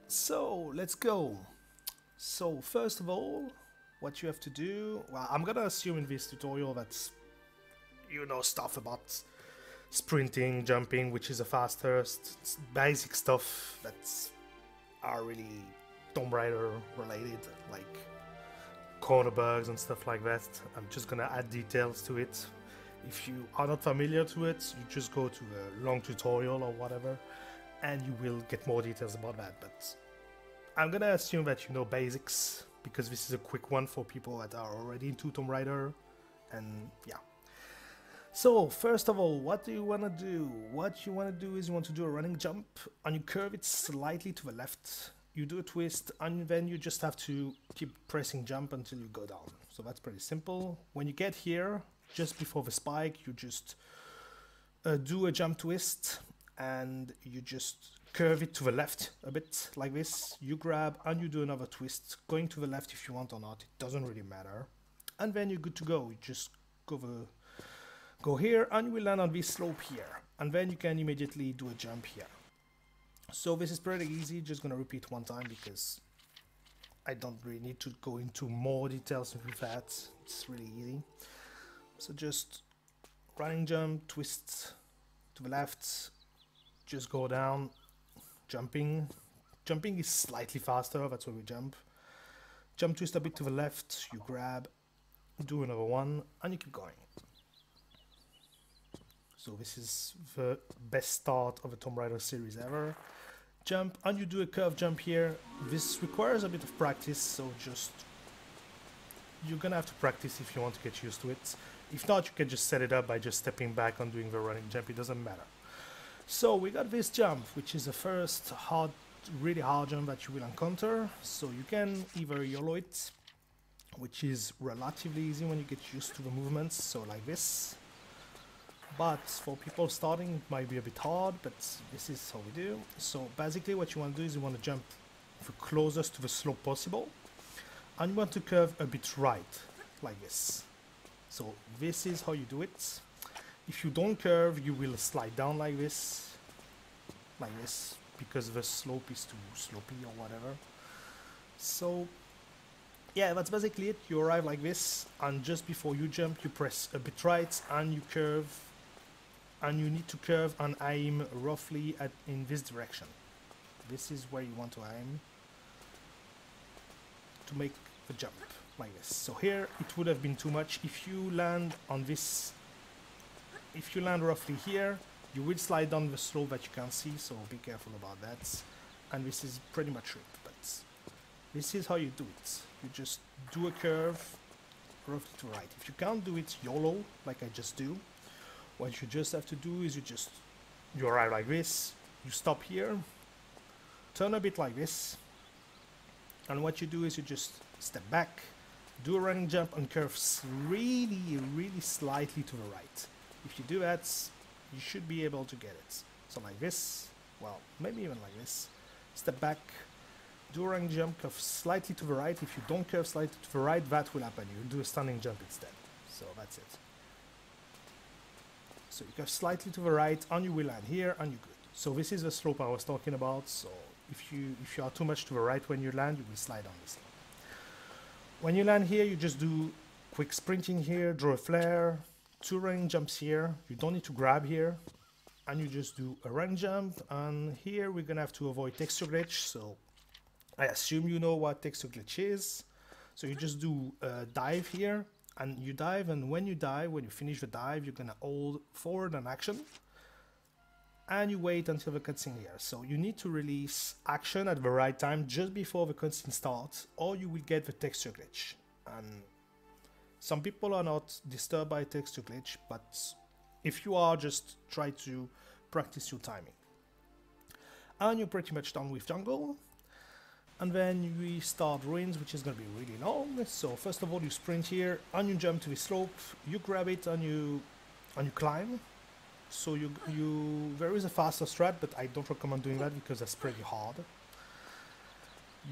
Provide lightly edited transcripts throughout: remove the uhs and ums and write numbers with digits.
So let's go. So first of all, what you have to do, well, I'm gonna assume in this tutorial that you know stuff about sprinting, jumping, which is the fastest, basic stuff that are really Tomb Raider related, like corner bugs and stuff like that. I'm just gonna add details to it. If you are not familiar to it, you just go to a long tutorial or whatever, and you will get more details about that. But I'm gonna assume that you know basics, because this is a quick one for people that are already into Tomb Raider, and yeah. So first of all, what do you want to do? What you want to do is you want to do a running jump, and you curve it slightly to the left. You do a twist, and then you just have to keep pressing jump until you go down. So that's pretty simple. When you get here, just before the spike, you just do a jump twist, and you just curve it to the left a bit like this. You grab and you do another twist, going to the left if you want or not, it doesn't really matter. And then you're good to go. You just go here and you will land on this slope here, and then you can immediately do a jump here. So this is pretty easy, just gonna repeat one time because I don't really need to go into more details with that. It's really easy. So just running jump, twist to the left, just go down, jumping. Jumping is slightly faster, that's why we jump. Jump twist a bit to the left, you grab, do another one, and you keep going. So this is the best start of a Tomb Raider series ever. Jump, and you do a curve jump here. This requires a bit of practice, so just you're gonna have to practice if you want to get used to it. If not, you can just set it up by just stepping back and doing the running jump, it doesn't matter. So we got this jump, which is the first really hard jump that you will encounter. So you can either YOLO it, which is relatively easy when you get used to the movements, so like this. But for people starting, it might be a bit hard, but this is how we do. So basically what you want to do is you want to jump the closest to the slope possible, and you want to curve a bit right, like this. So this is how you do it. If you don't curve, you will slide down like this, because the slope is too slopey or whatever. So yeah, that's basically it. You arrive like this, and just before you jump, you press a bit right, and you curve, and you need to curve and aim roughly in this direction. This is where you want to aim to make the jump, like this. So here, it would have been too much. If you land on this, if you land roughly here, you will slide down the slope that you can see, so be careful about that. And this is pretty much it, but this is how you do it. You just do a curve roughly to right. If you can't do it YOLO, like I just do, what you just have to do is you arrive like this, you stop here, turn a bit like this, and what you do is you just step back, do a running jump, and curve really slightly to the right. If you do that, you should be able to get it. So like this, well, maybe even like this. Step back, do a running jump, curve slightly to the right. If you don't curve slightly to the right, that will happen. You'll do a standing jump instead. So that's it. So you curve slightly to the right, and you will land here, and you're good. So this is the slope I was talking about. So if you are too much to the right when you land, you will slide on this. When you land here, you just do quick sprinting here, draw a flare, 2 running jumps here. You don't need to grab here, and you just do a running jump. And here we're gonna have to avoid texture glitch. So I assume you know what texture glitch is. So you just do a dive here, and you dive, and when you dive, when you finish the dive, you're gonna hold forward an action, and you wait until the cutscene here. So you need to release action at the right time just before the cutscene starts, or you will get the texture glitch. And some people are not disturbed by texture glitch, but if you are, just try to practice your timing. And you're pretty much done with jungle. And then we start ruins, which is going to be really long. So first of all, you sprint here, and you jump to the slope, you grab it, and you climb. So there is a faster strat, but I don't recommend doing that because that's pretty hard.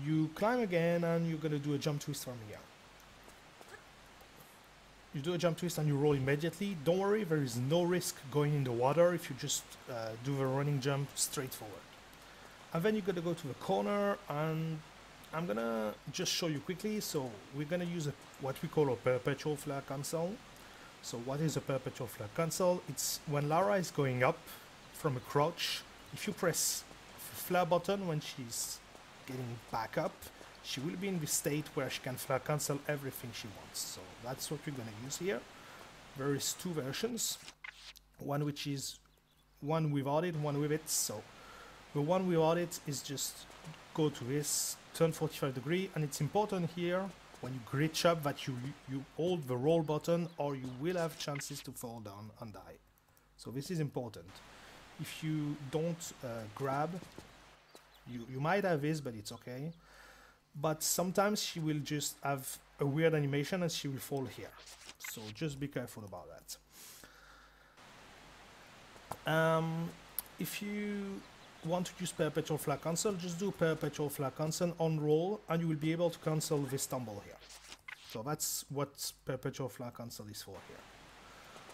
You climb again, and you're going to do a jump twist from here. You do a jump twist and you roll immediately. Don't worry, there is no risk going in the water if you just do the running jump straight forward. And then you're gonna go to the corner, and I'm gonna just show you quickly. So we're gonna use what we call a perpetual flare cancel. So what is a perpetual flare cancel? It's when Lara is going up from a crouch. If you press the flare button when she's getting back up, she will be in the state where she can flare cancel everything she wants. So that's what we're gonna use here. There is two versions, one which is one without it, one with it. So the one without it is just go to this, turn 45 degrees, and it's important here when you glitch up that you hold the roll button, or you will have chances to fall down and die. So this is important. If you don't grab, you might have this, but it's okay. But sometimes she will just have a weird animation and she will fall here. So just be careful about that. If you want to use perpetual flare cancel, just do perpetual flare cancel on roll, and you will be able to cancel this tumble here. So that's what perpetual flare cancel is for here.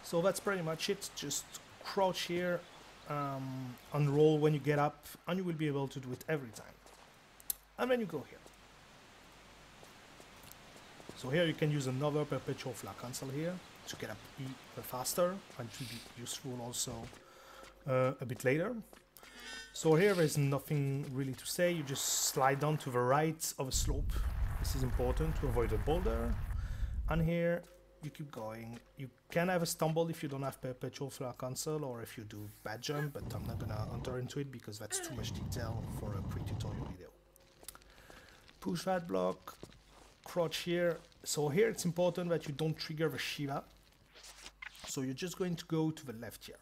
So that's pretty much it. Just crouch here, on roll when you get up, and you will be able to do it every time. And then you go here. So here you can use another perpetual flare cancel here to get up faster, and to be useful also a bit later. So here there's nothing really to say. You just slide down to the right of a slope. This is important to avoid a boulder. And here you keep going. You can have a stumble if you don't have perpetual flare cancel, or if you do bad jump, but I'm not gonna enter into it because that's too much detail for a pre-tutorial video. Push that block, crouch here. So here it's important that you don't trigger the Shiva. So you're just going to go to the left here.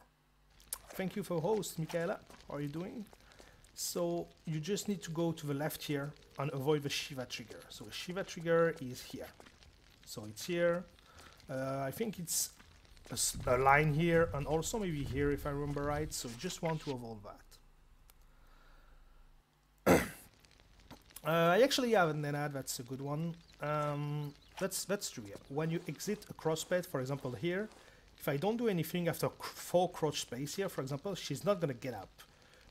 Thank you for host, Michaela. How are you doing? So you just need to go to the left here and avoid the Shiva trigger. So the Shiva trigger is here. So it's here. I think it's a line here, and also maybe here if I remember right. So you just want to avoid that. I actually have an ad, that's a good one. That's true, yeah. When you exit a cross path, for example here, if I don't do anything after 4 crouch space here, for example, she's not gonna get up.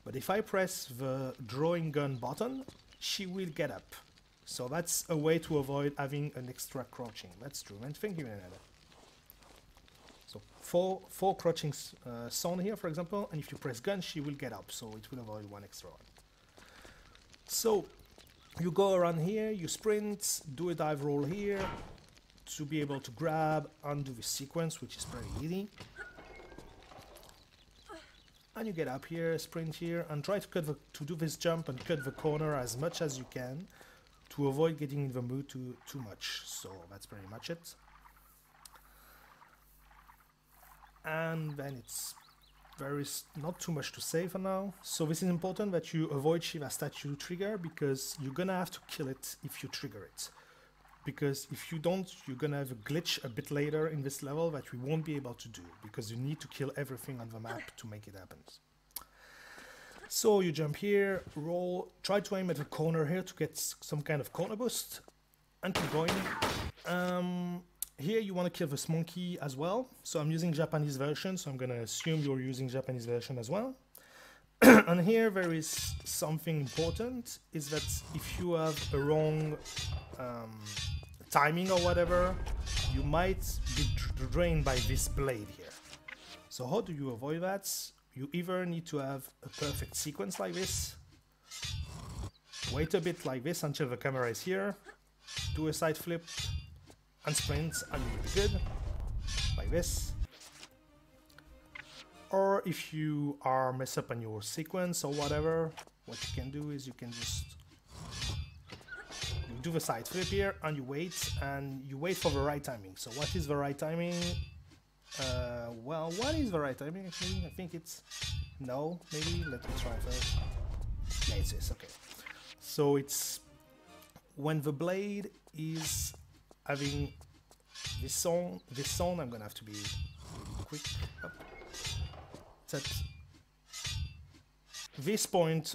But if I press the drawing gun button, she will get up. So that's a way to avoid having an extra crouching. That's true, and thank you, Anna. So 4 crouching sound here, for example, and if you press gun, she will get up. So it will avoid 1 extra one. So you go around here, you sprint, do a dive roll here to be able to grab and do the sequence, which is pretty easy. And you get up here, sprint here, and try to do this jump and cut the corner as much as you can to avoid getting in the mood too much. So that's pretty much it. And then there is not too much to say for now. So this is important that you avoid Shiva statue trigger, because you're gonna have to kill it if you trigger it. Because if you don't, you're gonna have a glitch a bit later in this level that we won't be able to do, because you need to kill everything on the map to make it happen. So you jump here, roll, try to aim at the corner here to get some kind of corner boost, and keep going. Here you want to kill this monkey as well. So I'm using Japanese version, so I'm gonna assume you're using Japanese version as well. And here there is something important, is that if you have a wrong timing or whatever, you might be drained by this blade here. So how do you avoid that? You either need to have a perfect sequence like this, wait a bit like this until the camera is here, do a side flip and sprint, and you'll be good, like this. Or if you are mess up on your sequence or whatever, what you can do is you can just do the side flip here, and you wait for the right timing. So what is the right timing? Well, what is the right timing actually? I think it's no, maybe let me try first. Yeah, it's this. Okay, so it's when the blade is having this sound. I'm gonna have to be quick. Up. It's at this point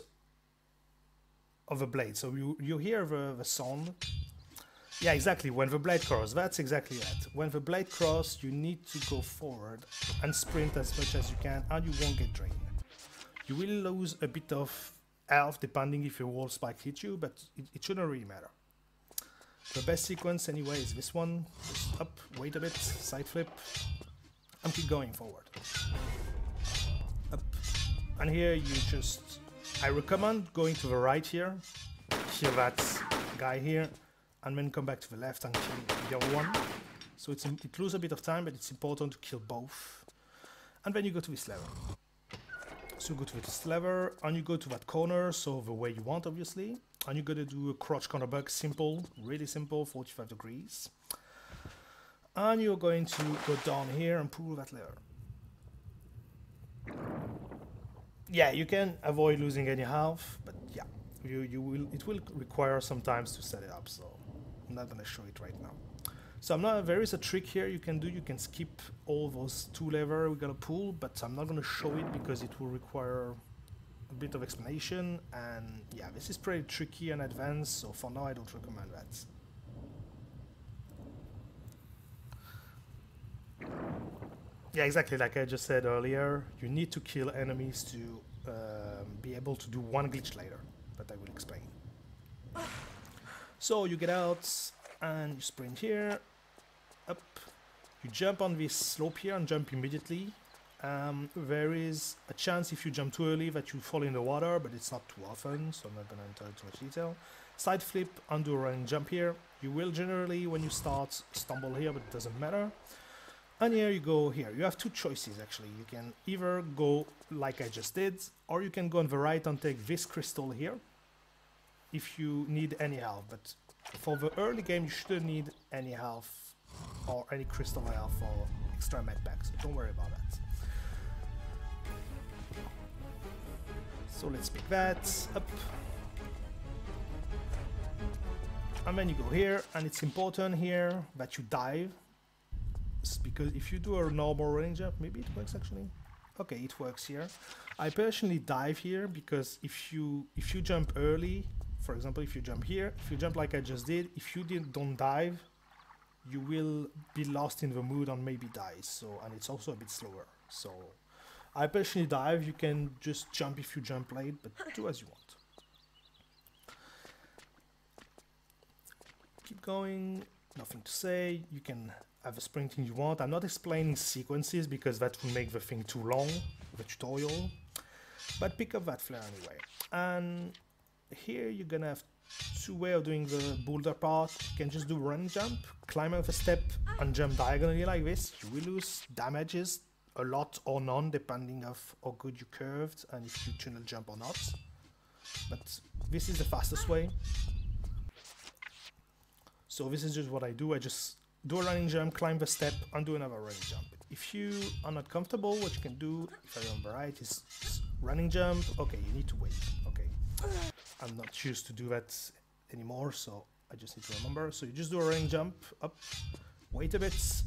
of the blade, so you hear the sound. Yeah, exactly, when the blade crosses, that's exactly that. When the blade crosses, you need to go forward and sprint as much as you can, and you won't get drained. You will lose a bit of health depending if a wall spike hit you, but it shouldn't really matter. The best sequence anyway is this one. Just up, wait a bit, side flip, and keep going forward. Up. And here you just... I recommend going to the right here, kill that guy here, and then come back to the left and kill the other one. So it loses a bit of time, but it's important to kill both. And then you go to this lever. So you go to this lever, and you go to that corner, so the way you want obviously. And you're gonna do a crouch corner bug, simple, really simple, 45 degrees. And you're going to go down here and pull that lever. Yeah, you can avoid losing any health, but yeah, it will require some time to set it up, so I'm not gonna show it right now. So there is a trick here you can do. You can skip all those two levers we're gonna pull, but I'm not gonna show it because it will require a bit of explanation, and yeah, this is pretty tricky and advanced, so for now I don't recommend that. Yeah, exactly like I just said earlier, you need to kill enemies to be able to do one glitch later, but I will explain. So you get out and you sprint here, up, you jump on this slope here and jump immediately. There is a chance if you jump too early that you fall in the water, but it's not too often, so I'm not going to enter too much detail. Side flip, undo a running jump here. You will generally, when you start, stumble here, but it doesn't matter. And here you go here. You have two choices actually. You can either go like I just did, or you can go on the right and take this crystal here if you need any health. But for the early game you shouldn't need any health or any crystal health or extra med pack, so don't worry about that. So let's pick that up. And then you go here, and it's important here that you dive, because if you do a normal running jump, maybe it works actually. Okay, it works here. I personally dive here because if you jump early, for example, if you jump here, if you jump like I just did, if you don't dive, you will be lost in the mood and maybe die. So, and it's also a bit slower. So I personally dive. You can just jump if you jump late, but do as you want. Keep going, nothing to say. You can have the sprinting you want. I'm not explaining sequences because that will make the thing too long, the tutorial, but pick up that flare anyway. And here you're gonna have two ways of doing the Boulder Path. You can just do run jump, climb up a step and jump diagonally like this. You will lose damages, a lot or none, depending of how good you curved and if you tunnel jump or not. But this is the fastest way. So this is just what I do. I just do a running jump, climb the step, and do another running jump. If you are not comfortable, what you can do, if I remember right, is running jump. Okay, you need to wait. Okay, I'm not used to do that anymore, so I just need to remember. So you just do a running jump, up, wait a bit,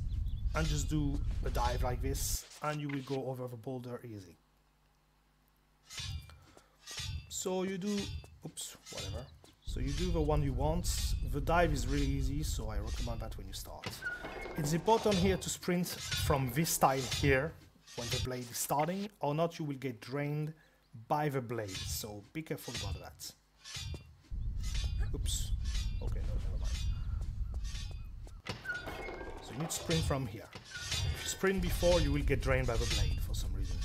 and just do a dive like this, and you will go over the boulder easy. So you do, oops, whatever. So you do the one you want. The dive is really easy, so I recommend that when you start. It's important here to sprint from this side here when the blade is starting, or not you will get drained by the blade, so be careful about that. Oops. Okay, no, never mind. So you need to sprint from here. If you sprint before, you will get drained by the blade for some reason.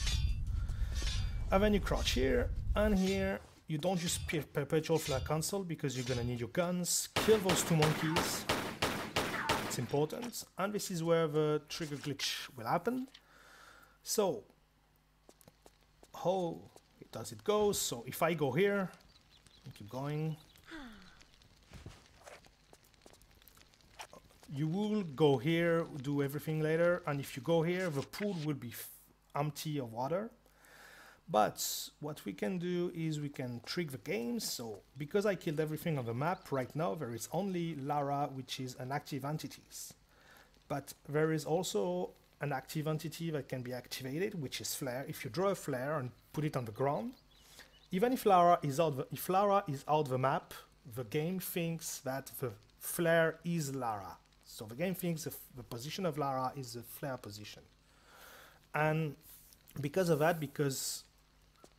And then you crouch here and here. You don't use perpetual flare cancel because you're gonna need your guns. Kill those two monkeys. It's important. And this is where the trigger glitch will happen. So, how does it go? So if I go here, and keep going, you will go here, do everything later, and if you go here, the pool will be empty of water. But what we can do is we can trick the game. So because I killed everything on the map, right now there is only Lara, which is an active entity. But there is also an active entity that can be activated, which is flare. If you draw a flare and put it on the ground, even if Lara is out the map, the game thinks that the flare is Lara. So the game thinks the position of Lara is the flare position. And because of that, because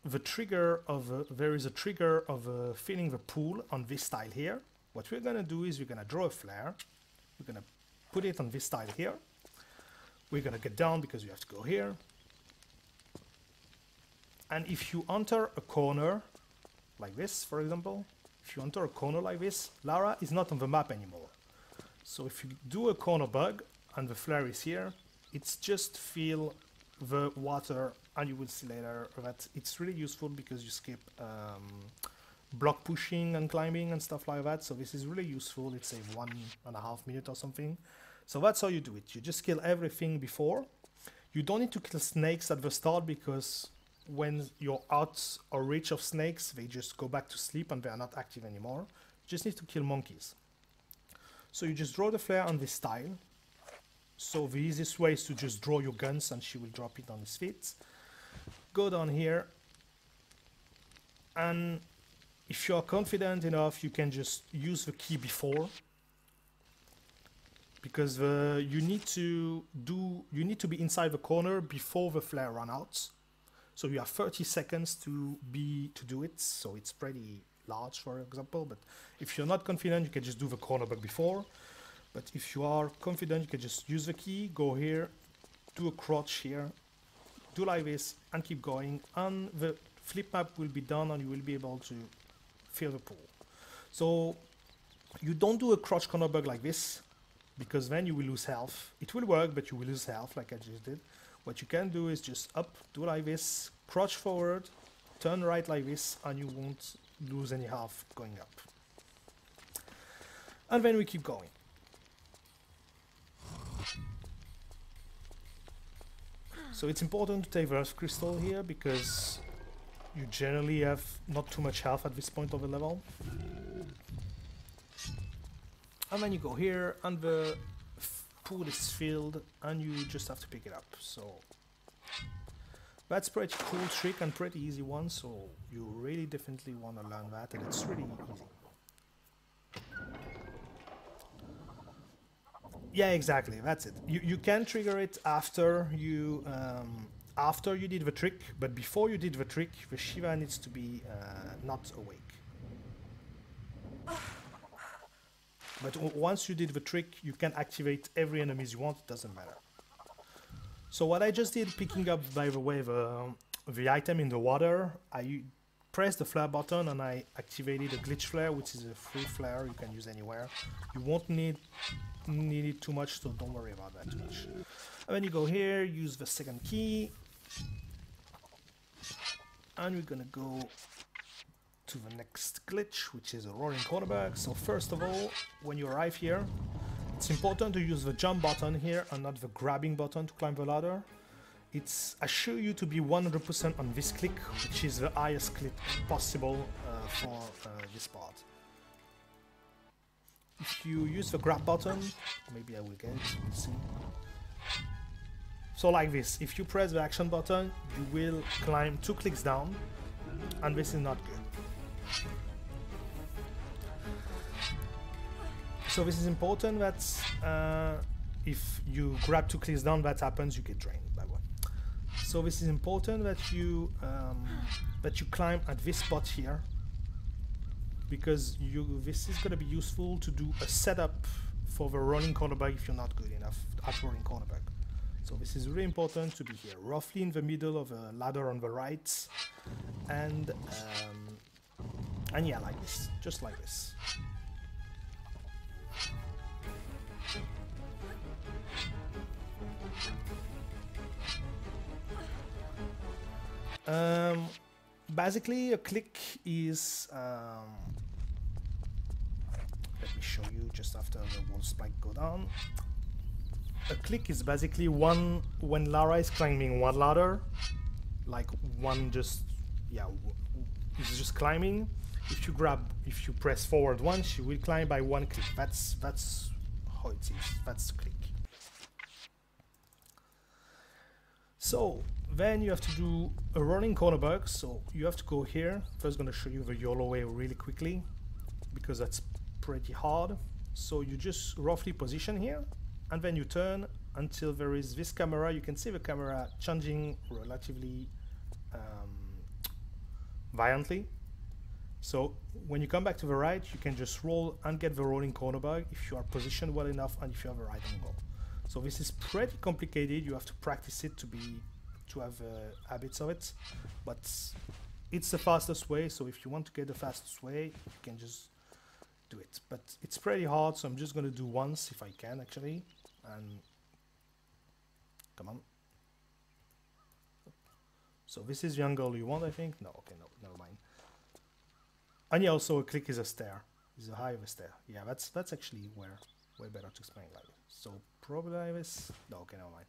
the trigger of there is a trigger of filling the pool on this tile here. What we're gonna do is we're gonna draw a flare. We're gonna put it on this tile here. We're gonna get down because you have to go here. And if you enter a corner like this, for example, if you enter a corner like this, Lara is not on the map anymore. So if you do a corner bug and the flare is here, it's just fill the water, and you will see later that it's really useful because you skip block pushing and climbing and stuff like that. So this is really useful. It's a 1.5 minutes or something. So that's how you do it. You just kill everything before. You don't need to kill snakes at the start because when you're out of reach of snakes, they just go back to sleep and they are not active anymore. You just need to kill monkeys. So you just draw the flare on this tile. So the easiest way is to just draw your guns and she will drop it on his feet. Go down here, and if you are confident enough, you can just use the key before, because you need to be inside the corner before the flare runs out. So you have 30 seconds to do it. So it's pretty large, for example. But if you're not confident, you can just do the corner bug before. But if you are confident, you can just use the key, go here, do a crouch here, do like this, and keep going. And the flip map will be done, and you will be able to fill the pool. So you don't do a crouch corner bug like this, because then you will lose health. It will work, but you will lose health, like I just did. What you can do is just up, do like this, crouch forward, turn right like this, and you won't lose any health going up. And then we keep going. So it's important to take the Earth Crystal here because you generally have not too much health at this point of the level. And then you go here and the pool is filled and you just have to pick it up. So that's pretty cool trick and pretty easy one, so you really definitely want to learn that, and it's really easy. Yeah, exactly, that's it. You can trigger it after you did the trick, but before you did the trick, the Shiva needs to be not awake. But once you did the trick, you can activate every enemies you want, it doesn't matter. So what I just did, picking up, by the way, the item in the water, I pressed the flare button and I activated a glitch flare, which is a free flare you can use anywhere. You won't need it too much, so don't worry about that too much. And then you go here, use the second key, and we're gonna go to the next glitch, which is a roaring cornerback. So first of all, when you arrive here, it's important to use the jump button here and not the grabbing button to climb the ladder. It's assure you to be 100% on this click, which is the highest click possible for this part. If you use the grab button, maybe I will get it, we'll see. So like this, if you press the action button, you will climb 2 clicks down, and this is not good. So this is important that if you grab 2 clicks down, that happens, you get drained by one. So this is important that you climb at this spot here, because this is going to be useful to do a setup for the running cornerback if you're not good enough at running cornerback. So this is really important to be here, roughly in the middle of a ladder on the right, and yeah, like this, just like this. Basically, a click is let me show you just after the wall spike go down. A click is basically one when Lara is climbing one ladder, like one just is just climbing. If you press forward once, she will climb by 1 click. That's how it is. That's the click. So then you have to do a running cornerback. So you have to go here. First, going to show you the YOLO way really quickly because that's pretty hard. So you just roughly position here, and then you turn until there is this camera. You can see the camera changing relatively violently. So when you come back to the right, you can just roll and get the rolling corner bug if you are positioned well enough and if you have a right angle. So this is pretty complicated. You have to practice it to have habits of it, but it's the fastest way. So if you want to get the fastest way, you can just do it. But it's pretty hard, so I'm just going to do once if I can actually. And come on. So this is the angle you want, I think. No, okay, no, never mind. And yeah, also a click is a stair. Is a high of a stair. Yeah, that's actually way better to explain like this. So probably like this. No, okay, never mind.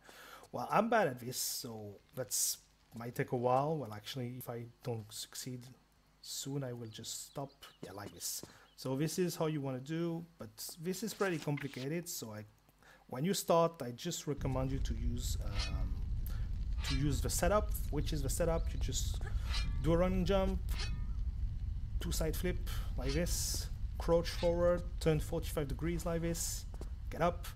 Well, I'm bad at this, so that's might take a while. Well, actually, if I don't succeed soon, I will just stop. Yeah, like this. So this is how you want to do, but this is pretty complicated. So when you start, I just recommend you to use the setup. Which is the setup? You just do a running jump, 2 side flip like this, crouch forward, turn 45 degrees like this, get up,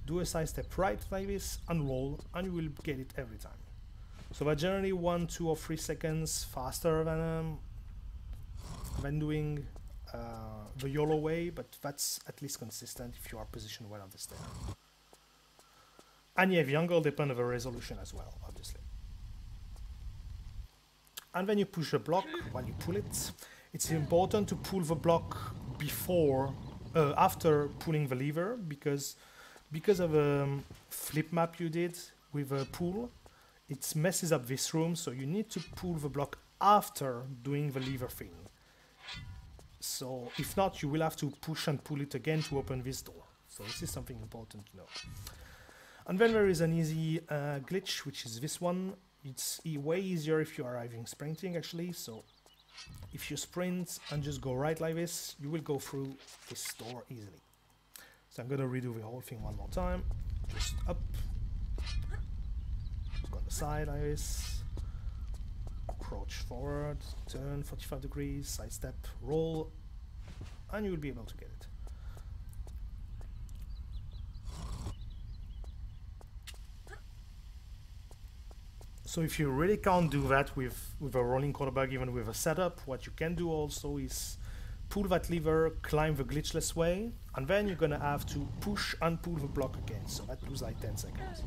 do a side step right like this, and roll, and you will get it every time. So that's generally 1, 2, or 3 seconds faster than doing the YOLO way, but that's at least consistent if you are positioned well on the stair. And yeah, the angle depends on the resolution as well, obviously. And when you push a block, when you pull it, it's important to pull the block after pulling the lever, because of a flip map you did with a pull, it messes up this room, so you need to pull the block after doing the lever thing. So if not, you will have to push and pull it again to open this door. So this is something important to know. And then there is an easy glitch, which is this one. It's way easier if you are arriving sprinting actually. So if you sprint and just go right like this, you will go through this door easily. So I'm gonna redo the whole thing one more time. Just up, go on the side like this, crouch forward, turn 45 degrees, side step, roll, and you will be able to get it. So if you really can't do that with a rolling corner bug, even with a setup, what you can do also is pull that lever, climb the glitchless way, and then you're gonna have to push and pull the block again. So that was like 10 seconds.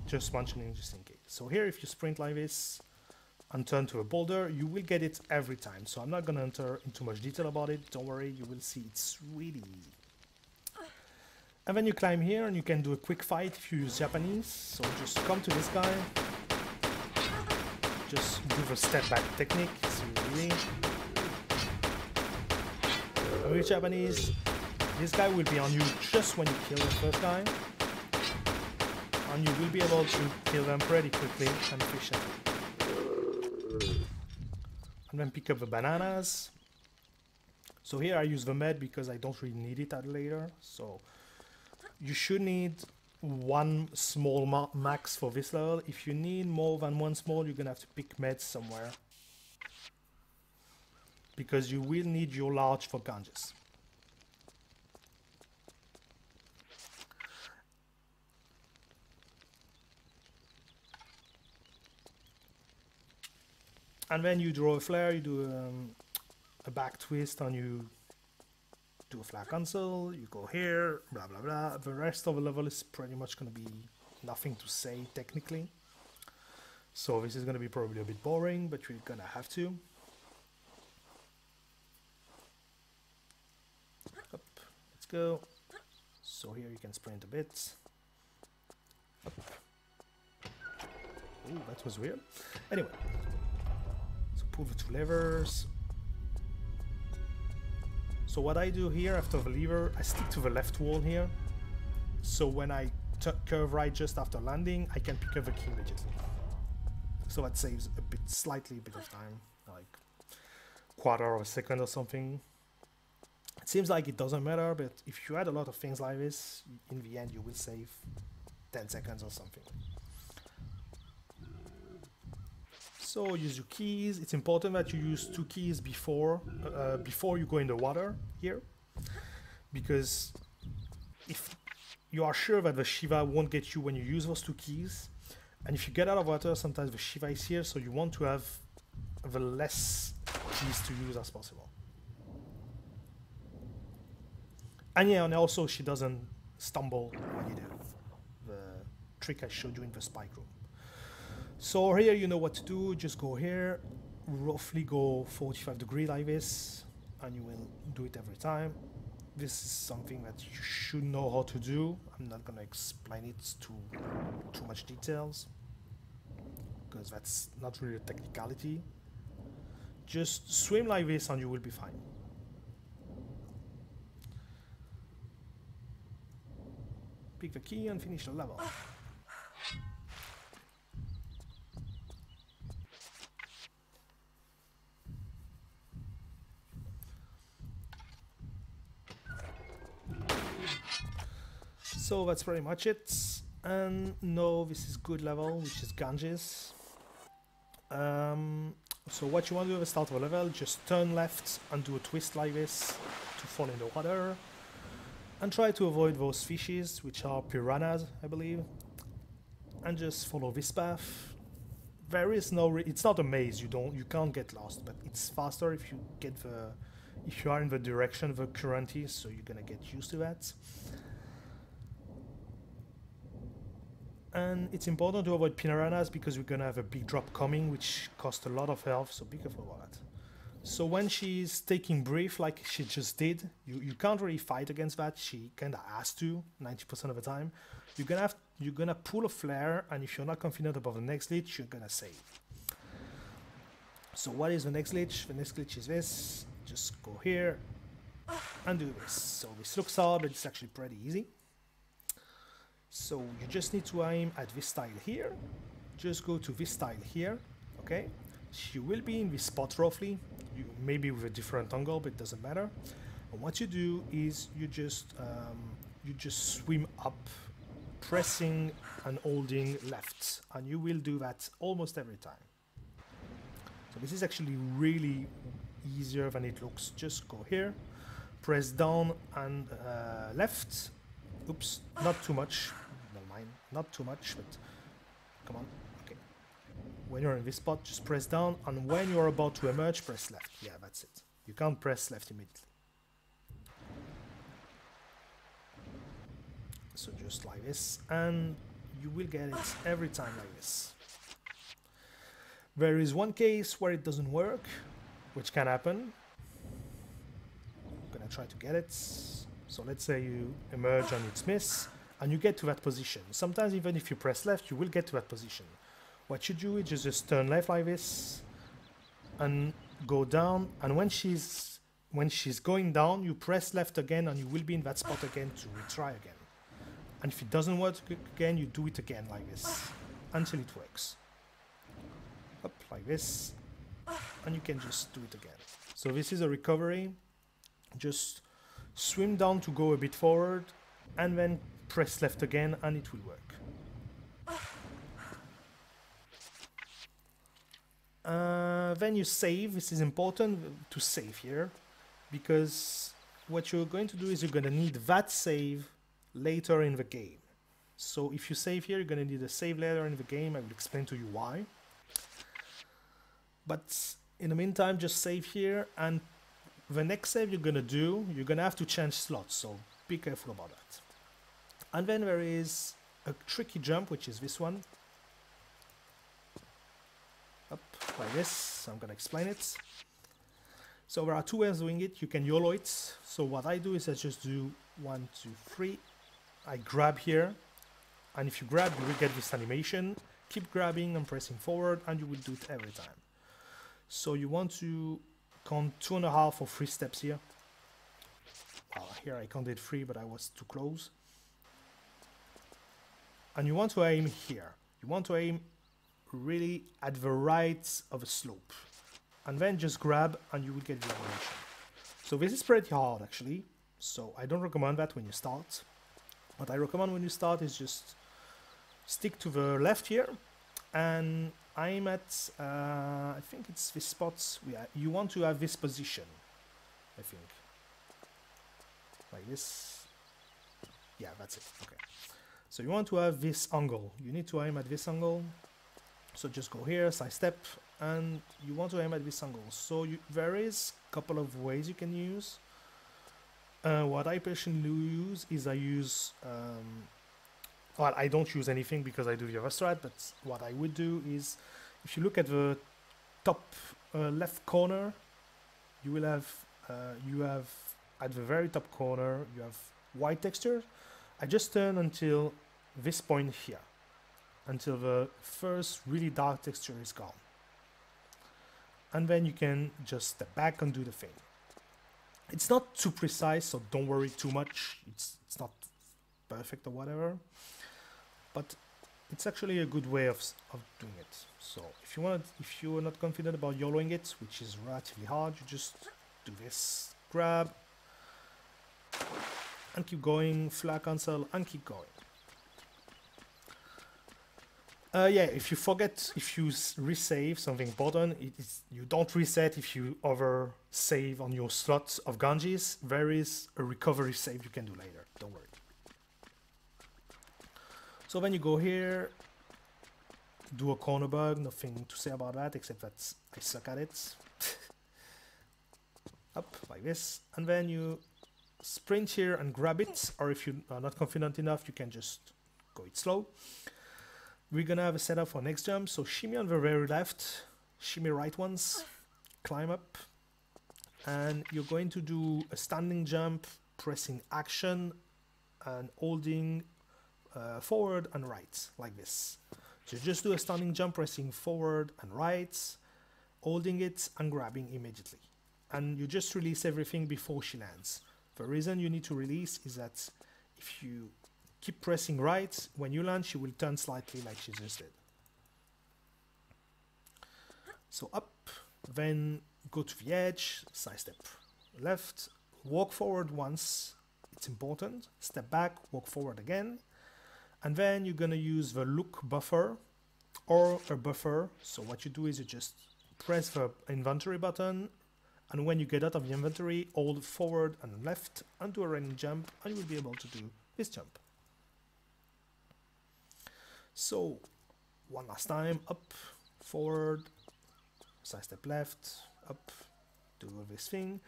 Just mentioning just in case. So here, if you sprint like this and turn to a boulder, you will get it every time. So I'm not gonna enter into much detail about it. Don't worry, you will see it's really easy. And then you climb here and you can do a quick fight if you use Japanese. So just come to this guy. Just do the step back technique. It's really with Japanese. This guy will be on you just when you kill the first guy. And you will be able to kill them pretty quickly and efficiently. And then pick up the bananas. So here I use the med because I don't really need it later. So you should need 1 small max for this level. If you need more than 1 small, you're gonna have to pick meds somewhere, because you will need your large for Ganges. And then you draw a flare, you do a back twist, and you do a flare cancel, you go here, blah blah blah. The rest of the level is pretty much going to be nothing to say technically. So this is going to be probably a bit boring, but we're going to have to. Up, let's go. So here you can sprint a bit. Up. Ooh, that was weird. Anyway, so pull the 2 levers. So what I do here after the lever, I stick to the left wall here. So when I curve right just after landing, I can pick up the key immediately. So that saves slightly a bit of time, like 1/4 of a second or something. It seems like it doesn't matter, but if you add a lot of things like this, in the end you will save 10 seconds or something. So use your keys. It's important that you use 2 keys before you go in the water here, because if you are sure that the Shiva won't get you when you use those 2 keys, and if you get out of water, sometimes the Shiva is here, so you want to have the less keys to use as possible. And yeah, and also she doesn't stumble when you do the trick I showed you in the spike room. So here you know what to do, just go here, roughly go 45 degrees like this, and you will do it every time. This is something that you should know how to do. I'm not gonna explain it too much details, because that's not really a technicality. Just swim like this and you will be fine. Pick the key and finish the level. So that's pretty much it. And no, this is good level, which is Ganges. So what you want to do at the start of a level, just turn left and do a twist like this to fall in the water. And try to avoid those fishes, which are piranhas, I believe. And just follow this path. There is no, it's not a maze, you can't get lost, but it's faster if you get if you are in the direction the current is, so you're gonna get used to that. And it's important to avoid piranhas because we're gonna have a big drop coming, which costs a lot of health, so be careful about that. So when she's taking breath like she just did, you can't really fight against that. She kinda has to 90% of the time. You're gonna pull a flare, and if you're not confident about the next glitch, you're gonna save. So what is the next glitch? The next glitch is this. Just go here and do this. So this looks hard, but it's actually pretty easy. So you just need to aim at this tile here. Just go to this tile here, okay? She will be in this spot roughly, maybe with a different angle, but it doesn't matter. And what you do is you just swim up, pressing and holding left, and you will do that almost every time. So this is actually really easier than it looks. Just go here, press down and left. Oops, not too much. Don't mind, not too much, but come on. Okay. When you're in this spot, just press down, and when you're about to emerge, press left. Yeah, that's it. You can't press left immediately. So just like this, and you will get it every time like this. There is one case where it doesn't work, which can happen. I'm gonna try to get it. So let's say you emerge and it's miss, and you get to that position. Sometimes even if you press left, you will get to that position. What you do is just turn left like this, and go down, and when she's going down, you press left again, and you will be in that spot again to retry again. And if it doesn't work again, you do it again like this, until it works. Up like this, and you can just do it again. So this is a recovery. Just swim down to go a bit forward, and then press left again, and it will work. Then you save. This is important to save here, because what you're going to do is you're going to need that save later in the game. So if you save here, you're going to need a save later in the game. I will explain to you why. But in the meantime, just save here, and the next save you're going to do, you're going to have to change slots, so be careful about that. And then there is a tricky jump, which is this one. Up like this. I'm going to explain it. So there are two ways of doing it. You can YOLO it. So what I do is I just do 1, 2, 3. I grab here, and if you grab, you will get this animation. Keep grabbing and pressing forward, and you will do it every time. So you want to count 2.5 or 3 steps here. Here I counted 3, but I was too close. And you want to aim here. You want to aim really at the right of a slope. And then just grab, and you will get the animation. So this is pretty hard, actually. So I don't recommend that when you start. What I recommend when you start is just stick to the left here, and I'm at, I think it's this spot. You want to have this position, I think. Like this. Yeah, that's it. Okay. So you want to have this angle. You need to aim at this angle. So just go here, side step, and you want to aim at this angle. So there is a couple of ways you can use. What I personally use is well, I don't use anything because I do the other strat, but what I would do is, if you look at the top left corner, you will have at the very top corner you have white texture. I just turn until this point here, until the first really dark texture is gone, and then you can just step back and do the thing. It's not too precise, so don't worry too much. It's not perfect or whatever, but it's actually a good way of doing it. So if you're not confident about YOLOing it, which is relatively hard, you just do this, grab, and keep going, flare cancel, and keep going. Yeah, if you forget, if you resave something important, you don't reset if you over save on your slots of Ganges. There is a recovery save you can do later, don't worry. So then you go here, do a corner bug, nothing to say about that, except that I suck at it. Up, like this, and then you sprint here and grab it, or if you are not confident enough, you can just go it slow. We're gonna have a setup for next jump, so shimmy on the very left, shimmy right once, climb up, and you're going to do a standing jump, pressing action and holding forward and right, like this. So just do a standing jump, pressing forward and right, holding it and grabbing immediately. And you just release everything before she lands. The reason you need to release is that if you keep pressing right, when you land, she will turn slightly like she just did. So up, then go to the edge, side step left, walk forward once, it's important, step back, walk forward again, and then you're gonna use the look buffer or a buffer. So what you do is you just press the inventory button, and when you get out of the inventory, hold forward and left and do a running jump, and you will be able to do this jump. So one last time, up, forward, side step left, up, do this thing.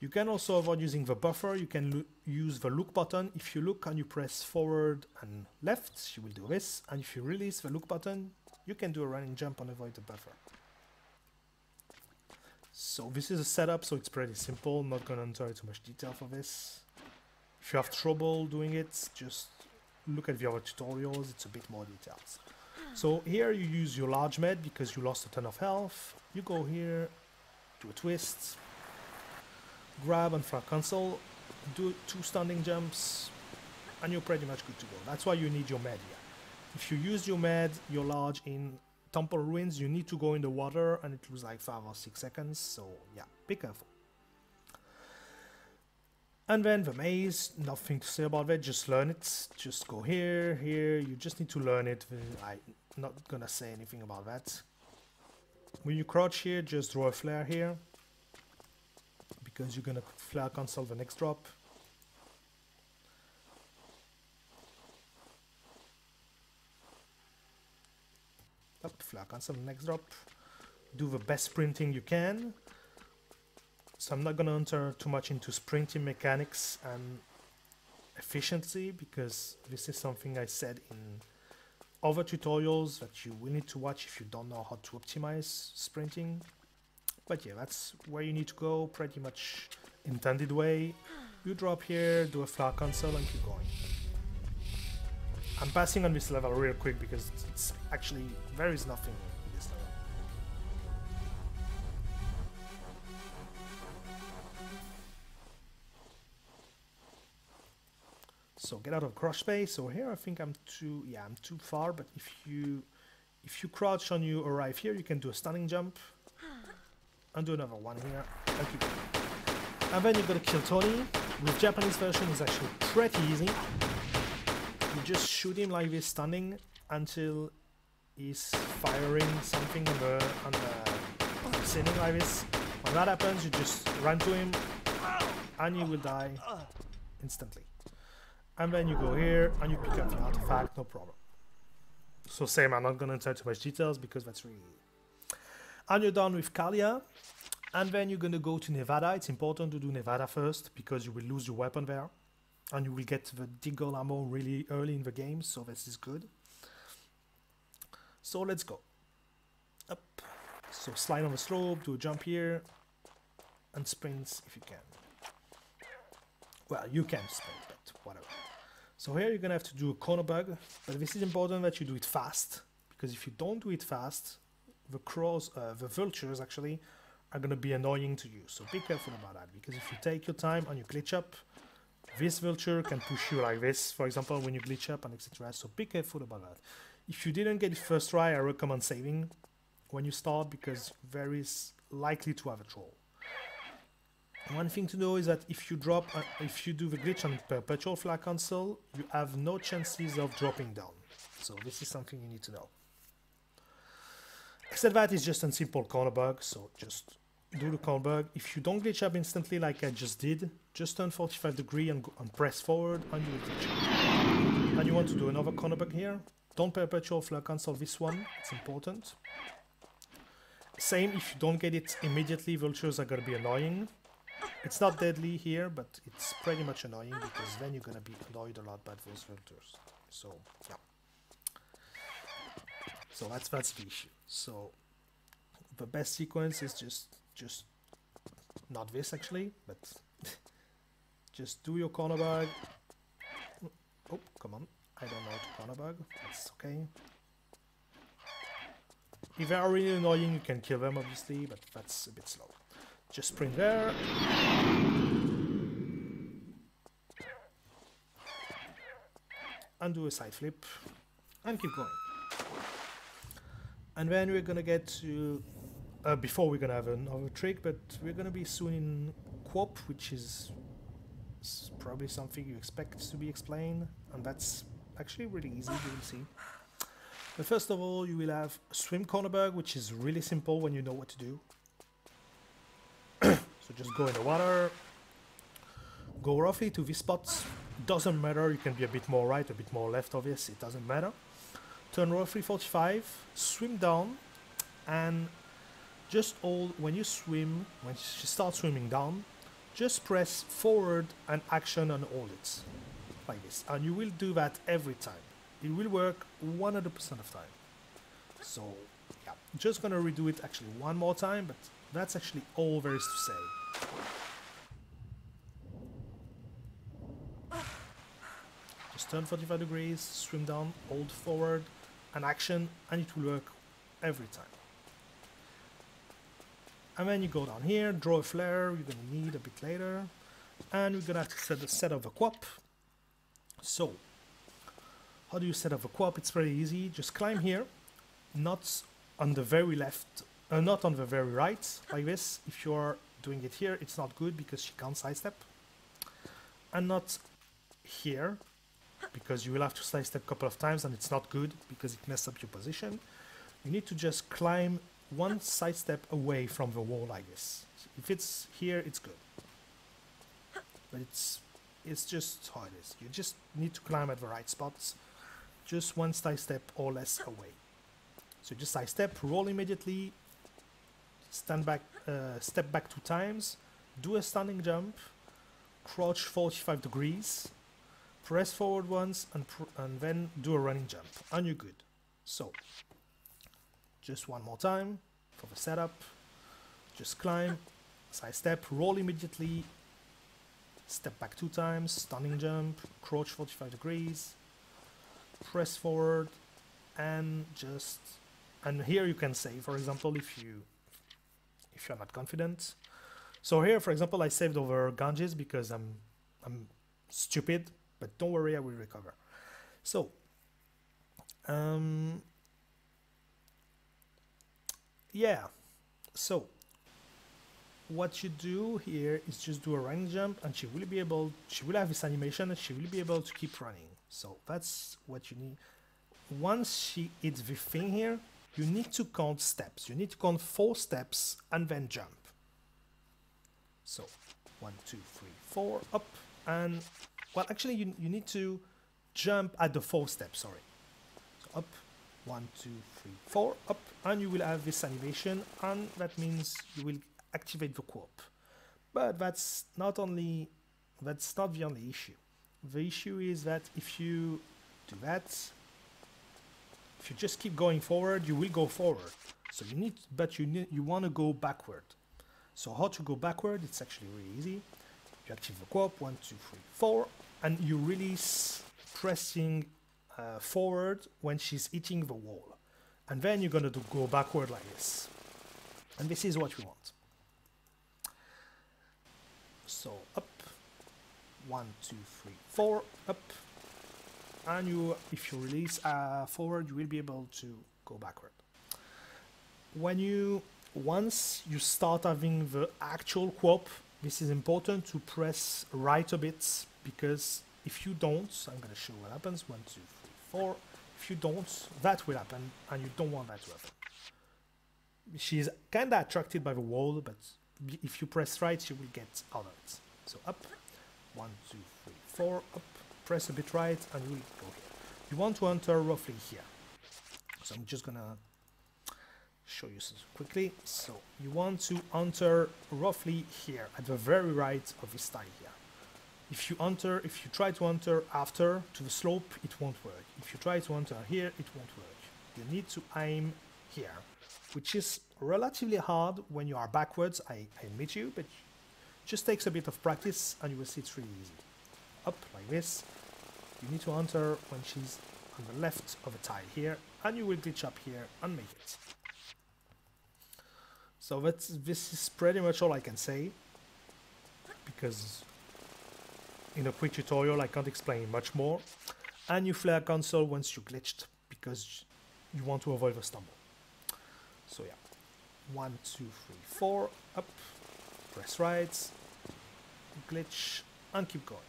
You can also avoid using the buffer, you can use the look button. If you look and you press forward and left, you will do this, and if you release the look button, you can do a running jump and avoid the buffer. So this is a setup, so it's pretty simple. I'm not going to enter too much detail for this. If you have trouble doing it, just look at the other tutorials, it's a bit more details. So here you use your large med because you lost a ton of health. You go here, do a twist, grab and flare cancel, do 2 standing jumps, and you're pretty much good to go. That's why you need your med here. If you use your med, your large in Temple Ruins, you need to go in the water and it was like 5 or 6 seconds, so yeah, be careful. And then the maze, nothing to say about that, just learn it. Just go here, here, you just need to learn it. I'm not gonna say anything about that. When you crouch here, just draw a flare here, because you're gonna flare cancel the next drop. Up, flare cancel the next drop. Do the best sprinting you can. So I'm not going to enter too much into sprinting mechanics and efficiency, because this is something I said in other tutorials that you will need to watch if you don't know how to optimize sprinting. But yeah, that's where you need to go, pretty much intended way. You drop here, do a flare cancel and keep going. I'm passing on this level real quick because it's actually, there is nothing in this level. So get out of crouch space. So here I think I'm too far, but if you crouch and you arrive here, you can do a standing jump and do another one here and keep going. And then you're gonna kill Tony. With Japanese version is actually pretty easy. You just shoot him like this standing until he's firing something on the ceiling like this. When that happens, you just run to him and you will die instantly. And then you go here and you pick up the artifact, no problem. So same, I'm not gonna enter too much details because that's really... And you're done with Kalia. And then you're gonna go to Nevada. It's important to do Nevada first because you will lose your weapon there. And you will get the Deagle ammo really early in the game, so this is good. So let's go. Up. So slide on the slope, do a jump here, and sprints if you can. Well, you can sprint, but whatever. So here you're gonna have to do a corner bug, but this is important that you do it fast, because if you don't do it fast, the crows, the vultures actually, are gonna be annoying to you. So be careful about that, because if you take your time and you glitch up, this vulture can push you like this, for example, when you glitch up and etc. So be careful about that. If you didn't get it first try, I recommend saving when you start, because there is likely to have a troll. One thing to know is that if you do the glitch on perpetual flag cancel, you have no chances of dropping down. So this is something you need to know. Except that it's just a simple corner bug, so just do the corner bug. If you don't glitch up instantly like I just did, just turn 45 degrees and press forward and you will glitch up. And you want to do another corner bug here. Don't perpetual flag cancel this one, it's important. Same, if you don't get it immediately, vultures are going to be annoying. It's not deadly here, but it's pretty much annoying because then you're gonna be annoyed a lot by those vultures. So yeah. So that's the issue. So the best sequence is just not this actually, but just do your corner bug. Oh, come on! I don't know how to corner bug. That's okay. If they are really annoying, you can kill them obviously, but that's a bit slow. Just sprint there. And do a side flip. And keep going. And then we're gonna get to... before we're gonna have another trick, but we're gonna be soon in Quop, which is probably something you expect to be explained. And that's actually really easy, you will see. But first of all, you will have swim corner bug, which is really simple when you know what to do. So just go in the water, go roughly to these spots, doesn't matter, you can be a bit more right, a bit more left of this, it doesn't matter. Turn roughly 45, swim down, and just hold, when you start swimming down, just press forward and action and hold it, like this. And you will do that every time. It will work 100% of time. So, yeah, just gonna redo it actually one more time, but that's actually all there is to say. Just turn 45 degrees, swim down, hold forward, and action, and it will work every time. And then you go down here, draw a flare, you're gonna need a bit later, and we're gonna have to set up a quap. So, how do you set up a quap? It's very easy. Just climb here, not on the very left, not on the very right, like this. If you're doing it here, it's not good because she can't sidestep. And not here, because you will have to sidestep a couple of times and it's not good because it messes up your position. You need to just climb one sidestep away from the wall like this. If it's here, it's good. But it's just how it is. You just need to climb at the right spots. Just one sidestep or less away. So just sidestep, roll immediately, stand back, step back 2 times, do a standing jump, crouch 45 degrees, press forward once, and then do a running jump, and you're good. So, just one more time for the setup. Just climb, sidestep, roll immediately, step back 2 times, standing jump, crouch 45 degrees, press forward, and just... And here you can save, for example, if you're not confident. So here, for example, I saved over Ganges because I'm stupid, but don't worry, I will recover. So, yeah. So, what you do here is just do a running jump, and she will have this animation, and she will be able to keep running. So that's what you need. Once she hits the thing here, you need to count steps. You need to count 4 steps and then jump. So 1, 2, 3, 4, up, and well, actually you need to jump at the 4 steps. Sorry. So up, 1, 2, 3, 4, up, and you will have this animation, and that means you will activate the co-op. But that's not the only issue. The issue is that if you do that, if you just keep going forward, you will go forward. So you want to go backward. So how to go backward? It's actually really easy. You activate the co-op, 1, 2, 3, 4, and you release pressing forward when she's hitting the wall. And then you're going to go backward like this. And this is what we want. So up, 1, 2, 3, 4, up. And if you release forward, you will be able to go backward. Once you start having the actual co-op, this is important to press right a bit, because if you don't, I'm going to show what happens, 1, 2, 3, 4, if you don't, that will happen, and you don't want that to happen. She's kind of attracted by the wall, but if you press right, you will get out of it. So up, 1, 2, 3, 4, up, press a bit right, and you will go here. You want to enter roughly here. So I'm just going to show you quickly. So you want to enter roughly here, at the very right of this tile here. If you try to enter after to the slope, it won't work. If you try to enter here, it won't work. You need to aim here, which is relatively hard when you are backwards, I admit you, but it just takes a bit of practice and you will see it's really easy. Up like this. You need to enter when she's on the left of a tile here, and you will glitch up here and make it. So this is pretty much all I can say, because in a quick tutorial I can't explain much more. And you flare cancel once you glitched, because you want to avoid a stumble. So yeah, 1, 2, 3, 4, up, press right, glitch, and keep going.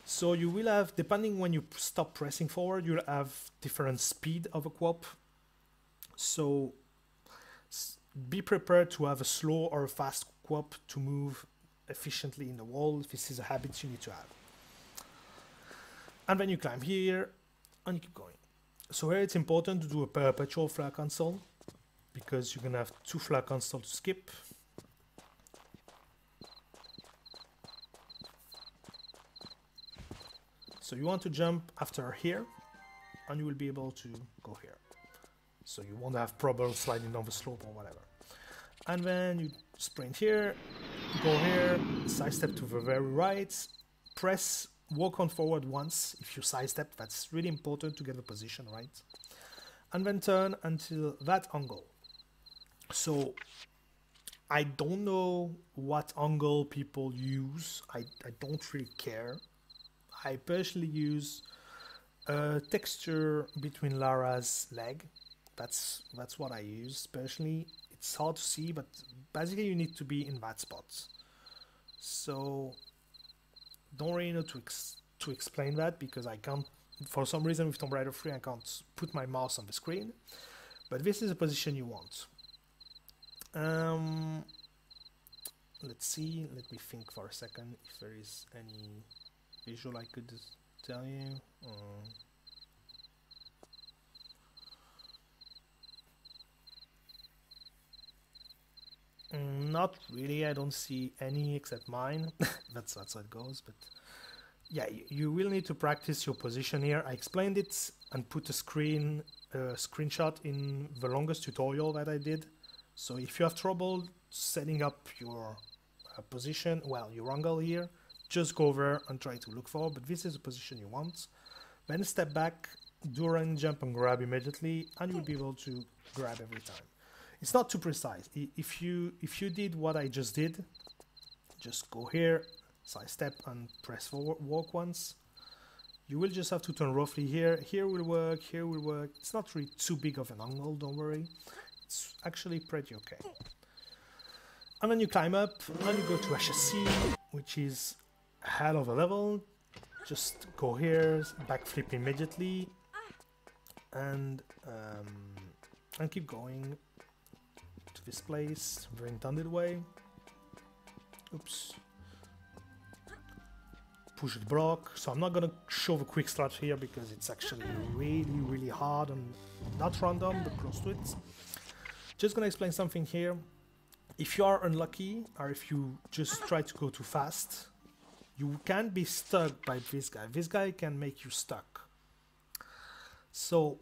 So you will have, depending when you stop pressing forward, you'll have different speed of a co-op. So be prepared to have a slow or a fast co-op to move efficiently in the wall. This is a habit you need to have. And then you climb here and you keep going. So here it's important to do a perpetual flare cancel, because you're gonna have 2 flare cancel to skip. So you want to jump after here, and you will be able to go here. So you won't have problems sliding down the slope or whatever. And then you sprint here, go here, sidestep to the very right, press walk on forward once if you sidestep. That's really important to get the position right. And then turn until that angle. So I don't know what angle people use. I don't really care. I personally use a texture between Lara's leg. That's what I use personally. It's hard to see, but basically you need to be in that spot. So don't really know to explain that, because I can't, for some reason with Tomb Raider 3 I can't put my mouse on the screen. But this is the position you want. Let's see, let me think for a second if there is any visual I could tell you. Not really, I don't see any except mine. that's how it goes. But yeah, you will need to practice your position here. I explained it and put a screenshot in the longest tutorial that I did. So if you have trouble setting up your position, well, your angle here, just go over and try to look for, but this is the position you want. Then step back, do a run, jump and grab immediately, and you'll be able to grab every time. It's not too precise. If you did what I just did, just go here, side step and press forward, walk once. You will just have to turn roughly here. Here will work, here will work. It's not really too big of an angle, don't worry. It's actually pretty okay. And then you climb up and you go to HSC, which is a hell of a level. Just go here, backflip immediately, and keep going to this place, the intended way. Oops. Push the block. So I'm not gonna show the quick start here because it's actually really hard and not random, but close to it. Just gonna explain something here. If you are unlucky, or if you just try to go too fast, you can be stuck by this guy. This guy can make you stuck. So,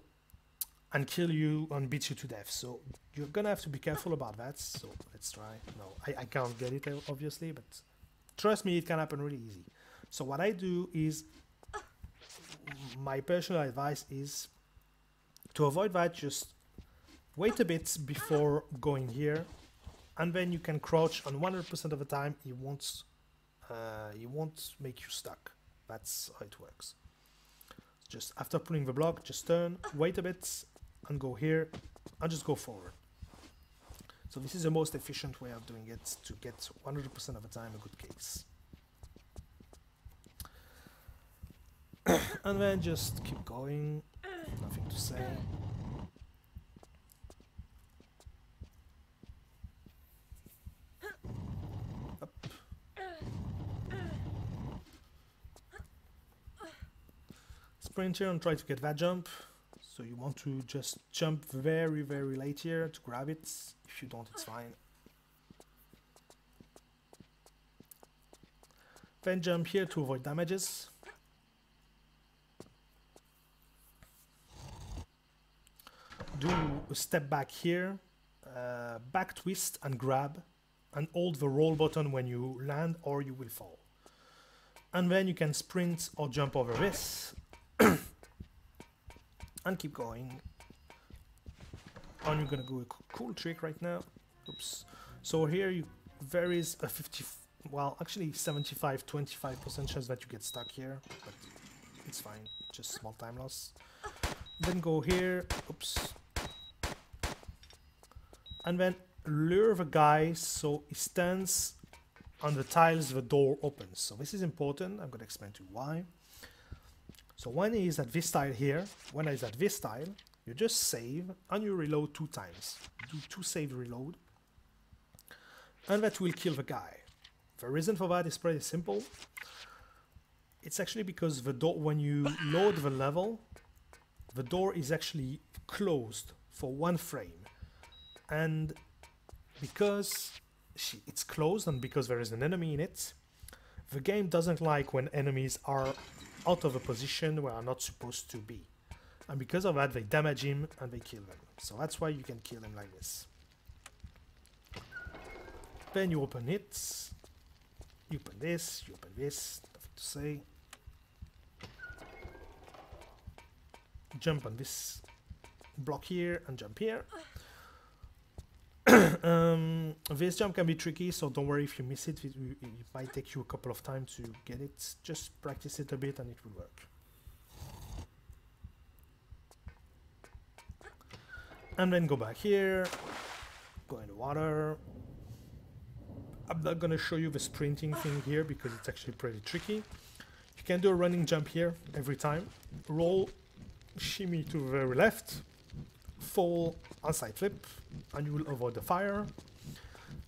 and kill you and beat you to death. So you're gonna have to be careful about that. So let's try. No, I can't get it obviously, but trust me, it can happen really easy. So what I do is, my personal advice is to avoid that, just wait a bit before going here, and then you can crouch, and 100% of the time he won't make you stuck. That's how it works. Just after pulling the block, just turn, wait a bit, and go here, and just go forward. So this is the most efficient way of doing it, to get 100% of the time a good case. And then just keep going, nothing to say. Up. Sprint here and try to get that jump. So you want to just jump very, very late here to grab it. If you don't, it's fine. Then jump here to avoid damages. Do a step back here, back twist and grab, and hold the roll button when you land or you will fall. And then you can sprint or jump over this and keep going. And you're gonna do a cool trick right now. Oops. So here there is a 75-25% chance that you get stuck here, but it's fine, just small time loss. Then go here, oops, and then lure the guy so he stands on the tiles the door opens. So this is important. I'm going to explain to you why. So when he's at this tile here, when he's at this tile, you just save and you reload 2 times. Do 2 save reload, and that will kill the guy. The reason for that is pretty simple. It's actually because the door, when you load the level, the door is actually closed for 1 frame. And because it's closed and because there is an enemy in it, the game doesn't like when enemies are out of a position where are not supposed to be. And because of that, they damage him and they kill them. So that's why you can kill him like this. Then you open it, you open this, nothing to say. Jump on this block here and jump here. This jump can be tricky, so don't worry if you miss it. It might take you a couple of times to get it. Just practice it a bit and it will work. And then go back here, go in the water. I'm not gonna show you the sprinting thing here because it's actually pretty tricky. You can do a running jump here every time. Roll, shimmy to the very left, fall, and side flip, and you will avoid the fire.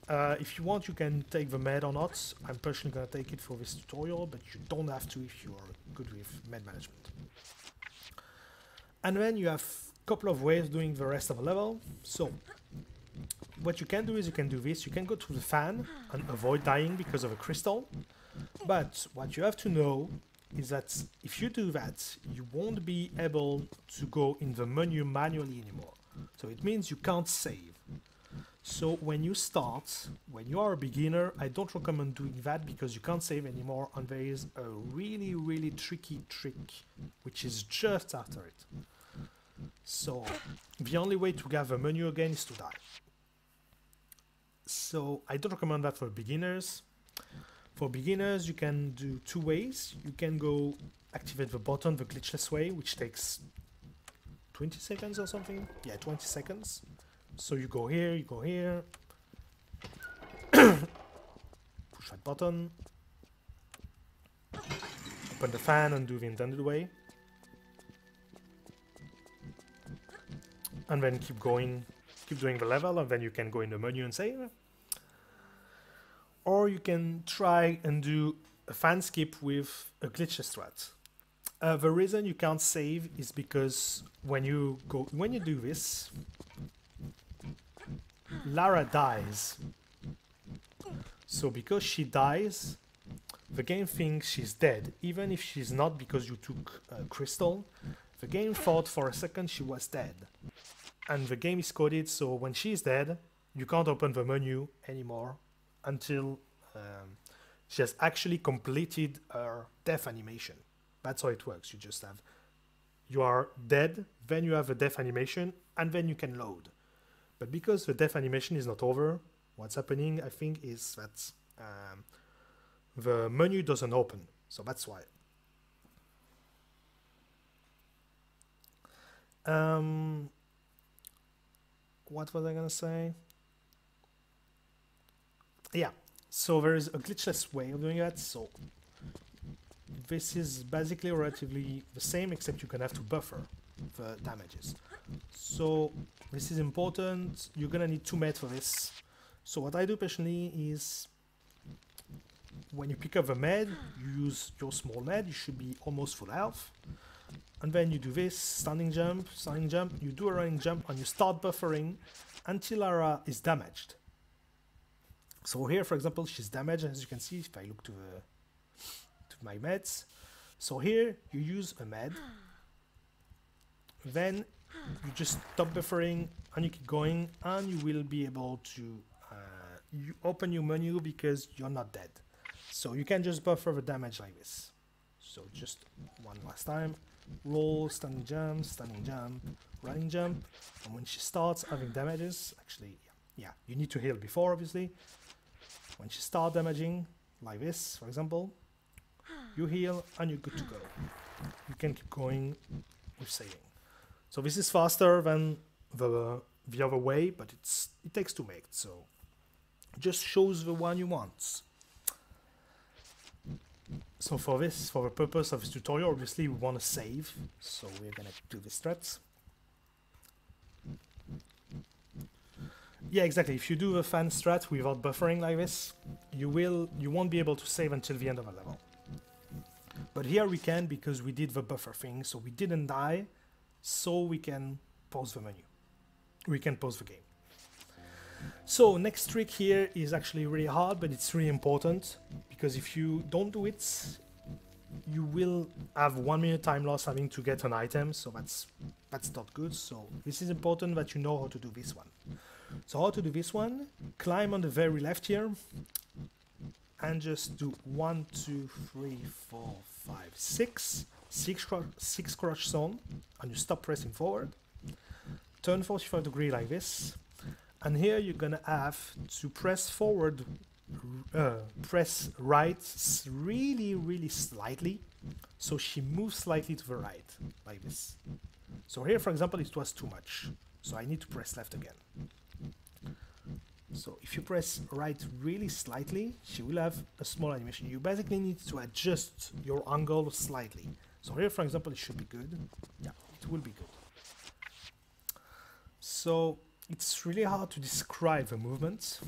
If you want, you can take the med or not. I'm personally going to take it for this tutorial, but you don't have to if you are good with med management. And then you have a couple of ways of doing the rest of the level. So what you can do is you can do this. You can go to the fan and avoid dying because of a crystal. But what you have to know is that if you do that, you won't be able to go in the menu manually anymore. So it means you can't save. So when you start, when you are a beginner, I don't recommend doing that because you can't save anymore, and there is a really, really tricky trick which is just after it. So the only way to get the menu again is to die. So I don't recommend that for beginners. For beginners, you can do 2 ways. You can go activate the button the glitchless way, which takes 20 seconds or something. Yeah, 20 seconds. So you go here, push that button, open the fan and do the intended way. And then keep going, keep doing the level, and then you can go in the menu and save. Or you can try and do a fan skip with a glitchless strat. The reason you can't save is because when you do this, Lara dies. So because she dies, the game thinks she's dead, even if she's not, because you took crystal. The game thought for a second she was dead. And the game is coded so when she's dead, you can't open the menu anymore until she has actually completed her death animation. That's how it works. You are dead, then you have a death animation, and then you can load. But because the death animation is not over, what's happening, I think, is that the menu doesn't open. So that's why. What was I gonna say? Yeah, so there is a glitchless way of doing that. So this is basically relatively the same, except you can have to buffer the damages. So this is important. You're gonna need 2 meds for this. So what I do personally is, when you pick up the med, you use your small med. You should be almost full health. And then you do this, standing jump, you do a running jump, and you start buffering until Lara is damaged. So here, for example, she's damaged, as you can see, if I look to my meds. So here, you use a med, then you just stop buffering, and you keep going, and you will be able to you open your menu because you're not dead. So you can just buffer the damage like this. So just one last time. Roll, standing jump, running jump, and when she starts having damages, actually, yeah, you need to heal before, obviously. When she starts damaging, like this, for example, you heal and you're good to go. You can keep going with saving. So this is faster than the other way, but it takes 2 make, so just shows the one you want. So for the purpose of this tutorial, obviously we want to save, so we're gonna do this strat. Yeah, exactly. If you do a fan strat without buffering like this, you won't be able to save until the end of a level. But here we can, because we did the buffer thing, so we didn't die, so we can pause the menu. We can pause the game. So next trick here is actually really hard, but it's really important, because if you don't do it, you will have 1 minute time loss having to get an item, so that's not good. So this is important that you know how to do this one. So how to do this one, climb on the very left here, and just do 1, 2, 3, 4, 5, 6, 6 crouch zone, and you stop pressing forward, turn 45 degrees like this. And here you're gonna have to press forward, press right really slightly, so she moves slightly to the right, like this. So here, for example, it was too much, so I need to press left again. So if you press right really slightly, she will have a small animation. You basically need to adjust your angle slightly. So here, for example, it should be good. Yeah, it will be good. So it's really hard to describe the movements.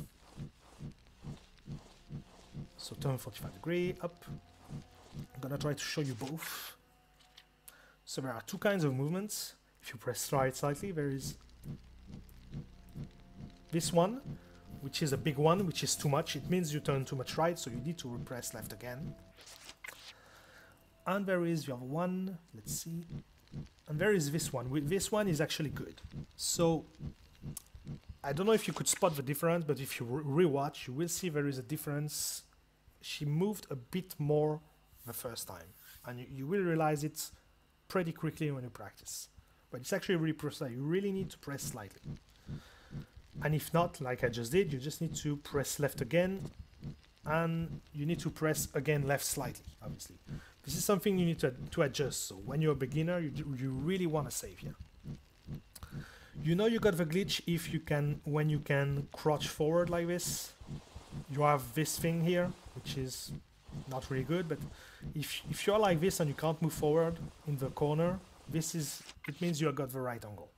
So turn 45 degrees, up. I'm gonna try to show you both. So there are 2 kinds of movements. If you press right slightly, there is this one, which is a big one, which is too much. It means you turn too much right, so you need to press left again. And there is the other one, let's see. And there is this one. This one is actually good. So I don't know if you could spot the difference, but if you rewatch, you will see there is a difference. She moved a bit more the first time, and you will realize it pretty quickly when you practice. But it's actually really precise. You really need to press slightly. And if not, like I just did, you just need to press left again, and you need to press again left slightly, obviously. This is something you need to adjust. So when you're a beginner, you really want to save here. You know you got the glitch if you can, when you can crouch forward like this. You have this thing here, which is not really good, but if you're like this and you can't move forward in the corner, it means you have got the right angle.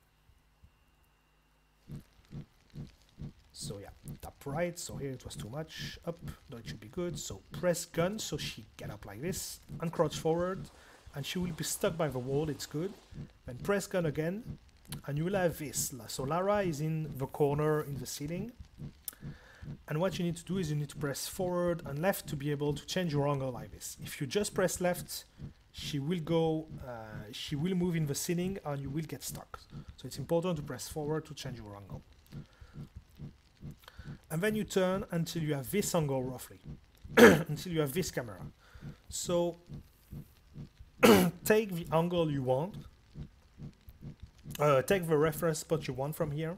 So yeah, tap right, so here it was too much, up, no, it should be good. So press gun, so she get up like this, and crouch forward, and she will be stuck by the wall. It's good. Then press gun again, and you will have this. So Lara is in the corner in the ceiling, and what you need to do is you need to press forward and left to be able to change your angle like this. If you just press left, she will move in the ceiling and you will get stuck. So it's important to press forward to change your angle. And then you turn until you have this angle roughly, until you have this camera. So take the angle you want, take the reference spot you want from here.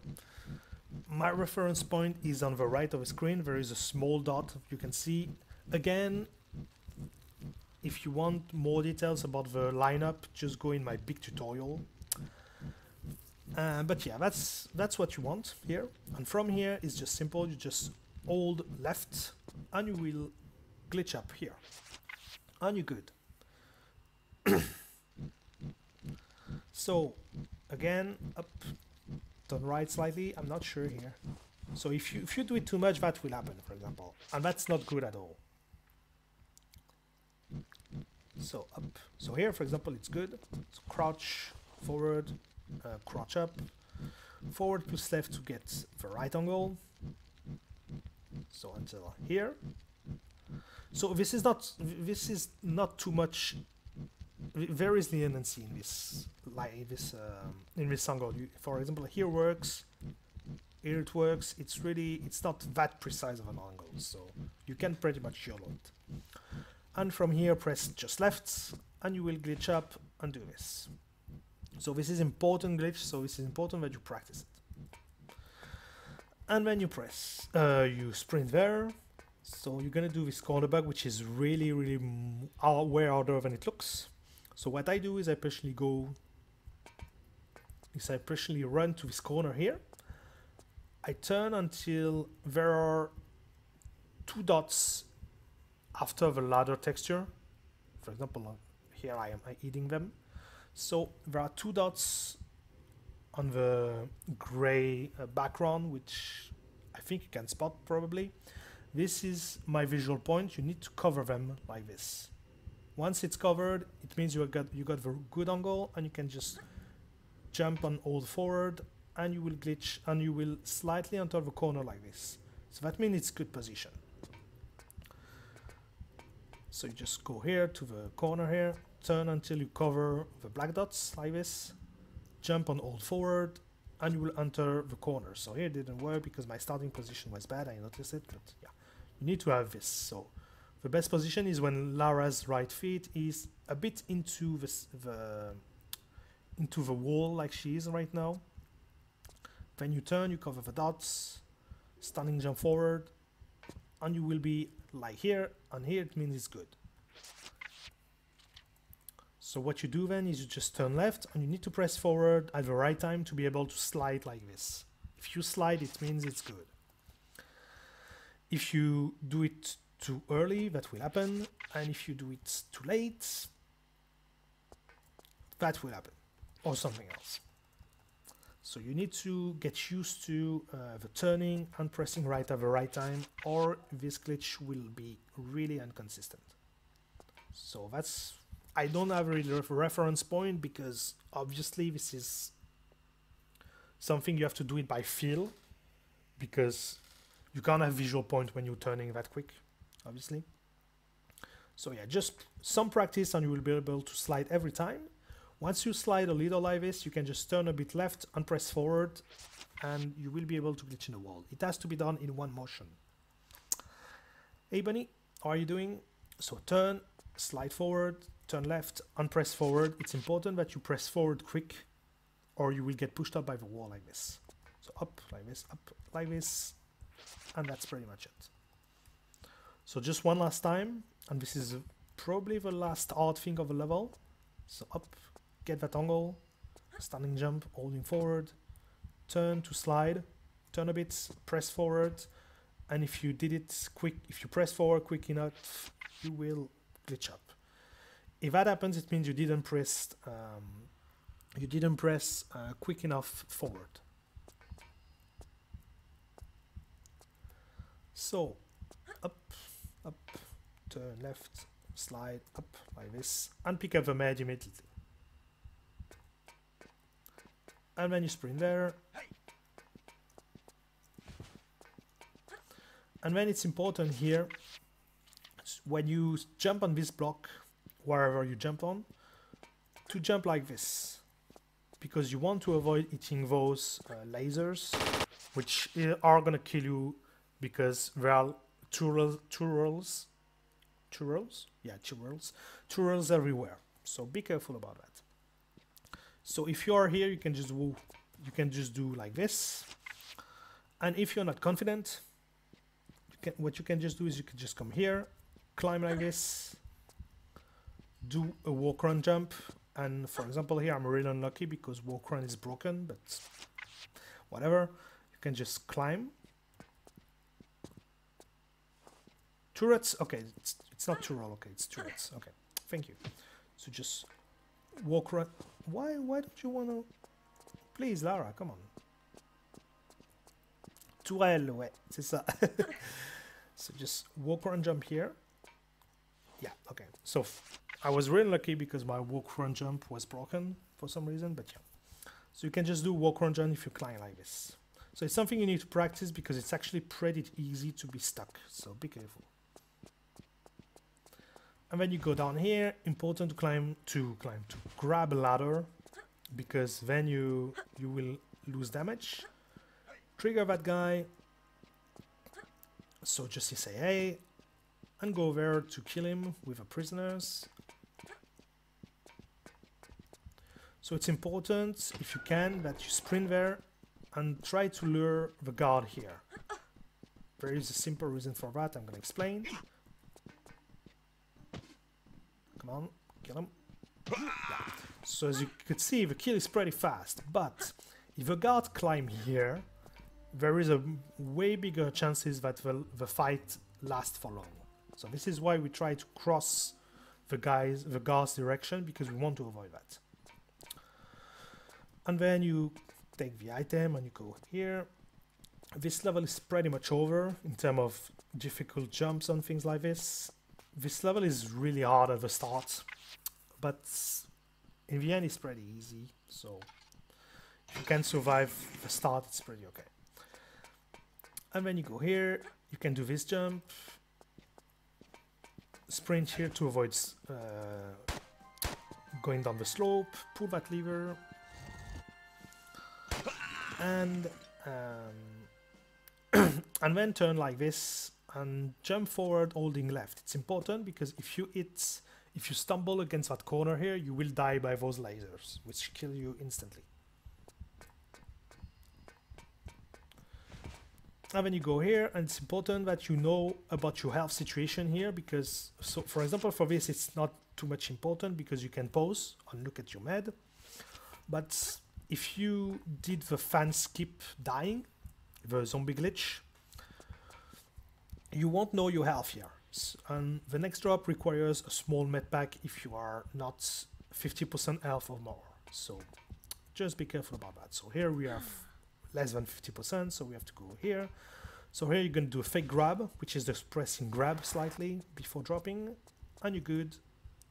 My reference point is on the right of the screen. There is a small dot you can see. Again, if you want more details about the lineup, just go in my big tutorial. But yeah, that's what you want here. And from here it's just simple. You just hold left and you will glitch up here. And you're good. So again, up, turn right slightly. I'm not sure here. So if you do it too much, that will happen, for example. And that's not good at all. So up. So here, for example, it's good. So crouch forward, crouch up, forward plus left to get the right angle. So until here. So this is not too much. There is leniency in this, in this angle. For example, here works. Here it works. It's not that precise of an angle, so you can pretty much YOLO it. And from here, press just left, and you will glitch up and do this. So this is important glitch, so it's important that you practice it. And then you press, you sprint there. So you're gonna do this corner bug, which is really way harder than it looks. So what I do is I personally run to this corner here. I turn until there are 2 dots after the ladder texture. For example, here I am eating them. So there are 2 dots on the gray background, which I think you can spot probably. This is my visual point. You need to cover them like this. Once it's covered, it means you got the good angle, and you can just jump and hold forward, and you will glitch and you will slightly enter the corner like this. So that means it's good position. So you just go here to the corner here, turn until you cover the black dots like this, jump and hold forward, and you will enter the corner. So here it didn't work because my starting position was bad, I noticed it, but yeah, you need to have this. So the best position is when Lara's right feet is a bit into the wall like she is right now. Then you turn, you cover the dots, standing jump forward, and you will be like here, and here it means it's good. So what you do then is you just turn left, and you need to press forward at the right time to be able to slide like this. If you slide, it means it's good. If you do it too early, that will happen, and if you do it too late, that will happen, or something else. So you need to get used to the turning and pressing right at the right time, or this glitch will be really inconsistent. So that's, I don't have a reference point because obviously this is something you have to do it by feel, because you can't have visual point when you're turning that quick, obviously. So yeah, just some practice and you will be able to slide every time. Once you slide a little like this, you can just turn a bit left and press forward, and you will be able to glitch in the wall. It has to be done in one motion. Hey Bunny, how are you doing? So turn, slide forward, turn left, and press forward. It's important that you press forward quick, or you will get pushed up by the wall like this. So up like this, and that's pretty much it. So just one last time, and this is probably the last hard thing of the level. So up, get that angle, standing jump, holding forward, turn to slide, turn a bit, press forward, and if you did it quick, if you press forward quick enough, you will glitch up. If that happens, it means you didn't press quick enough forward. So up, turn left, slide up like this, and pick up the med immediately. And then you sprint there. And then it's important here, when you jump on this block, wherever you jump on, to jump like this, because you want to avoid hitting those lasers, which are gonna kill you because there are turrets everywhere. So be careful about that. So if you are here, you can just do like this. And if you're not confident, what you can just do is you can just come here, climb like this, do a walk run jump. And for example here I'm really unlucky because walk run is broken, but whatever. You can just climb. Turrets, okay, it's not turret, okay, it's turrets, okay, thank you. So just walk run. Why don't you wanna? Please, Lara, come on. Tourelle, ouais, c'est ça. So just walk run jump here. Yeah, okay. So I was really lucky because my walk run jump was broken for some reason, but yeah. So you can just do walk run jump if you climb like this. So it's something you need to practice because it's actually pretty easy to be stuck. So be careful. And then you go down here. Important to grab a ladder, because then you will lose damage. Trigger that guy. So just say hey, and go there to kill him with the prisoners. So it's important, if you can, that you sprint there and try to lure the guard here. There is a simple reason for that, I'm gonna explain. Come on, kill him. Yeah. So as you could see, the kill is pretty fast, but if the guard climb here, there is a way bigger chances that the fight lasts for long. So this is why we try to cross the guard's direction, because we want to avoid that. And then you take the item and you go here. This level is pretty much over in terms of difficult jumps and things like this. This level is really hard at the start, but in the end it's pretty easy. So if you can survive the start, it's pretty okay. And then you go here, you can do this jump, sprint here to avoid going down the slope, pull that lever, and and then turn like this and jump forward holding left. It's important because if you stumble against that corner here, you will die by those lasers, which kill you instantly. And then you go here, and it's important that you know about your health situation here, because, so for example, for this it's not too much important because you can pause and look at your med. But if you did the fan skip dying, the zombie glitch, you won't know your health here. And the next drop requires a small med pack if you are not 50% health or more. So just be careful about that. So here we have less than 50%, so we have to go here. So here you're going to do a fake grab, which is just pressing grab slightly before dropping, and you're good.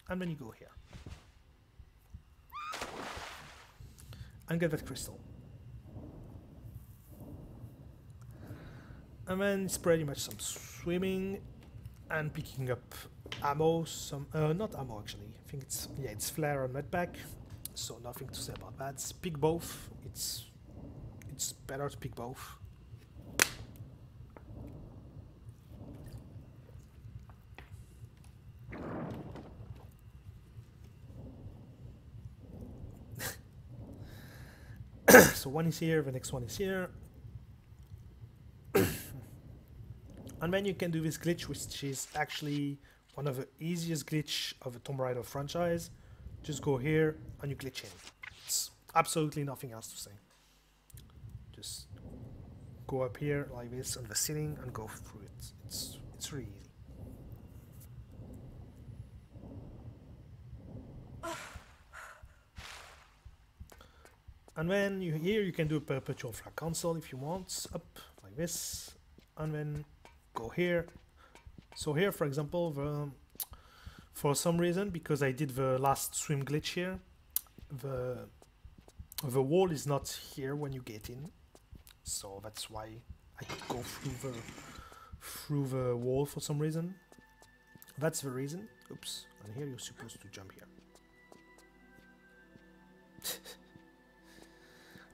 And then you go here and get that crystal. And then it's pretty much some swimming and picking up ammo, not ammo actually, I think it's flare and medpack, so nothing to say about that. Pick both, it's better to pick both. So one is here, the next one is here. And then you can do this glitch, which is actually one of the easiest glitch of the Tomb Raider franchise. Just go here and you glitch in. It's absolutely nothing else to say. Just go up here like this on the ceiling and go through it. It's really easy. And then here you can do a perpetual flag console if you want, up like this, and then go here. So here, for example, For some reason, because I did the last swim glitch here, the wall is not here when you get in, so that's why I could go through the wall for some reason. That's the reason. Oops, and here you're supposed to jump here.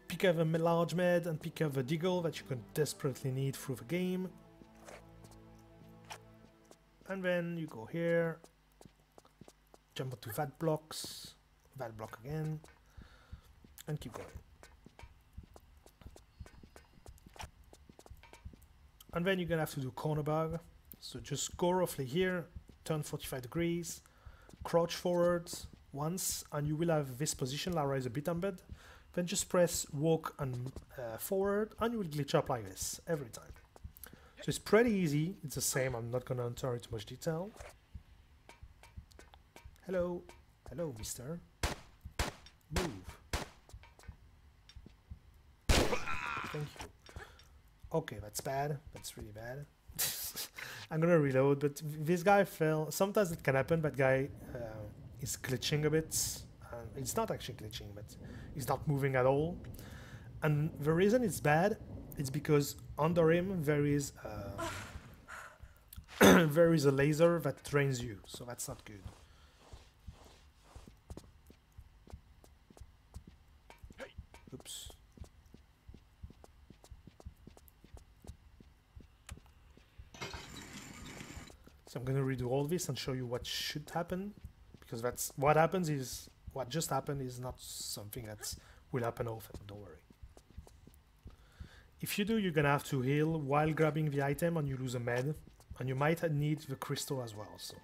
Pick up a large med and pick up the deagle that you can desperately need through the game. And then you go here, jump onto that blocks, that block again, and keep going. And then you're gonna have to do corner bug. So just go roughly here, turn 45 degrees, crouch forward once, and you will have this position. Lara is a bit embed. Then just press walk and forward, and you will glitch up like this every time. So it's pretty easy. It's the same. I'm not gonna enter into much detail. Hello, hello, mister. Move. Thank you. Okay, that's bad. That's really bad. I'm gonna reload, but this guy fell. Sometimes it can happen. That guy is glitching a bit. It's not actually glitching, but he's not moving at all. And the reason it's bad, it's because under him there is there is a laser that drains you, so that's not good. Oops. So I'm gonna redo all this and show you what should happen, because that's what happens is what just happened is not something that will happen often, don't worry. If you do, you're gonna have to heal while grabbing the item and you lose a med, and you might need the crystal as well, so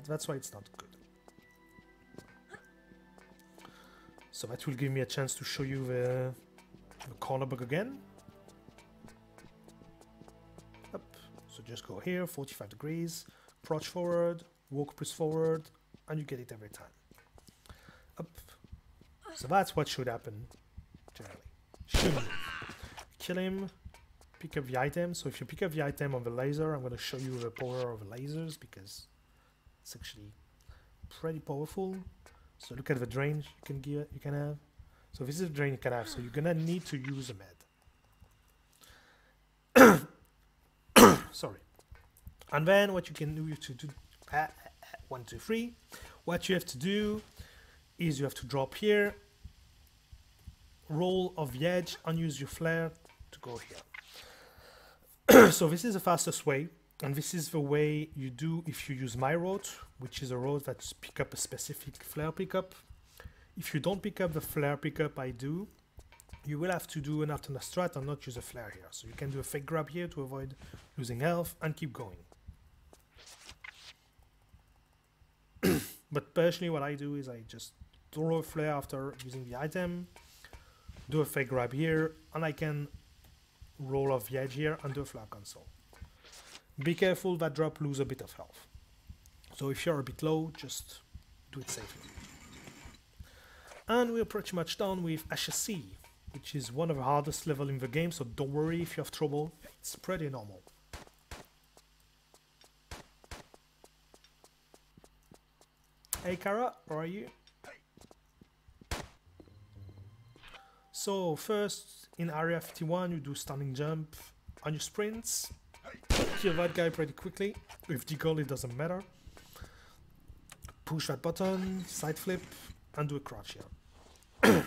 that's why it's not good. So that will give me a chance to show you the corner bug again. Up. So just go here, 45 degrees, crouch forward, walk press forward, and you get it every time. Up. So that's what should happen, generally. Should kill him, pick up the item. So if you pick up the item on the laser, I'm going to show you the power of the lasers, because it's actually pretty powerful. So look at the drain you can have. So this is the drain you can have. So you're gonna need to use a med. Sorry. And then what you can do to do 1, 2, 3. What you have to do is you have to drop here, roll off the edge, and use your flare to go here. So this is the fastest way, and this is the way you do if you use my road, which is a road that's pick up a specific flare pickup. If you don't pick up the flare pickup I do, you will have to do an alternate strat and not use a flare here. So you can do a fake grab here to avoid losing health and keep going. But personally what I do is I just throw a flare after using the item, do a fake grab here, and I can roll off the edge here and do a flare cancel. Be careful that drop lose a bit of health. So if you're a bit low, just do it safely. And we're pretty much done with HSC, which is one of the hardest level in the game, so don't worry if you have trouble, it's pretty normal. Hey Kara, how are you? So first, in area 51, you do standing jump on your sprints. Kill that guy pretty quickly. With deagle it doesn't matter. Push that button, side flip, and do a crouch here.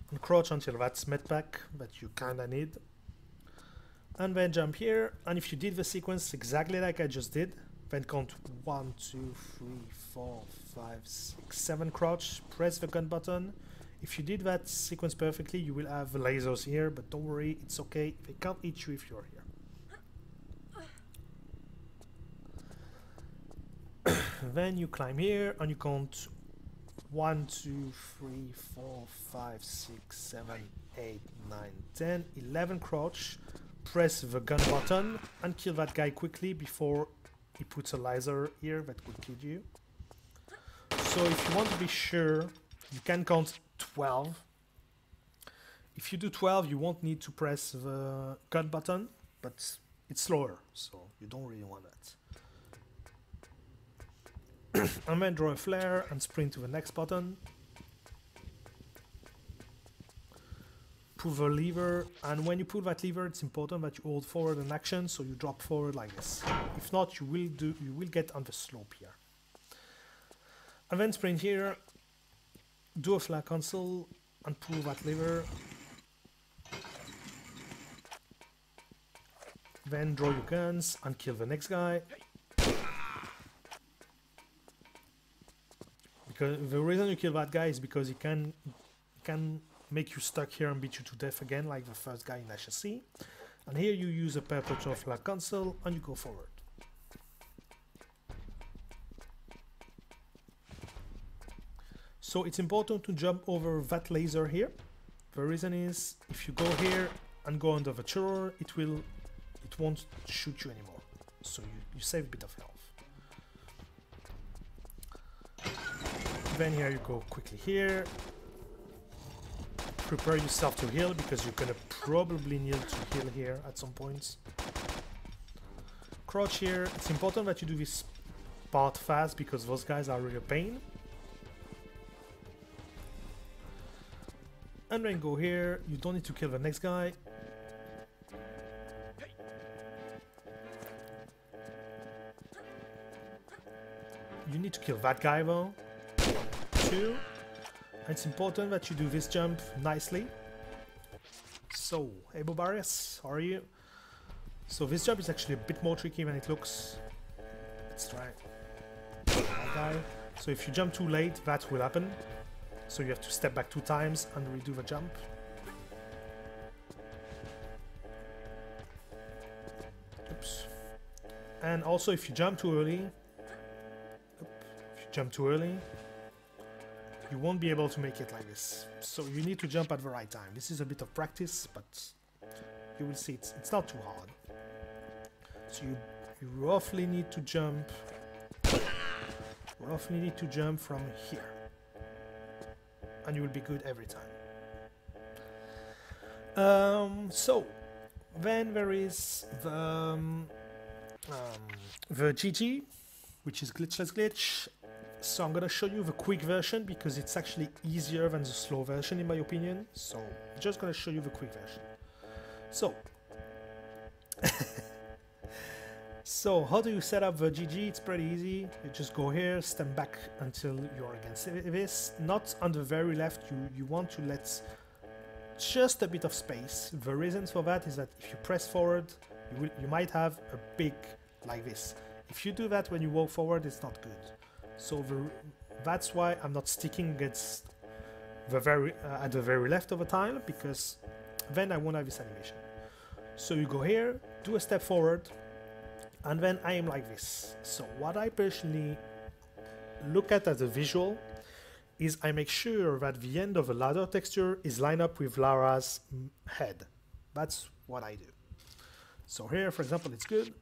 And crouch until that's met back, that you kinda need. And then jump here, and if you did the sequence exactly like I just did, then count 1, 2, 3, 4, 5, 6, 7 crouch, press the gun button. If you did that sequence perfectly, you will have the lasers here, but don't worry, it's okay, they can't hit you if you're here. Then you climb here and you count 1, 2, 3, 4, 5, 6, 7, 8, 9, 10, 11 crouch, press the gun button and kill that guy quickly before he puts a laser here that could kill you. So if you want to be sure, you can count 12. If you do 12, you won't need to press the gun button, but it's slower, so you don't really want that. And then draw a flare and sprint to the next button. Pull the lever, and when you pull that lever, it's important that you hold forward an action, so you drop forward like this. If not, you will get on the slope here. And then sprint here, do a flat cancel, and pull that lever. Then draw your guns and kill the next guy. Because the reason you kill that guy is because he can make you stuck here and beat you to death again, like the first guy in HSC. And here you use a perpetual flat cancel and you go forward. So it's important to jump over that laser here. The reason is if you go here and go under the churro, it won't shoot you anymore. So you save a bit of health. Then here you go quickly here. Prepare yourself to heal because you're gonna probably need to heal here at some points. Crouch here. It's important that you do this part fast because those guys are really a pain. And then go here. You don't need to kill the next guy. You need to kill that guy though. Two. And it's important that you do this jump nicely. So, hey Bobarius, how are you? So this jump is actually a bit more tricky than it looks. Let's try that guy. So if you jump too late, that will happen. So you have to step back 2 times and redo the jump. Oops. And also if you jump too early, you won't be able to make it like this. So you need to jump at the right time. This is a bit of practice, but you will see it's not too hard. So you roughly need to jump from here. And you will be good every time. So then there is the GG, which is glitchless glitch. So I'm gonna show you the quick version because it's actually easier than the slow version in my opinion. So I'm just gonna show you the quick version. So so how do you set up the GG? It's pretty easy. You just go here, stand back until you're against this. Not on the very left, you want to let just a bit of space. The reason for that is that if you press forward, you might have a big like this. If you do that when you walk forward, it's not good. So that's why I'm not sticking against the at the very left of the tile, because then I won't have this animation. So you go here, do a step forward, and then I am like this. So what I personally look at as a visual is I make sure that the end of the ladder texture is lined up with Lara's head. That's what I do. So here, for example, it's good.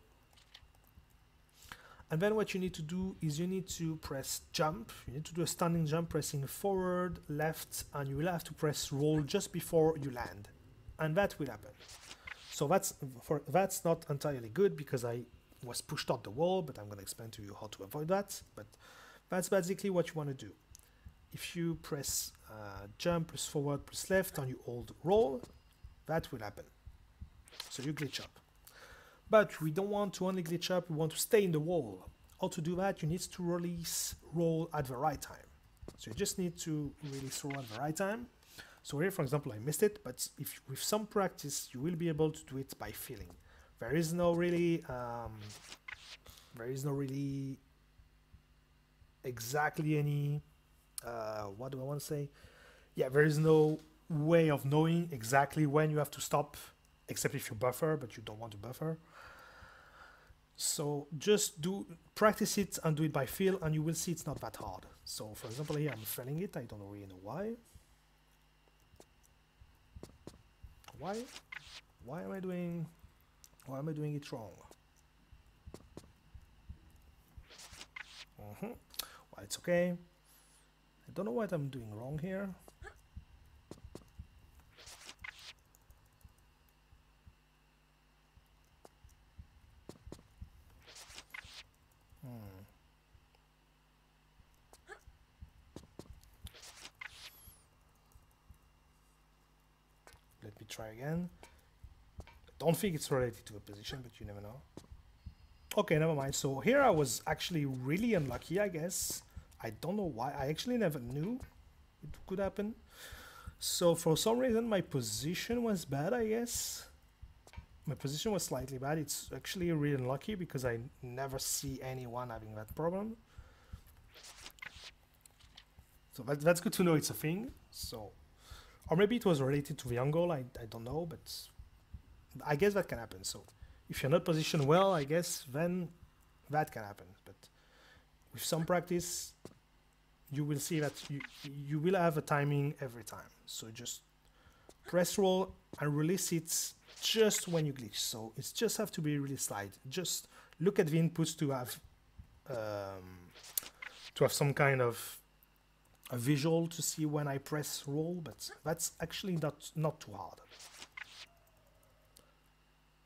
And then what you need to do is you need to press jump. You need to do a standing jump, pressing forward, left, and you will have to press roll just before you land. And that will happen. So that's not entirely good because I was pushed off the wall, but I'm going to explain to you how to avoid that. But that's basically what you want to do. If you press jump, press forward, press left, and you hold roll, that will happen. So you glitch up. But we don't want to only glitch up, we want to stay in the wall. How to do that? You need to release roll at the right time. So you just need to release roll at the right time. So here, for example, I missed it, but if with some practice, you will be able to do it by feeling. There is no really exactly any, what do I want to say? Yeah, there is no way of knowing exactly when you have to stop, except if you buffer, but you don't want to buffer. So just practice it and do it by feel, and you will see it's not that hard. So for example here I'm failing it, I don't really know why. Why am I doing it wrong? Well, it's okay. I don't know what I'm doing wrong here. try again. I don't think it's related to a position, but you never know. Okay, never mind. So here I was actually really unlucky, I guess. I don't know why. I actually never knew it could happen. So for some reason my position was bad, I guess. My position was slightly bad. It's actually really unlucky because I never see anyone having that problem. So that's good to know it's a thing. So, or maybe it was related to the angle, I don't know, but I guess that can happen. So if you're not positioned well, I guess then that can happen. But with some practice, you will see that you will have a timing every time. So just press roll and release it just when you glitch. So it just have to be really slight. Just look at the inputs to have some kind of a visual to see when I press roll, but that's actually not too hard.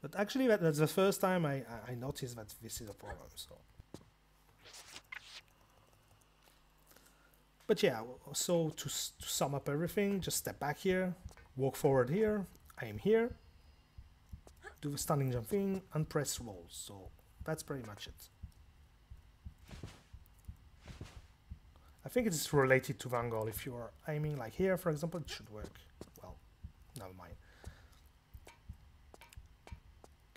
But actually that's the first time I noticed that this is a problem. So. But yeah, so to sum up everything, just step back here, walk forward here, aim here, do the standing jump thing, and press roll. So that's pretty much it. I think it's related to the angle. If you're aiming like here, for example, it should work. Well, never mind.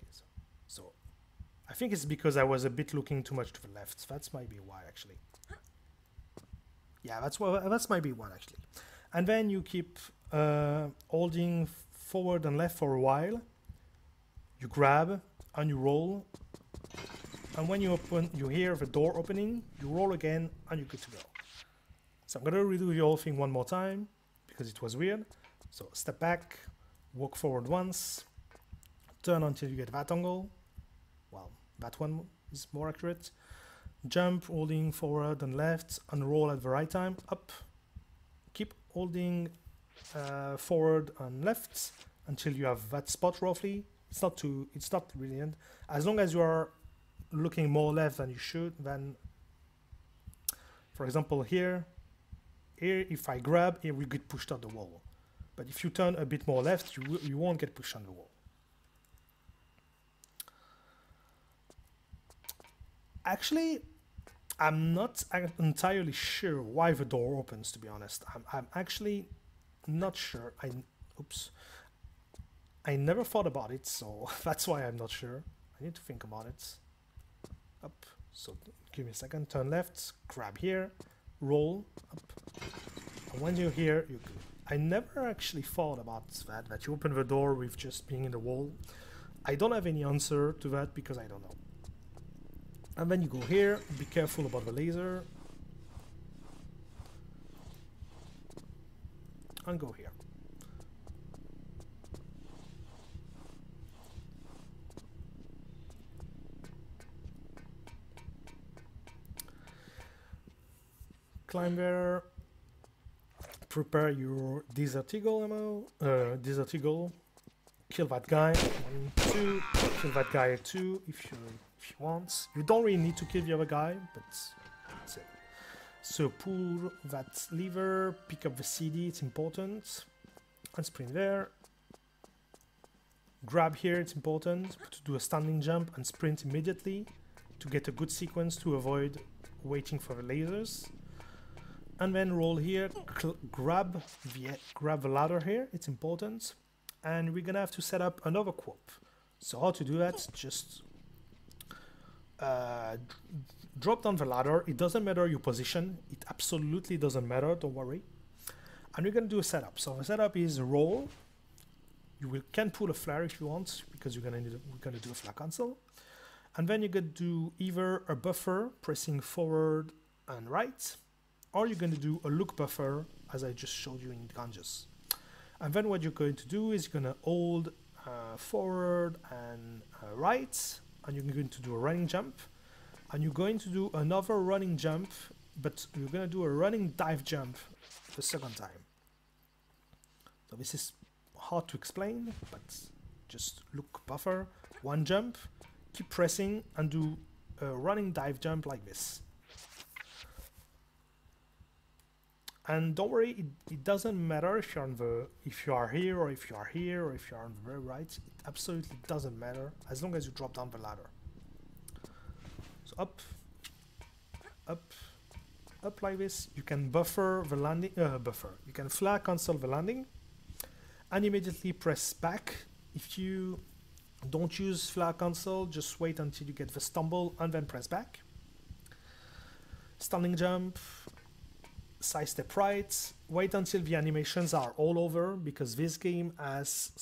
Okay, so I think it's because I was a bit looking too much to the left. That's might be why, actually. Yeah, that's might be one actually. And then you keep holding forward and left for a while. You grab and you roll. And when you hear the door opening, you roll again and you're good to go. So I'm gonna redo the whole thing one more time because it was weird. So step back, walk forward once, turn until you get that angle. Well, that one is more accurate. Jump, holding forward and left, and roll at the right time, up. Keep holding forward and left until you have that spot roughly. It's not brilliant. As long as you are looking more left than you should, then, for example, here, if I grab, here we get pushed on the wall. But if you turn a bit more left, you won't get pushed on the wall. Actually, I'm not entirely sure why the door opens, to be honest. I'm actually not sure. I never thought about it, so that's why I'm not sure. I need to think about it. Up. So give me a second. Turn left, grab here, roll, up. And when you're here, you're good. I never actually thought about that you open the door with just being in the wall. I don't have any answer to that because I don't know. And then you go here, be careful about the laser. And go here. Climb there. Prepare your Desert Eagle ammo. Desert Eagle. Kill that guy. 1, 2. Kill that guy 2 if you want. You don't really need to kill the other guy, but that's it. So pull that lever, pick up the CD, it's important. And sprint there. Grab here, it's important to do a standing jump and sprint immediately to get a good sequence to avoid waiting for the lasers. And then roll here, grab the ladder here, it's important. And we're gonna have to set up another quap. So how to do that? Just drop down the ladder. It doesn't matter your position. It absolutely doesn't matter, don't worry. And we're gonna do a setup. So the setup is roll. You can pull a flare if you want, because we're gonna do a flare cancel. And then you're gonna do either a buffer, pressing forward and right, or you're going to do a look buffer, as I just showed you in Ganges. And then what you're going to do is you're going to hold forward and right, and you're going to do a running jump, and you're going to do another running jump, but you're going to do a running dive jump the second time. So this is hard to explain, but just look buffer, one jump, keep pressing, and do a running dive jump like this. And don't worry, it doesn't matter if you're on if you are here or if you are here or if you are on the very right. It absolutely doesn't matter as long as you drop down the ladder. So up, up, up like this. You can buffer the landing. You can flag cancel the landing, and immediately press back. If you don't use flag cancel, just wait until you get the stumble and then press back. Standing jump. Side step right, wait until the animations are all over, because this game has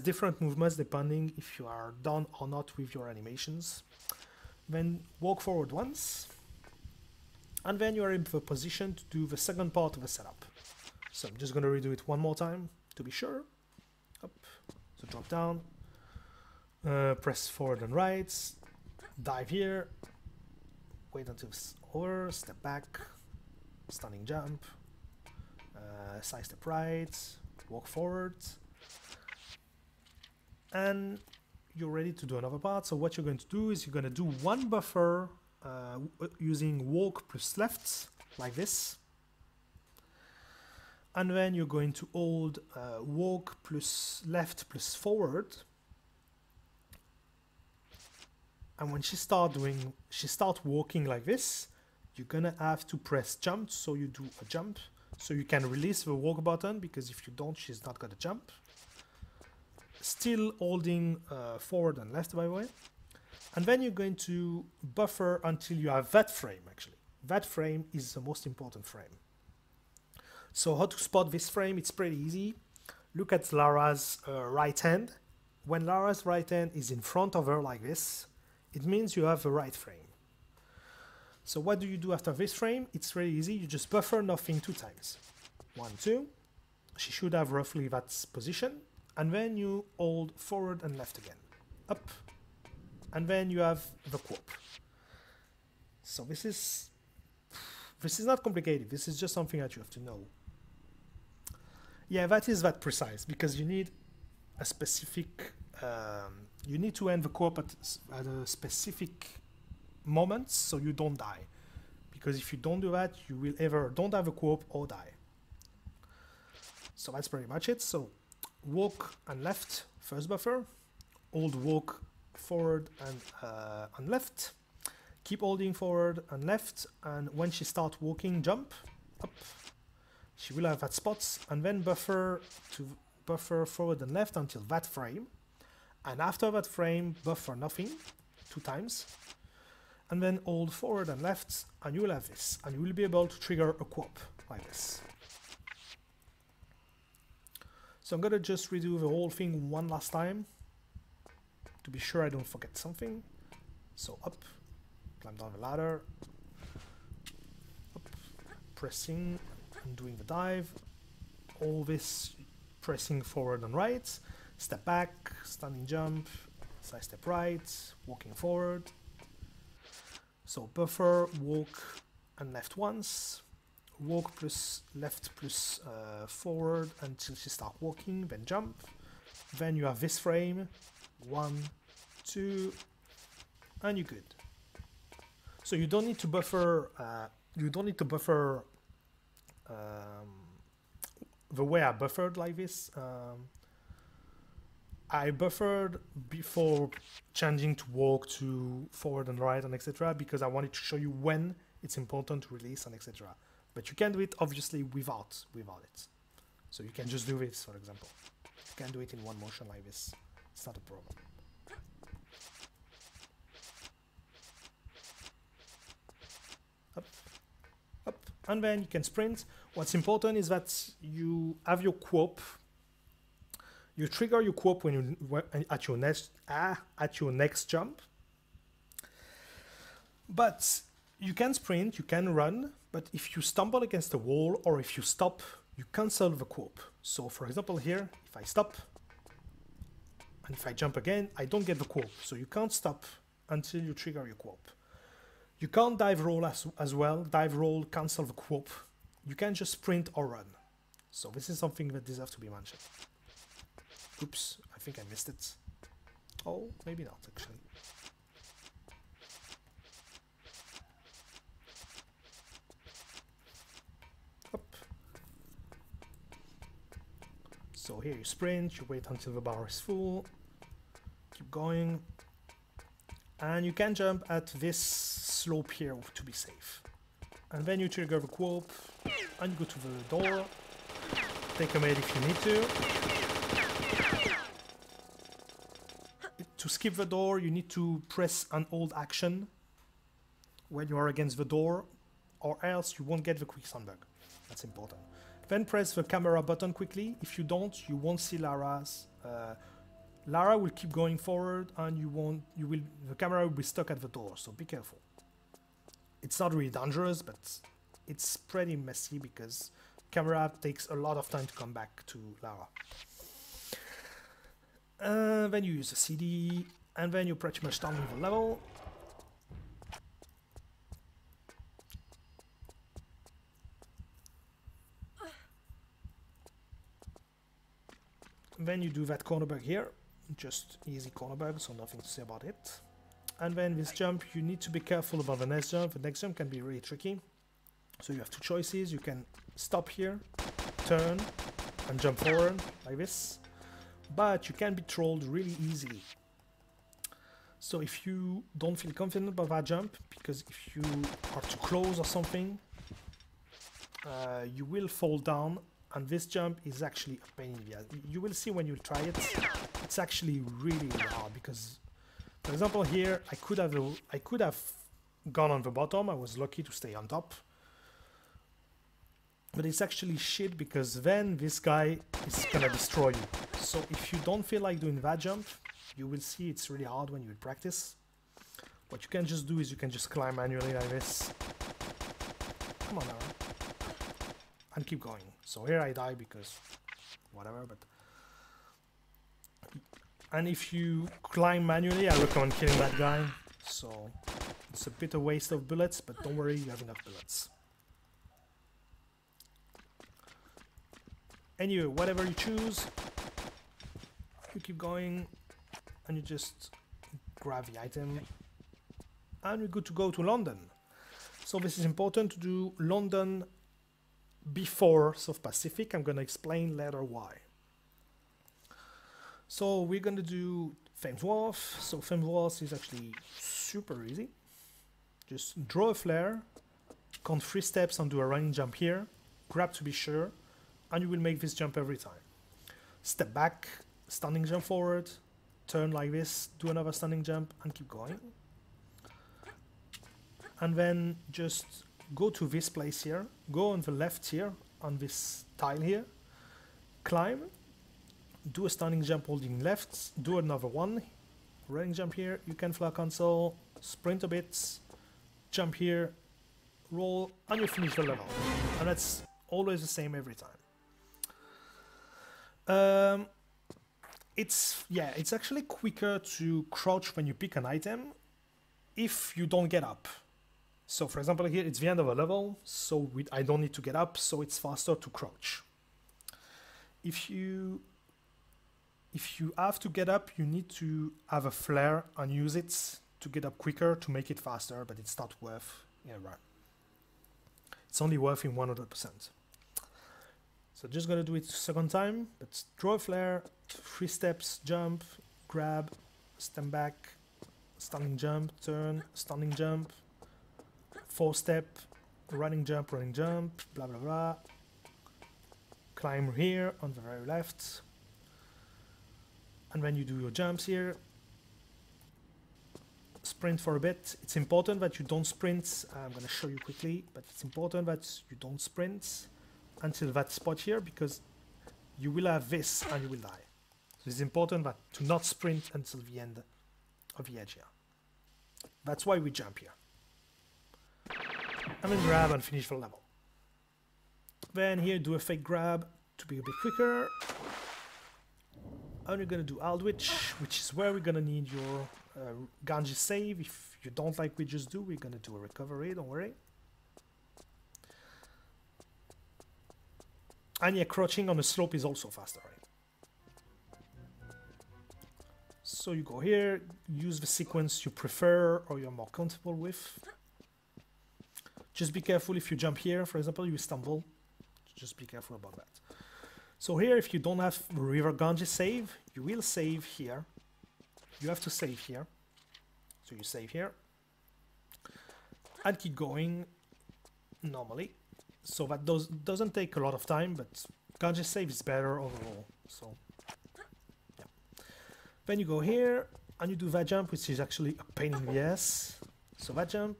different movements depending if you are done or not with your animations. Then walk forward once, and then you are in the position to do the second part of the setup. So I'm just going to redo it one more time to be sure. Up, so drop down, press forward and right, dive here, wait until it's over, step back, standing jump, side step right, walk forward, and you're ready to do another part. So what you're going to do is you're going to do one buffer using walk plus left, like this, and then you're going to hold walk plus left plus forward, and when she starts walking like this, you're gonna have to press jump, so you do a jump, so you can release the walk button, because if you don't, she's not gonna jump. Still holding forward and left, by the way. And then you're going to buffer until you have that frame, actually. That frame is the most important frame. So how to spot this frame? It's pretty easy. Look at Lara's right hand. When Lara's right hand is in front of her like this, it means you have the right frame. So what do you do after this frame? It's really easy. You just buffer nothing 2 times. 1, 2. She should have roughly that position. And then you hold forward and left again. Up. And then you have the quop. So this is not complicated. This is just something that you have to know. Yeah, that is that precise, because you need a specific... you need to end the quop at a specific moments, so you don't die, because if you don't do that, you will either don't have a quop or die. So that's pretty much it. So walk and left, first buffer, hold walk forward and left, keep holding forward and left, and when she starts walking, jump up. She will have that spots, and then buffer forward and left until that frame, and after that frame buffer nothing 2 times, and then hold forward and left, and you will have this, and you will be able to trigger a quop like this. So I'm gonna just redo the whole thing one last time to be sure I don't forget something. So up, climb down the ladder, up, pressing and doing the dive, all this pressing forward and right, step back, standing jump, side step right, walking forward. So buffer, walk and left once, walk plus left plus forward until she starts walking, then jump. Then you have this frame, 1, 2, and you're good. So you don't need to buffer. The way I buffered like this. I buffered before changing to walk to forward and right and etc. because I wanted to show you when it's important to release and etc. But you can do it obviously without it. So you can just do this, for example. You can do it in one motion like this. It's not a problem. Up, up, and then you can sprint. What's important is that you have your quop. You trigger your quop when you at your next jump. But you can sprint, you can run, but if you stumble against a wall or if you stop, you cancel the quop. So for example here, if I stop and if I jump again, I don't get the quop. So you can't stop until you trigger your quop. You can't dive roll as well. Dive roll, cancel the quop. You can just sprint or run. So this is something that deserves to be mentioned. Oops, I think I missed it. Oh, maybe not actually. So here you sprint, you wait until the bar is full, keep going, and you can jump at this slope here to be safe. And then you trigger the quote, and you go to the door, take a mate if you need to. To skip the door, you need to press an hold action when you are against the door, or else you won't get the quick Sundberg. That's important. Then press the camera button quickly. If you don't, you won't see Lara's. Lara will keep going forward, and the camera will be stuck at the door. So be careful. It's not really dangerous, but it's pretty messy because camera takes a lot of time to come back to Lara. Then you use a CD, and then you're pretty much done with the level. Then you do that corner bug here, just easy corner bug, so nothing to say about it. And then this jump, you need to be careful about the next jump. The next jump can be really tricky. So you have two choices. You can stop here, turn, and jump forward like this. But you can be trolled really easily. So if you don't feel confident about that jump, because if you are too close or something, you will fall down, and this jump is actually a pain in the ass. You will see when you try it, it's actually really hard, because, for example, here I could have gone on the bottom. I was lucky to stay on top. But it's actually shit, because then this guy is gonna destroy you. So if you don't feel like doing that jump, you will see it's really hard when you practice. What you can just do is you can just climb manually like this. Come on now. And keep going. So here I die because whatever, but... And if you climb manually, I recommend killing that guy. So it's a bit of a waste of bullets, but don't worry, you have enough bullets. Anyway, whatever you choose, you keep going, and you just grab the item, and we're good to go to London. So this is important to do London before South Pacific. I'm gonna explain later why. So we're gonna do Thames Wharf. So Thames Wharf is actually super easy. Just draw a flare, count 3 steps and do a running jump here, grab to be sure, and you will make this jump every time. Step back, standing jump forward, turn like this, do another standing jump, and keep going. And then just go to this place here, go on the left here, on this tile here, climb, do a standing jump holding left, do another one, running jump here, you can fly console, sprint a bit, jump here, roll, and you finish the level. And that's always the same every time. It's actually quicker to crouch when you pick an item if you don't get up. So for example here it's the end of a level, so I don't need to get up, so it's faster to crouch. If you have to get up, you need to have a flare and use it to get up quicker to make it faster, but it's not worth in a run. It's only worth in 100%. So just gonna do it second time, but draw a flare, 3 steps, jump, grab, stand back, standing jump, turn, standing jump, 4 step, running jump, blah blah blah. Climb here on the very left. And when you do your jumps here, sprint for a bit. It's important that you don't sprint. I'm gonna show you quickly, but it's important that you don't sprint until that spot here, because you will have this and you will die. So it's important that to not sprint until the end of the edge here. That's why we jump here. And then grab and finish the level. Then here do a fake grab to be a bit quicker. And we're gonna do Aldwych, which is where we're gonna need your Ganji save. If you don't like we just do, we're gonna do a recovery, don't worry. And yeah, crouching on the slope is also faster, right? So you go here, use the sequence you prefer or you're more comfortable with. Just be careful if you jump here, for example, you stumble. Just be careful about that. So here, if you don't have River Ganges save, you will save here. You have to save here. So you save here. And keep going normally. So that doesn't take a lot of time, but Ganges save is better overall. So, yeah. Then you go here, and you do that jump, which is actually a pain in the ass. So that jump,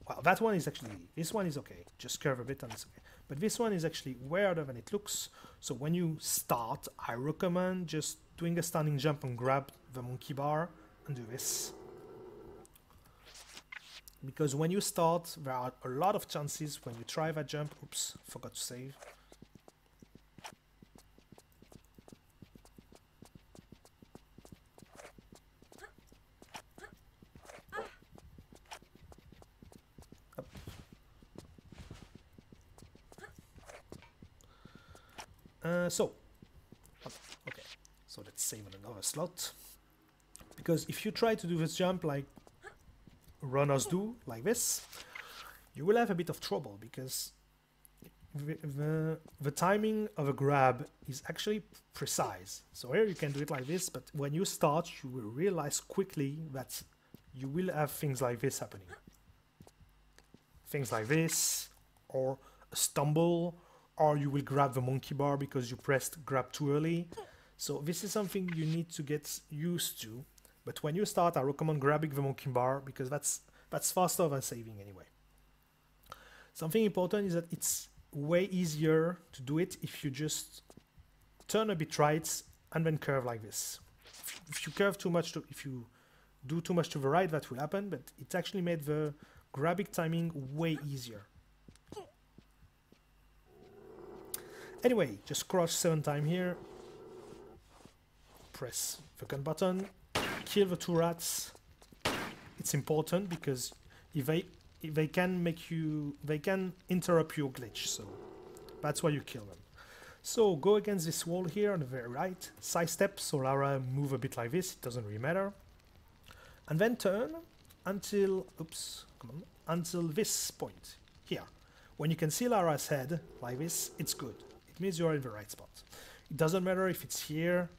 well, that one is actually, this one is okay. Just curve a bit and it's okay. But this one is actually way harder than it looks. So when you start, I recommend just doing a standing jump and grab the monkey bar and do this. Because when you start, there are a lot of chances when you try that jump. Oops, forgot to save. Okay, so let's save on another slot. Because if you try to do this jump like runners do, like this, you will have a bit of trouble because the timing of a grab is actually precise. So here you can do it like this, but when you start, you will realize quickly that you will have things like this happening. Things like this, or a stumble, or you will grab the monkey bar because you pressed grab too early. So this is something you need to get used to. But when you start, I recommend grabbing the monkey bar because that's faster than saving anyway. Something important is that it's way easier to do it if you just turn a bit right and then curve like this. If you curve too much, if you do too much to the right, that will happen, but it actually made the grabbing timing way easier. Anyway, just crouch 7 times here. Press the gun button. Kill the 2 rats. It's important because if they can interrupt your glitch, so that's why you kill them. So go against this wall here on the very right. Side step, so Lara move a bit like this. It doesn't really matter. And then turn until until this point here. When you can see Lara's head like this, it's good. It means you're in the right spot. It doesn't matter if it's here.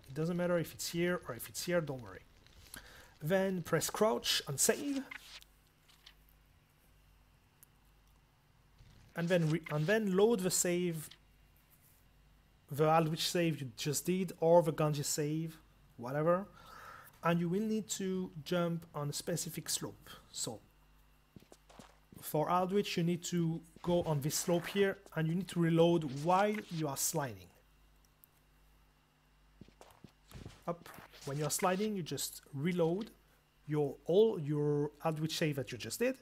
It doesn't matter if it's here or if it's here. Don't worry. Then press crouch and save. And then load the save, the Aldrich save you just did, or the Ganges save, whatever. And you will need to jump on a specific slope. So for Aldrich, you need to go on this slope here, and you need to reload while you are sliding. Up. When you are sliding, you just reload all your Aldrich save that you just did.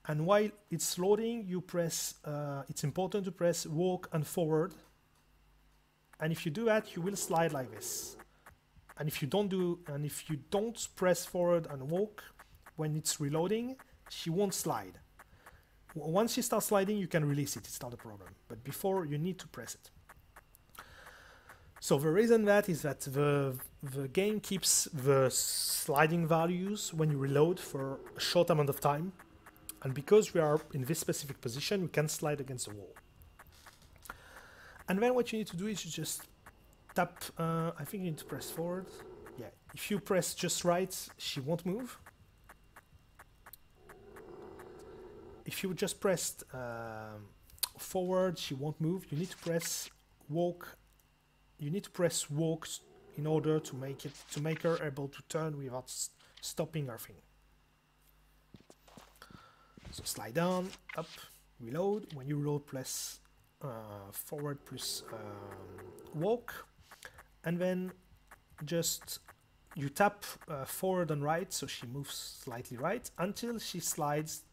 And while it's loading, you press. It's important to press walk and forward. And if you do that, you will slide like this. And if you don't press forward and walk when it's reloading, she won't slide. Once she starts sliding, you can release it. It's not a problem. But before, you need to press it. So the reason that is that the game keeps the sliding values when you reload for a short amount of time. And because we are in this specific position, we can slide against the wall. And then what you need to do is you just tap, I think you need to press forward. Yeah, if you press just right, she won't move. If you just pressed forward, she won't move. You need to press walk. You need to press walk in order to make her able to turn without stopping her thing. So slide down, up, reload. When you reload, press forward plus walk, and then just you tap forward and right, so she moves slightly right until she slides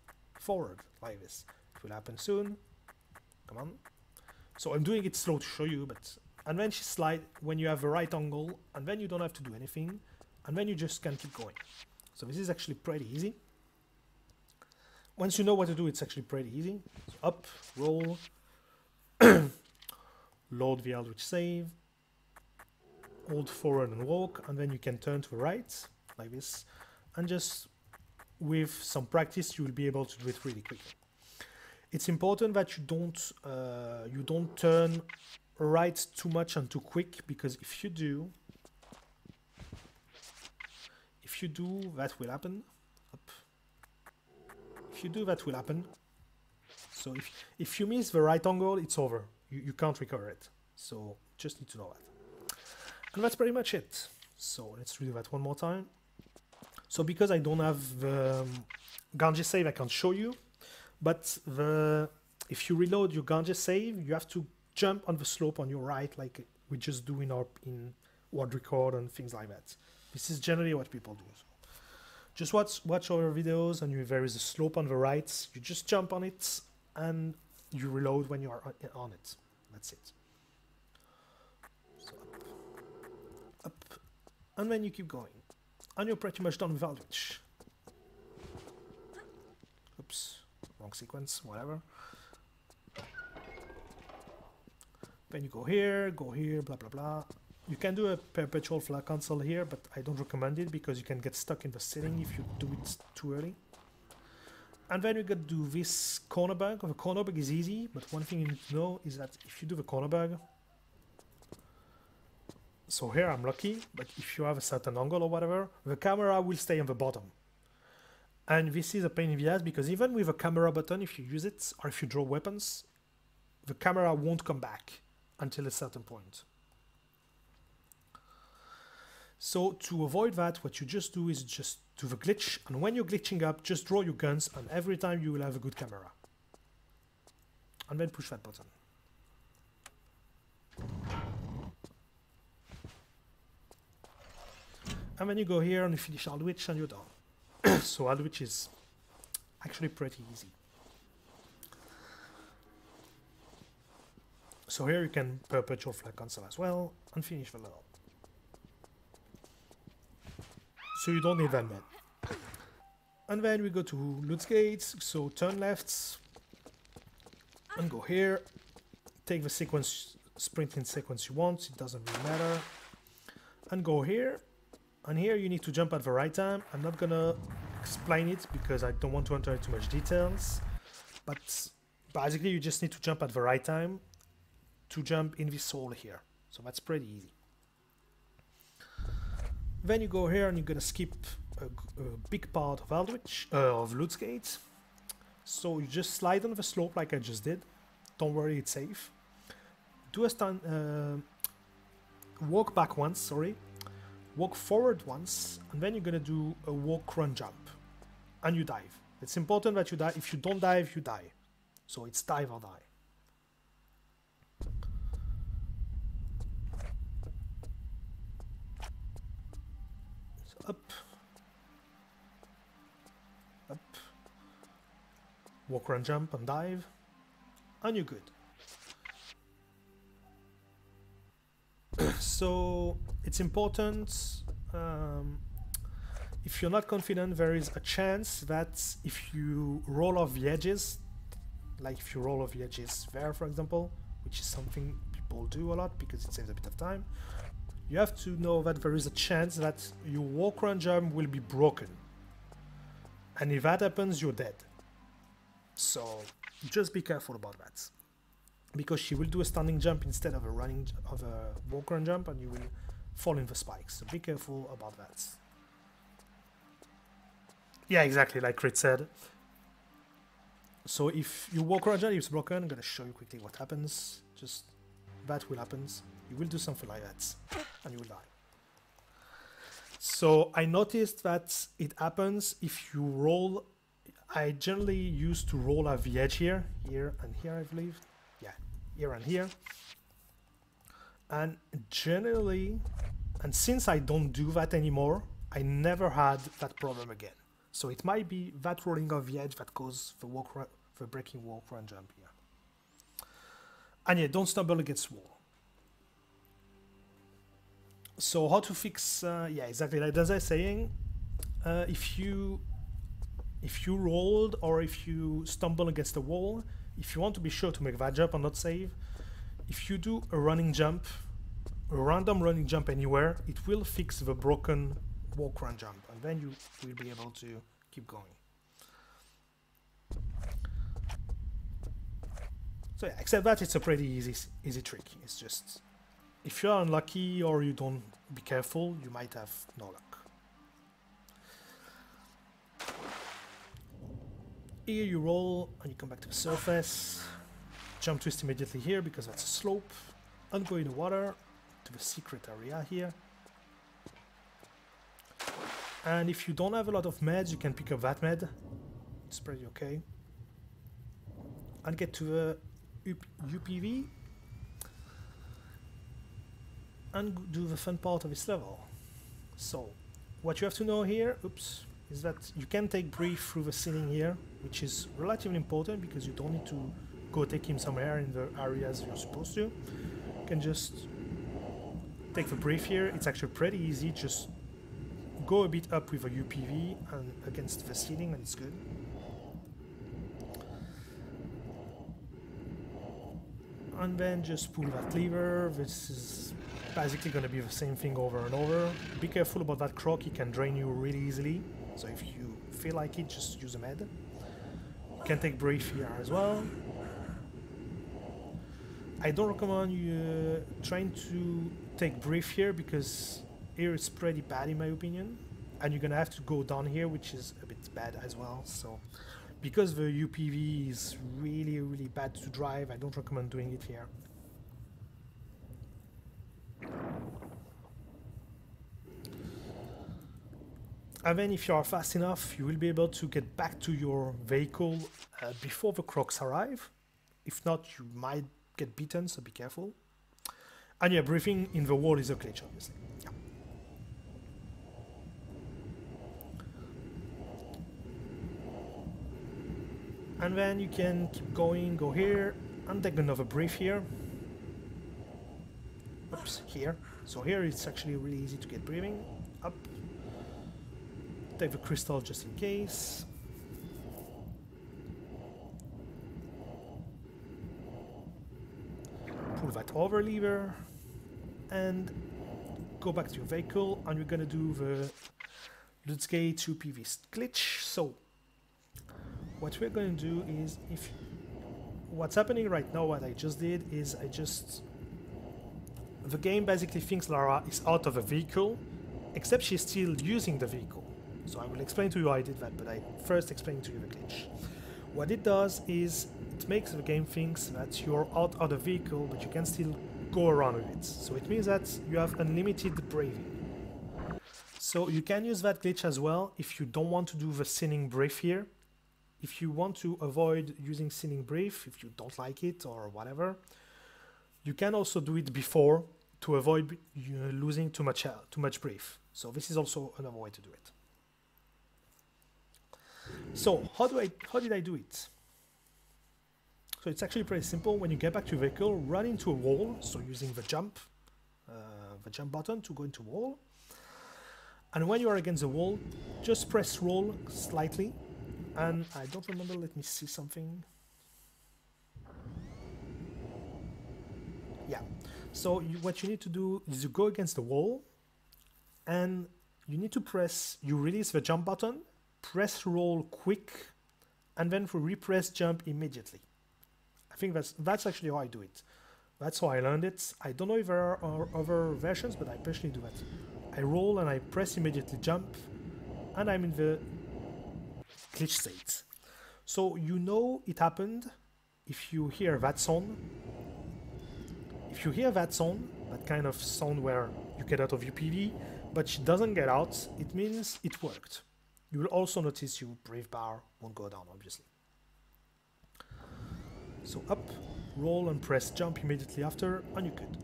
forward like this. It will happen soon. Come on. So I'm doing it slow to show you, but and then she slide when you have the right angle, and then you don't have to do anything, and then you just can keep going. So this is actually pretty easy. Once you know what to do, it's actually pretty easy. So up, roll, load the Aldrich save, hold forward and walk, and then you can turn to the right like this, and just with some practice you will be able to do it really quickly. It's important that you don't turn right too much and too quick, because if you do, that will happen. Up. If you do, that will happen. So if you miss the right angle, it's over. You can't recover it. So just need to know that. And that's pretty much it. So let's redo that one more time. So because I don't have the Ganja save, I can't show you. But if you reload your Ganja save, you have to jump on the slope on your right, like we just do in World Record and things like that. This is generally what people do. So just watch our videos, and there is a slope on the right. You just jump on it, and you reload when you are on it. That's it. So up, and then you keep going. And you're pretty much done with Aldrich. Oops, wrong sequence, whatever. Then you go here, blah blah blah. You can do a perpetual flag cancel here, but I don't recommend it because you can get stuck in the setting if you do it too early. And then we got to do this corner bug. The corner bug is easy, but one thing you need to know is that if you do the corner bug, so here I'm lucky, but if you have a certain angle or whatever, the camera will stay on the bottom. And this is a pain in the ass because even with a camera button, if you use it, or if you draw weapons, the camera won't come back until a certain point. So to avoid that, what you just do is just do the glitch, and when you're glitching up, just draw your guns, and every time you will have a good camera. And then push that button. And then you go here and you finish Aldrich and you're done. So Aldrich is actually pretty easy. So here you can perpetual flag cancel as well and finish the level. So you don't need that man. And then we go to loot gates, so turn left and go here. Take the sequence, sprinting sequence you want, it doesn't really matter. And go here. And here you need to jump at the right time. I'm not gonna explain it because I don't want to enter too much details. But basically you just need to jump at the right time to jump in this hole here. So that's pretty easy. Then you go here and you're gonna skip a big part of Aldrich, of Loot Gate. So you just slide on the slope like I just did. Don't worry, it's safe. Do a stand, walk back once, sorry. Walk forward once, and then you're gonna do a walk, run, jump. And you dive. It's important that you dive. If you don't dive, you die. So it's dive or die. Up, up, walk, run, jump, and dive, and you're good. So it's important, if you're not confident, there is a chance that if you roll off the edges, like if you roll off the edges there, for example, which is something people do a lot because it saves a bit of time, you have to know that there is a chance that your walk, run, jump will be broken. And if that happens, you're dead. So just be careful about that. Because she will do a standing jump instead of a walk, run, jump, and you will fall in the spikes. So be careful about that. Yeah, exactly, like Crit said. So if your walk, run, jump is broken, I'm going to show you quickly what happens. Just that will happen. You will do something like that, and you will die. So I noticed that it happens if you roll. I generally used to roll at the edge here and here, I believe. Yeah, here and here. And generally, and since I don't do that anymore, I never had that problem again. So it might be that rolling off the edge that causes the breaking walk, run, jump here. And yeah, don't stumble against wall. So how to fix, yeah, exactly like as I was saying, if you rolled or if you stumble against the wall, if you want to be sure to make that jump and not save, if you do a running jump, a random running jump anywhere, it will fix the broken walk, run, jump, and then you will be able to keep going. So yeah, except that it's a pretty easy trick. It's just, if you're unlucky or you don't be careful, you might have no luck. Here you roll and you come back to the surface. Jump twist immediately here because that's a slope. And go in the water to the secret area here. And if you don't have a lot of meds, you can pick up that med. It's pretty okay. And get to the UPV. And do the fun part of this level. So, what you have to know here, is that you can take brief through the ceiling here, which is relatively important because you don't need to go take him somewhere in the areas you're supposed to. You can just take the brief here. It's actually pretty easy. Just go a bit up with a UPV and against the ceiling, and it's good. And then just pull that lever. This is basically going to be the same thing over and over. Be careful about that croc, he can drain you really easily. So if you feel like it, just use a med. You can take brief here as well. I don't recommend you trying to take brief here because here it's pretty bad in my opinion. And you're going to have to go down here, which is a bit bad as well. So because the UPV is really bad to drive, I don't recommend doing it here. And then if you are fast enough, you will be able to get back to your vehicle before the crocs arrive. If not, you might get beaten, so be careful. And yeah, briefing in the wall is a glitch, obviously. Yeah. And then you can keep going, go here, and take another brief here. Oops, here. So here it's actually really easy to get briefing. Up. Take the crystal just in case. Pull that over lever. And go back to your vehicle, and we're gonna do the Pvc Pvc Glitch. So what we're going to do is, what's happening right now, what I just did is the game basically thinks Lara is out of a vehicle, except she's still using the vehicle. So I will explain to you how I did that, but I first explain to you the glitch. What it does is it makes the game thinks that you're out of the vehicle, but you can still go around with it. So it means that you have unlimited braving. So you can use that glitch as well if you don't want to do the sinning brief here. If you want to avoid using sinning brief, if you don't like it or whatever, you can also do it before to avoid losing too much brief. So this is also another way to do it. So how did I do it? So it's actually pretty simple. When you get back to your vehicle, run into a wall. So using the jump button to go into a wall. And when you are against the wall, just press roll slightly. And I don't remember, let me see something. Yeah, so what you need to do is you go against the wall and you need to you release the jump button, press roll quick, and then repress jump immediately. I think that's actually how I do it. That's how I learned it. I don't know if there are other versions, but I personally do that. I roll and I press immediately jump, and I'm in the glitch state. So you know it happened if you hear that sound. If you hear that sound, that kind of sound where you get out of UPV, but she doesn't get out, it means it worked. You will also notice your brave bar won't go down, obviously. So up, roll and press jump immediately after, and you're good.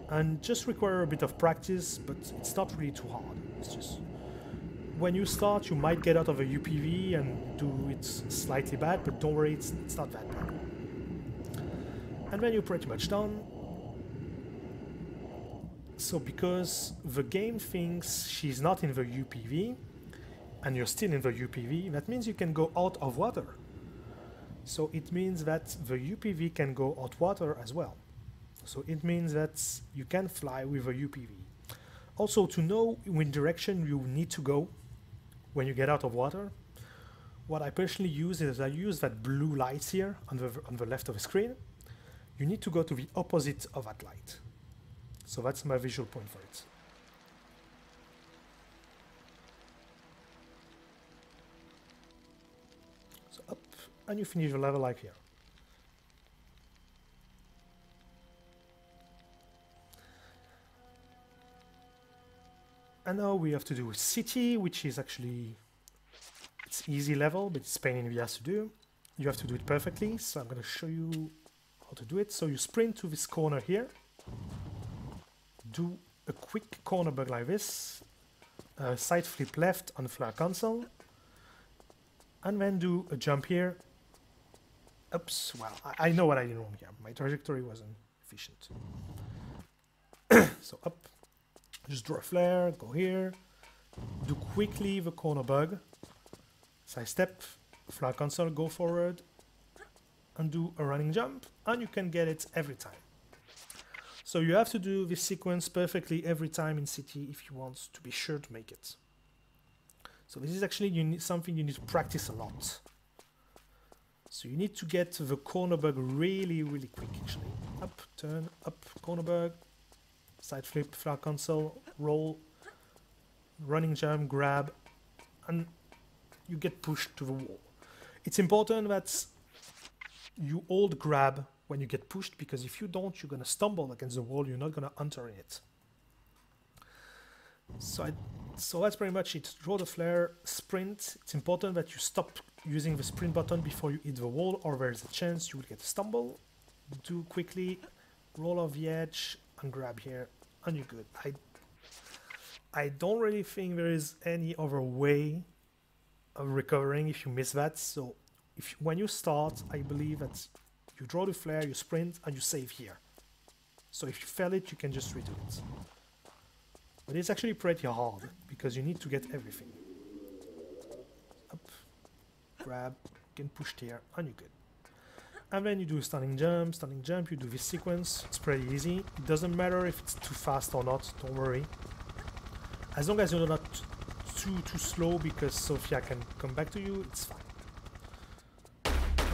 And just require a bit of practice, but it's not really too hard. It's just when you start, you might get out of a UPV and do it slightly bad, but don't worry, it's not that bad. And then you're pretty much done. So because the game thinks she's not in the UPV, and you're still in the UPV, that means you can go out of water. So it means that the UPV can go out water as well. So it means that you can fly with a UPV. Also, to know which direction you need to go when you get out of water, what I personally use is I use that blue lights here on the left of the screen. You need to go to the opposite of that light. So that's my visual point for it. So up, and you finish the level like here. And now we have to do a city, which is actually, it's easy level, but it's pain in the ass to do. You have to do it perfectly, so I'm going to show you how to do it. So you sprint to this corner here, do a quick corner bug like this, side flip left on the flare console, and then do a jump here. Oops, well, I know what I did wrong here. My trajectory wasn't efficient. So up. Just draw a flare, go here, do quickly the corner bug, side step, flare console, go forward, and do a running jump, and you can get it every time. So you have to do this sequence perfectly every time in City if you want to be sure to make it. So this is actually something you need to practice a lot. So you need to get the corner bug really, really quick actually. Up, turn, up, corner bug. Side flip, flare console, roll, running jump, grab, and you get pushed to the wall. It's important that you hold grab when you get pushed, because if you don't, you're going to stumble against the wall, you're not going to enter in it. So that's pretty much it. Draw the flare, sprint. It's important that you stop using the sprint button before you hit the wall, or there's a chance you will get a stumble. Do quickly, roll off the edge, and grab here, and you're good. I don't really think there is any other way of recovering if you miss that. So when you start, I believe that you draw the flare, you sprint, and you save here. So if you fail it, you can just redo it. But it's actually pretty hard because you need to get everything. Up, grab, get pushed here, and you're good. And then you do a standing jump, you do this sequence. It's pretty easy. It doesn't matter if it's too fast or not, don't worry. As long as you're not too slow, because Sophia can come back to you, it's fine.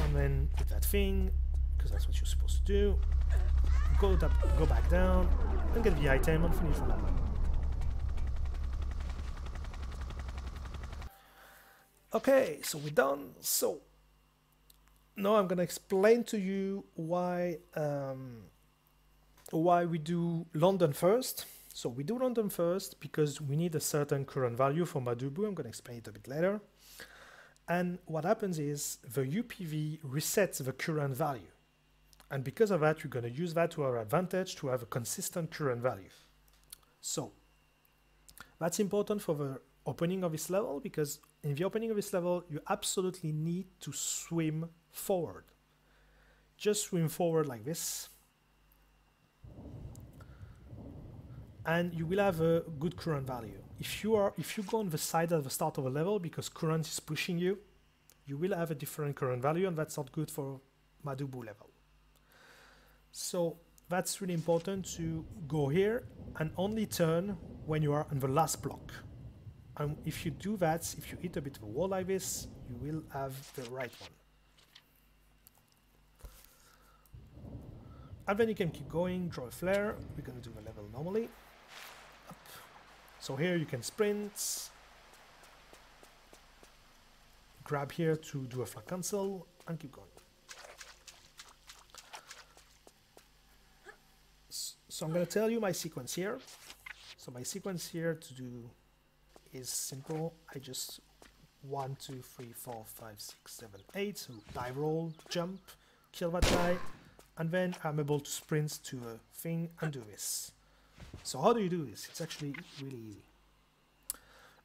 And then hit that thing, because that's what you're supposed to do. Go back down, and get the item and finish the level. Okay, so we're done. So now I'm gonna explain to you why we do London first. So we do London first because we need a certain current value for Madubu. I'm gonna explain it a bit later. And what happens is the UPV resets the current value. And because of that, we're gonna use that to our advantage to have a consistent current value. So that's important for the opening of this level, because in the opening of this level, you absolutely need to swim forward. Just swim forward like this. And you will have a good current value. If you go on the side at the start of a level because current is pushing you, you will have a different current value, and that's not good for Madubu level. So that's really important to go here and only turn when you are on the last block. And if you do that, if you hit a bit of a wall like this, you will have the right one. And then you can keep going, draw a flare. We're going to do the level normally. Up. So here you can sprint, grab here to do a flare cancel, and keep going. So I'm going to tell you my sequence here. So my sequence here to do is simple. I just 1, 2, 3, 4, 5, 6, 7, 8. So dive roll, jump, kill that guy, and then I'm able to sprint to a thing and do this. So how do you do this? It's actually really easy.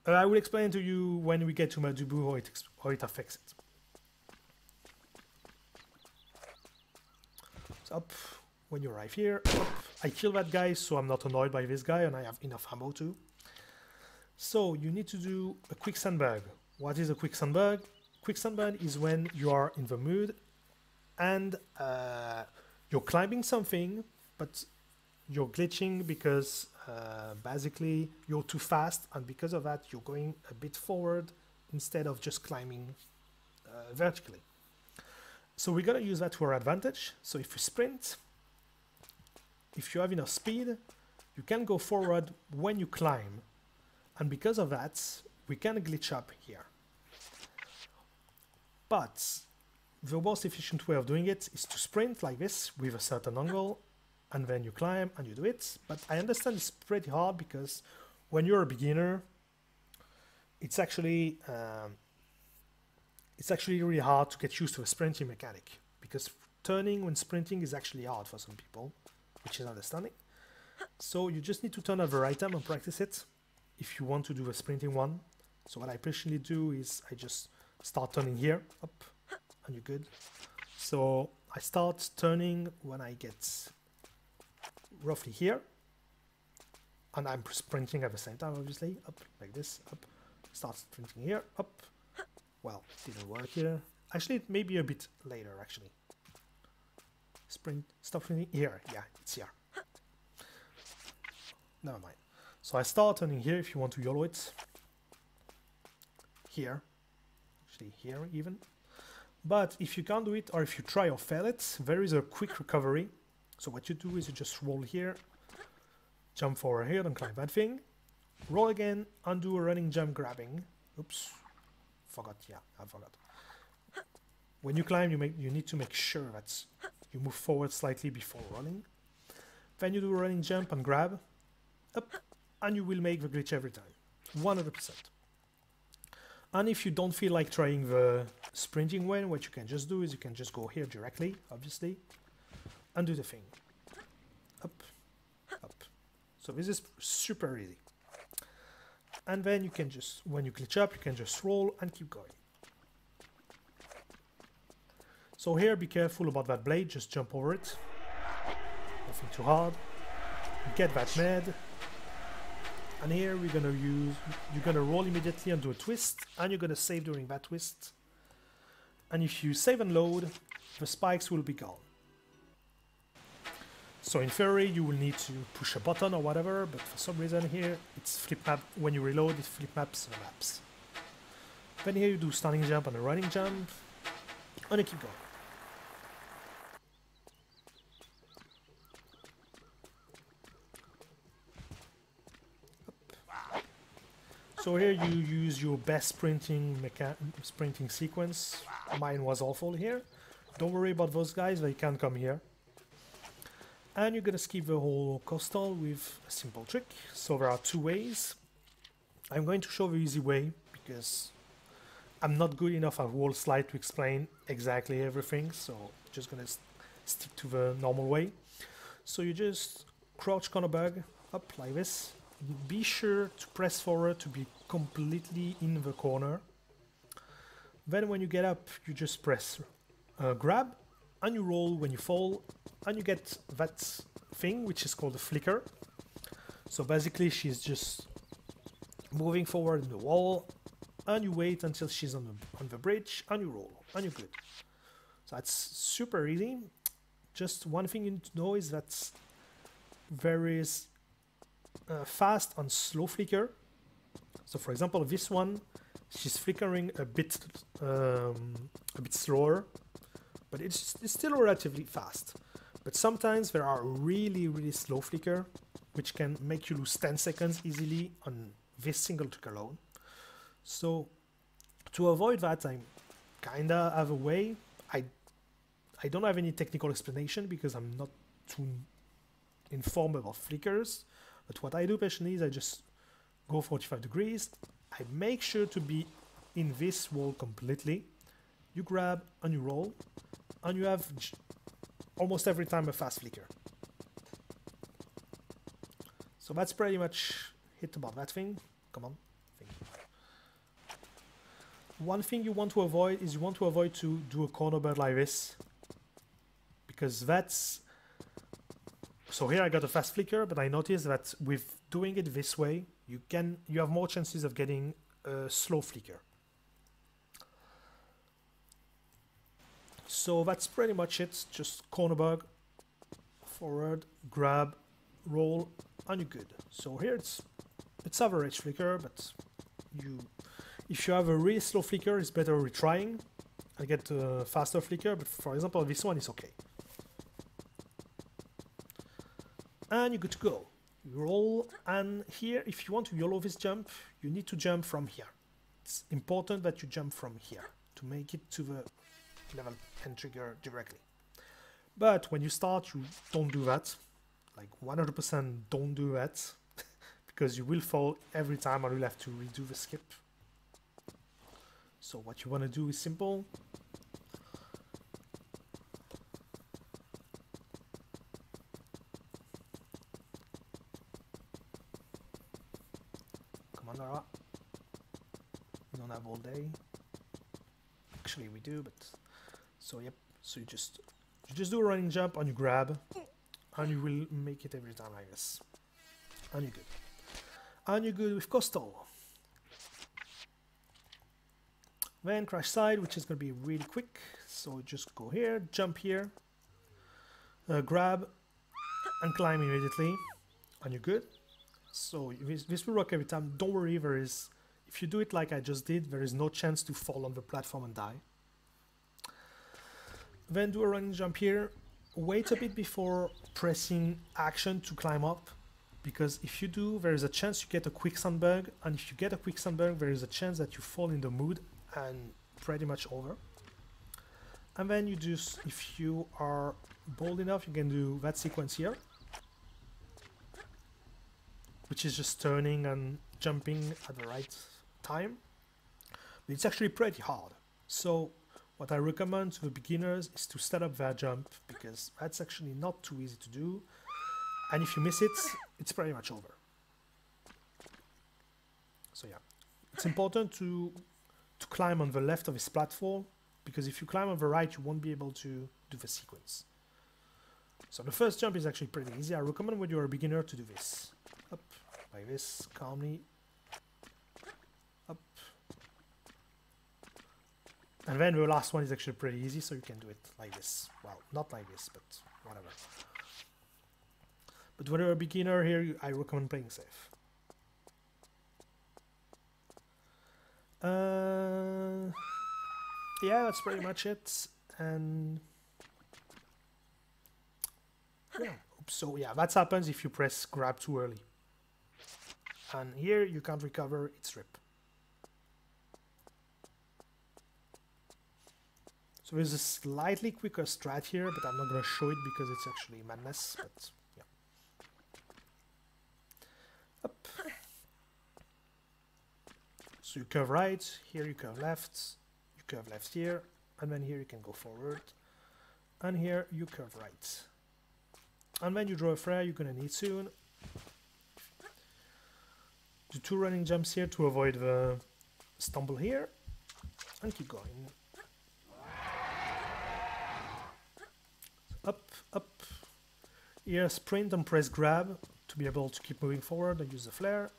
I will explain to you when we get to Madubu how it affects it. So up, when you arrive here, up, I kill that guy so I'm not annoyed by this guy, and I have enough ammo too. So you need to do a quick Sundberg. What is a quick Sundberg? Quick Sundberg is when you are in the mood and you're climbing something, but you're glitching because basically you're too fast, and because of that you're going a bit forward instead of just climbing vertically. So we're gonna use that to our advantage. So if you sprint, if you have enough speed, you can go forward when you climb. And because of that, we can glitch up here. But the most efficient way of doing it is to sprint like this with a certain angle, and then you climb and you do it. But I understand it's pretty hard because when you're a beginner, it's actually really hard to get used to a sprinting mechanic, because turning when sprinting is actually hard for some people, which is understanding. So you just need to turn at the right time and practice it if you want to do a sprinting one. So what I personally do is I just start turning here, up, and you're good. So I start turning when I get roughly here, and I'm sprinting at the same time, obviously, up, like this, up, start sprinting here, up. Well, didn't work here. Actually, it may be a bit later, actually. Sprint, stop sprinting here, yeah, it's here. Never mind. So I start turning here if you want to YOLO it. Here. Actually here even. But if you can't do it, or if you try or fail it, there is a quick recovery. So what you do is you just roll here, jump forward here, and climb that thing. Roll again, undo a running jump grabbing. Oops. Forgot, yeah, I forgot. When you climb, you need to make sure that you move forward slightly before running. Then you do a running jump and grab. Up, and you will make the glitch every time, 100%. And if you don't feel like trying the sprinting way, what you can just do is you can just go here directly, obviously, and do the thing. Up, up. So this is super easy. And then you can just, when you glitch up, you can just roll and keep going. So here, be careful about that blade, just jump over it. Nothing too hard. Get that med. And here we're gonna use, you're gonna roll immediately and do a twist, and you're gonna save during that twist. And if you save and load, the spikes will be gone. So in theory you will need to push a button or whatever, but for some reason here it's flip map. When you reload, it flip maps the maps. Then here you do standing jump and a running jump, and you keep going. So here you use your best sprinting sequence. Mine was awful here. Don't worry about those guys, they can't come here. And you're gonna skip the whole coastal with a simple trick. So there are two ways. I'm going to show the easy way because I'm not good enough at wall slide to explain exactly everything. So I'm just gonna stick to the normal way. So you just crouch corner bug up like this. Be sure to press forward to be completely in the corner. Then when you get up, you just press grab, and you roll when you fall, and you get that thing which is called a flicker. So basically she's just moving forward in the wall, and you wait until she's on the bridge, and you roll, and you're good. So that's super easy. Just one thing you need to know is that there is fast and slow flicker. So for example, this one, she's flickering a bit slower, but it's still relatively fast. But sometimes there are really slow flicker, which can make you lose 10 seconds easily on this single trick alone. So to avoid that, I kinda have a way. I don't have any technical explanation because I'm not too informed about flickers. But what I do personally is I just go 45 degrees. I make sure to be in this wall completely. You grab and you roll, and you have almost every time a fast flicker. So that's pretty much it about that thing. Come on. One thing you want to avoid is to do a corner bird like this, because that's... So here I got a fast flicker, but I noticed that with doing it this way, you have more chances of getting a slow flicker. So that's pretty much it. Just corner bug, forward, grab, roll, and you're good. So here it's average flicker, but if you have a really slow flicker, it's better retrying. and get a faster flicker, but for example this one is okay. And you're good to go. You roll, and here if you want to YOLO this jump, you need to jump from here. It's important that you jump from here to make it to the level and trigger directly. But when you start, you don't do that. Like 100% don't do that because you will fall every time and you'll have to redo the skip. So what you want to do is simple. Come on, Lara. We don't have all day. Actually, we do, but so yep. So you just do a running jump and you grab, and you will make it every time like this. And you're good. And you're good with coastal. Then crash side, which is going to be really quick. So just go here, jump here, grab, and climb immediately, and you're good. So this will work every time. Don't worry, if you do it like I just did, there is no chance to fall on the platform and die. Then do a running jump here. Wait a bit before pressing action to climb up, because if you do, there is a chance you get a quick Sundberg, and if you get a quick Sundberg, there is a chance that you fall in the mood and pretty much over. And then you just, if you are bold enough, you can do that sequence here, which is just turning and jumping at the right time. But it's actually pretty hard. So what I recommend to the beginners is to set up that jump, because that's actually not too easy to do. And if you miss it, it's pretty much over. So yeah, it's important to climb on the left of this platform, because if you climb on the right, you won't be able to do the sequence. So the first jump is actually pretty easy. I recommend when you're a beginner to do this. Up, like this, calmly. Up. And then the last one is actually pretty easy, so you can do it like this. Well, not like this, but whatever. But when you're a beginner here, I recommend playing safe. Yeah, that's pretty much it. And yeah, so yeah, that happens if you press grab too early. And here you can't recover, it's rip. So there's a slightly quicker strat here, but I'm not going to show it because it's actually madness. But yeah. Up. So you curve right, here you curve left, you curve left here, and then here you can go forward, and here you curve right. And then you draw a flare you're going to need soon. Do 2 running jumps here to avoid the stumble here, and keep going. Up, up. Here sprint and press grab to be able to keep moving forward and use the flare.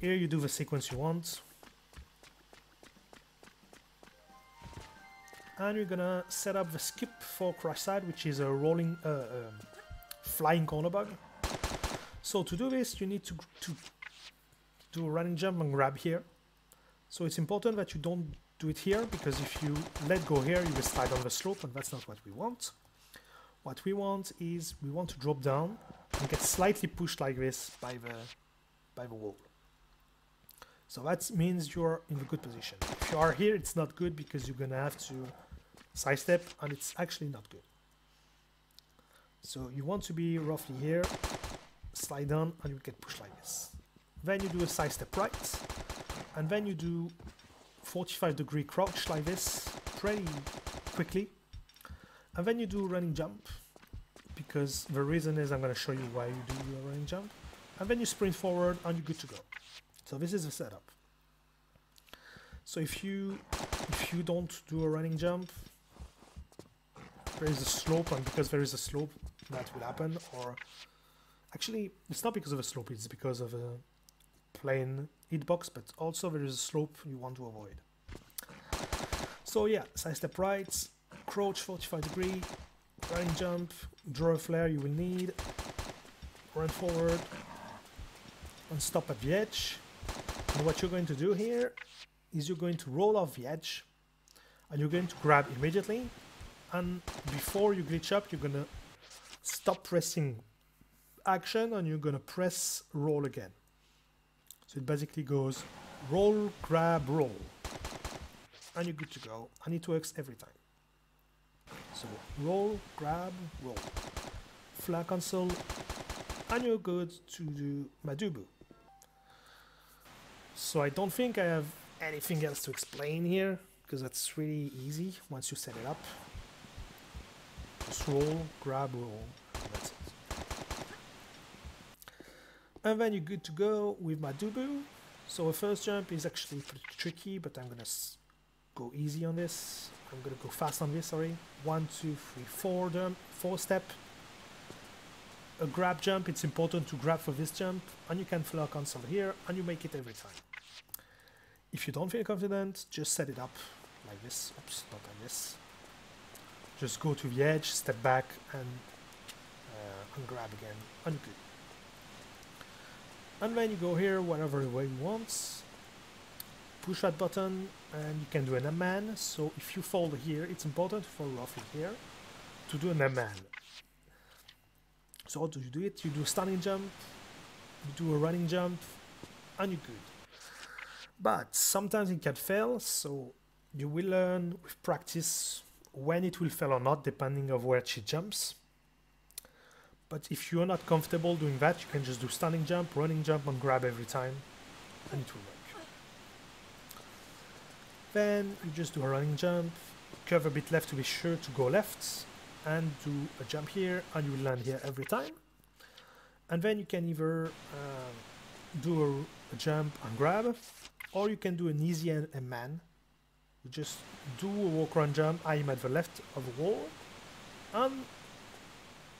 Here you do the sequence you want. And you're gonna set up the skip for crash side, which is a rolling, flying corner bug. So to do this, you need to do a running jump and grab here. So it's important that you don't do it here, because if you let go here, you will slide on the slope, and that's not what we want. What we want is, we want to drop down and get slightly pushed like this by the wall. So that means you're in a good position. If you are here, it's not good, because you're gonna have to sidestep, and it's actually not good. So you want to be roughly here, slide down, and you get pushed like this. Then you do a sidestep right, and then you do 45-degree crouch like this, pretty quickly. And then you do a running jump, because the reason is I'm going to show you why you do a running jump. And then you sprint forward, and you're good to go. So this is the setup. So if you don't do a running jump, there is a slope, and because there is a slope, that will happen. Or actually, it's not because of a slope, it's because of a plain hitbox, but also there is a slope you want to avoid. So yeah, sidestep right, crouch 45-degree, running jump, draw a flare you will need, run forward, and stop at the edge. And what you're going to do here is you're going to roll off the edge, and you're going to grab immediately, and before you glitch up, you're gonna stop pressing action and you're gonna press roll again. So it basically goes roll, grab, roll, and you're good to go, and it works every time. So roll, grab, roll, flat cancel, and you're good to do Madubu. So I don't think I have anything else to explain here, because that's really easy once you set it up. Just roll, grab, roll, and that's it. And then you're good to go with Madubu. So the first jump is actually pretty tricky, but I'm gonna go easy on this. I'm gonna go fast on this, sorry. 1, 2, 3, 4 jump, 4 step. A grab jump, it's important to grab for this jump, and you can floor cancel here, and you make it every time. If you don't feel confident, just set it up like this. Oops, not like this. Just go to the edge, step back, and grab again, and good. And then you go here, whatever way you want. Push that button, and you can do an man. So if you fold here, it's important to fall roughly here to do an man. So how do you do it? You do a standing jump, you do a running jump, and you're good. But sometimes it can fail, so you will learn with practice when it will fail or not, depending on where she jumps. But if you're not comfortable doing that, you can just do standing jump, running jump, and grab every time, and it will work. Then you just do a running jump, curve a bit left to be sure to go left, and do a jump here, and you will land here every time. And then you can either do a jump and grab, or you can do an easy man. You just do a walk run jump, aim at the left of the wall, and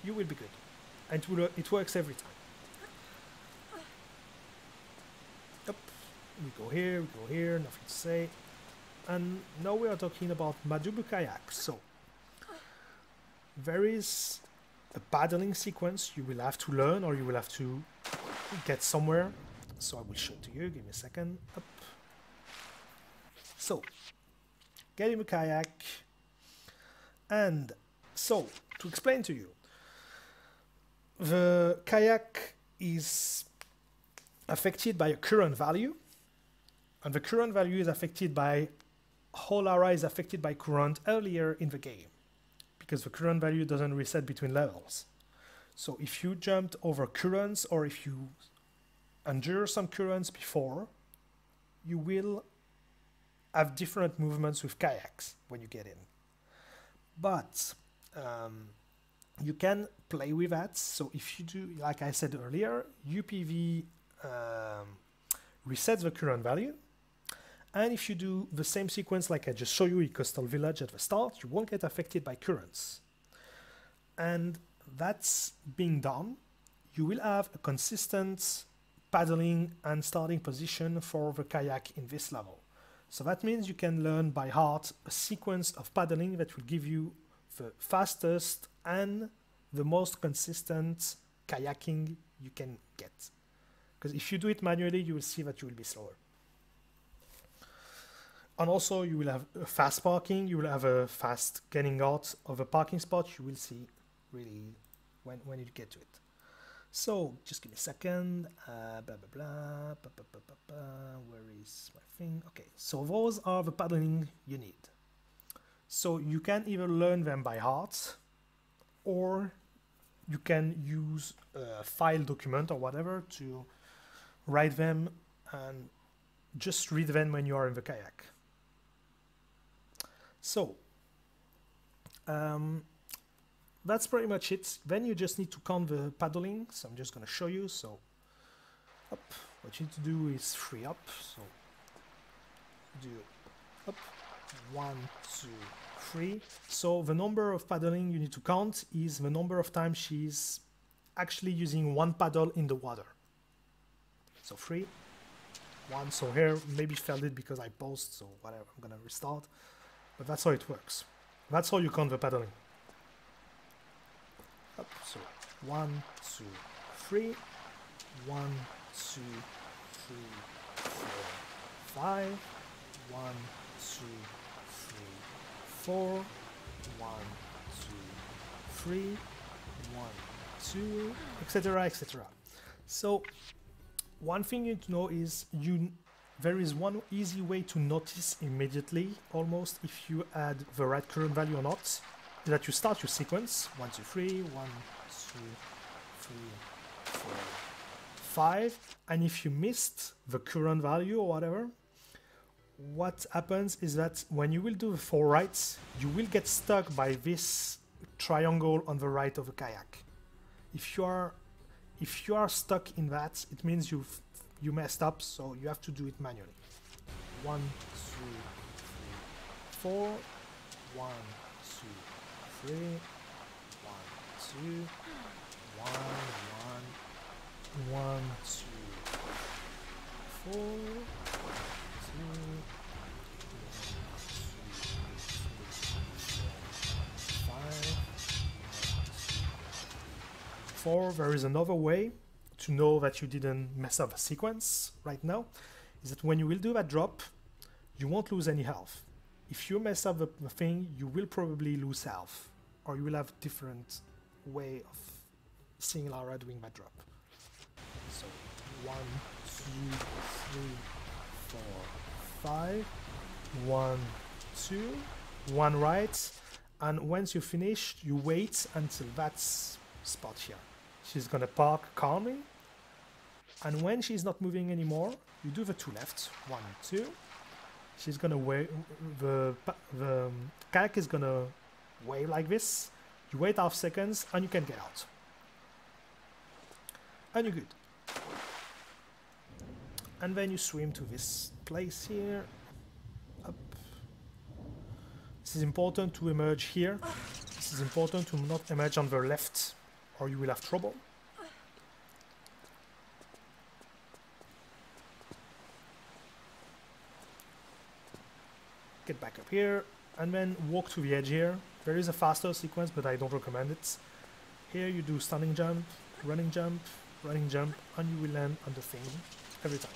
you will be good. And it works every time. Up, we go here, nothing to say. And now we are talking about Madubu kayak. So there is a paddling sequence you will have to learn, or you will have to get somewhere. So I will show it to you. Give me a second. Up. So get in the kayak, and so to explain to you, the kayak is affected by a current value, and the current value is affected by whole area is affected by current earlier in the game, because the current value doesn't reset between levels. So if you jumped over currents, or if you endure some currents before, you will have different movements with kayaks when you get in. But you can play with that. So if you do, like I said earlier, UPV resets the current value. And if you do the same sequence like I just showed you in Coastal Village at the start, you won't get affected by currents. And that's being done, you will have a consistent paddling and starting position for the kayak in this level. So that means you can learn by heart a sequence of paddling that will give you the fastest and the most consistent kayaking you can get. Because if you do it manually, you will see that you will be slower. And also you will have a fast parking, you will have a fast getting out of a parking spot. You will see really when you get to it. So just give me a second. Blah, blah, blah, blah, blah, blah, blah. Where is my thing? Okay, so those are the paddling you need. So you can either learn them by heart, or you can use a file document or whatever to write them and just read them when you are in the kayak. So that's pretty much it. Then you just need to count the paddling. So I'm just going to show you. So up, what you need to do is 3 up. So do up, 1, 2, 3. So the number of paddling you need to count is the number of times she's actually using one paddle in the water. So 3, 1. So here maybe failed it because I paused. So whatever, I'm going to restart. But that's how it works. That's how you count the paddling. Up, so 1, 2, 3, 1, 2, 3, 4, 5, 1, 2, 3, 4, 1, 2, 3, 1, 2, etc., etc. So one thing you need to know is there is one easy way to notice immediately, almost, if you add the right current value or not, is that you start your sequence 1, 2, 3, 1, 2, 3, 4, 5, and if you missed the current value or whatever, what happens is that when you will do the 4 rights, you will get stuck by this triangle on the right of the kayak. If you are stuck in that, it means you messed up, so you have to do it manually. 1, 2, 3, 4, 1, 2, 3, 1, 2, 1, 1, 1, 2, 4, 2, 4. There is another way to know that you didn't mess up a sequence right now, is that when you will do that drop, you won't lose any health. If you mess up the thing, you will probably lose health, or you will have a different way of seeing Lara doing that drop. So 1, 2, 3, 4, 5, 1, 2, 1 right, and once you finish, you wait until that spot here. She's gonna park calmly, and when she's not moving anymore, you do the 2 left, 1, 2. She's gonna wave, the kayak is gonna wave like this. You wait half seconds, and you can get out. And you're good. And then you swim to this place here. Up. This is important to emerge here. This is important to not emerge on the left, or you will have trouble. Get back up here, and then walk to the edge here. There is a faster sequence, but I don't recommend it. Here you do standing jump, running jump, and you will land on the thing every time.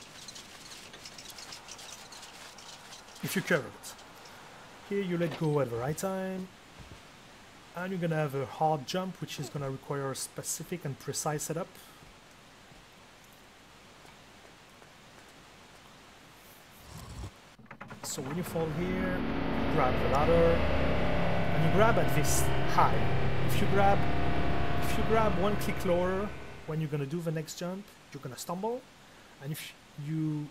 If you cover it. Here you let go at the right time, and you're gonna have a hard jump, which is gonna require a specific and precise setup. So when you fall here, you grab the ladder, and you grab at this high. If you grab 1 click lower, when you're gonna do the next jump, you're gonna stumble, and if you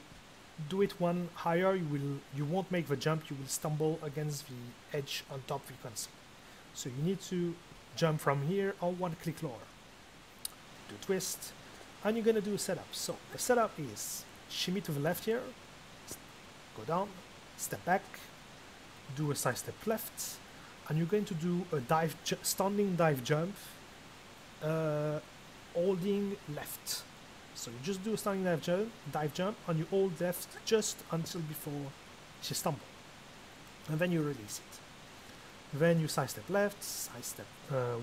do it 1 higher, you won't make the jump. You will stumble against the edge on top frequency. So you need to jump from here or 1 click lower. Do a twist, and you're gonna do a setup. So the setup is shimmy to the left here, go down, step back, do a side step left, and you're going to do a standing dive jump, holding left. So you just do a standing dive jump, and you hold left just until before she stumbles, and then you release it. Then you side step left, side step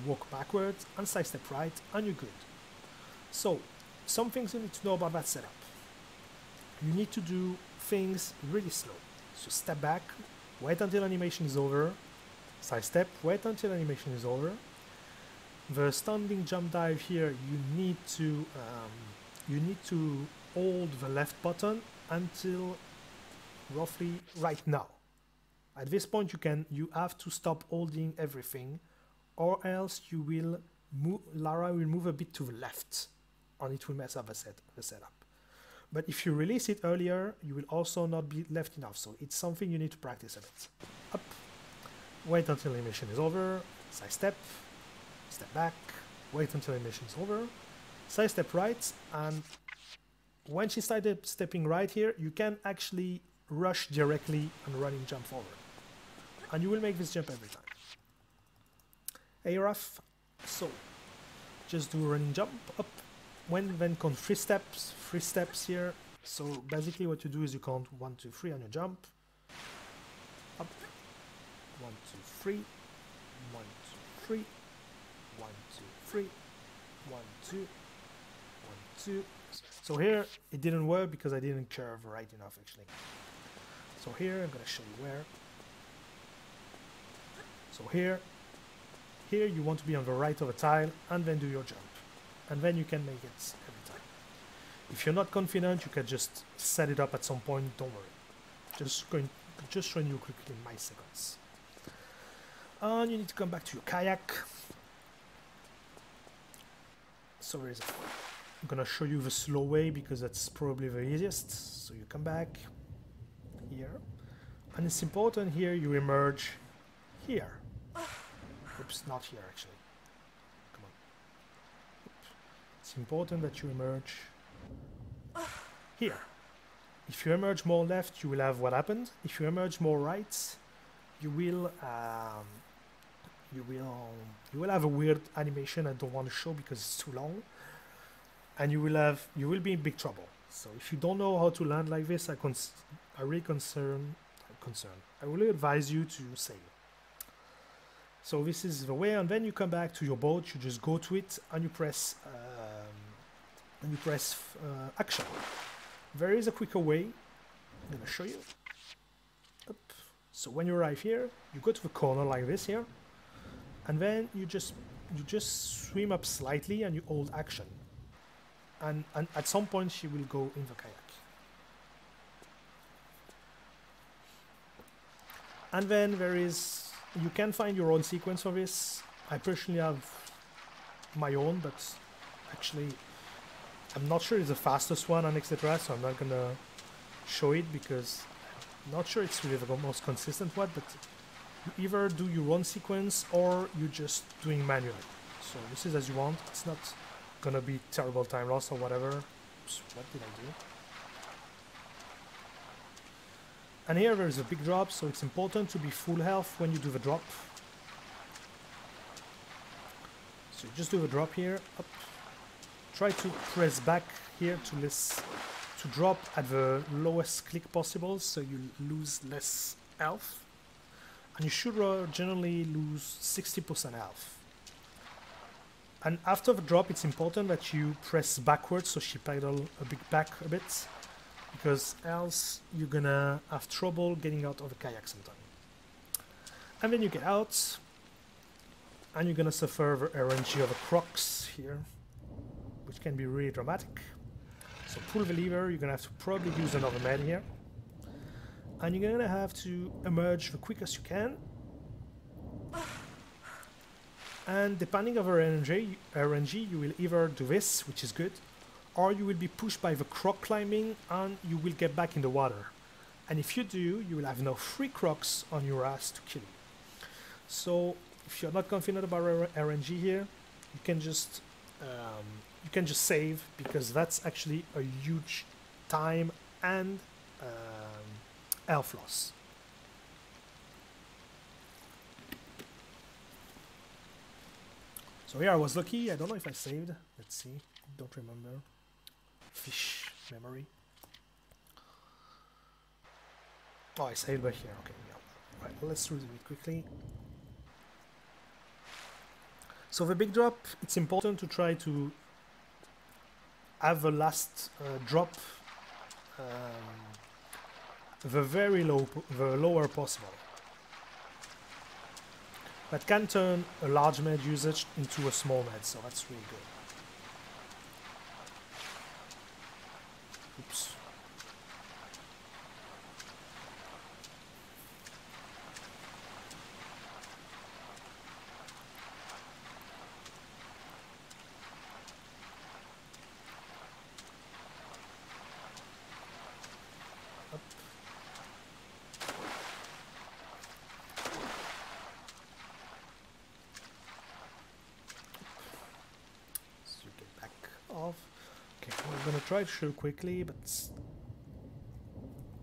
walk backwards, and side step right, and you're good. So some things you need to know about that setup. You need to do things really slow. So step back, wait until animation is over, side step, wait until animation is over. The standing jump dive here, you need to hold the left button until roughly right now. At this point you have to stop holding everything, or else Lara will move a bit to the left, and it will mess up the setup. But if you release it earlier, you will also not be left enough, so it's something you need to practice a bit. Up, wait until animation is over, side step, step back, wait until animation is over, side step right, and when she started stepping right here, you can actually rush directly and running jump forward. And you will make this jump every time. Hey Raf, so just do a running jump up, then count 3 steps here. So basically what you do is you count 1, 2, 3 on your jump. Up, 1, 2, 3, 1, 2, 3, 1, 2, 3, 1, 2, 1, 2. So here it didn't work because I didn't curve right enough actually. So here I'm gonna show you where. So here you want to be on the right of a tile and then do your jump. And then you can make it every time. If you're not confident, you can just set it up at some point, don't worry. Just showing you quickly my seconds. And you need to come back to your kayak. So I'm gonna show you the slow way because that's probably the easiest. So you come back here, and it's important here you emerge here. Oops, not here actually. Come on. Oops. It's important that you emerge here. If you emerge more left, you will have what happened. If you emerge more right, you will have a weird animation I don't want to show because it's too long, and you will be in big trouble. So if you don't know how to land like this, I really advise you to sail. So this is the way, and then you come back to your boat. You just go to it and you press action. There is a quicker way. I'm gonna show you. Up. So when you arrive here, you go to the corner like this here, and then you just swim up slightly and you hold action. And at some point she will go in the kayak. And then you can find your own sequence for this. I personally have my own, but actually I'm not sure it's the fastest one and etc. So I'm not gonna show it because I'm not sure it's really the most consistent one, but you either do your own sequence or you're just doing manually. So this is as you want. It's not gonna be terrible time loss or whatever. Oops, what did I do? And here there's a big drop, so it's important to be full health when you do the drop. So you just do the drop here, up. Try to press back here to drop at the lowest click possible, so you lose less health. And you should generally lose 60% health. And after the drop, it's important that you press backwards, so she pedal back a bit, because else you're gonna have trouble getting out of the kayak sometime. And then you get out, and you're gonna suffer the RNG of the crocs here, which can be really dramatic. So pull the lever, you're gonna have to probably use another med here. And you're gonna have to emerge the quickest you can. And depending on the RNG, you will either do this, which is good, or you will be pushed by the croc climbing and you will get back in the water. And if you do, you will have now 3 crocs on your ass to kill you. So if you're not confident about RNG here, you can just save, because that's actually a huge time and health loss. So here I was lucky. I don't know if I saved. Let's see. Don't remember. Fish memory. Oh, I saved by here. Okay, yeah. Right, let's do it quickly. So the big drop, it's important to try to have the last drop the lower possible. That can turn a large med usage into a small med, so that's really good. Oops. Up. Off. Okay, I'm gonna try to show quickly, but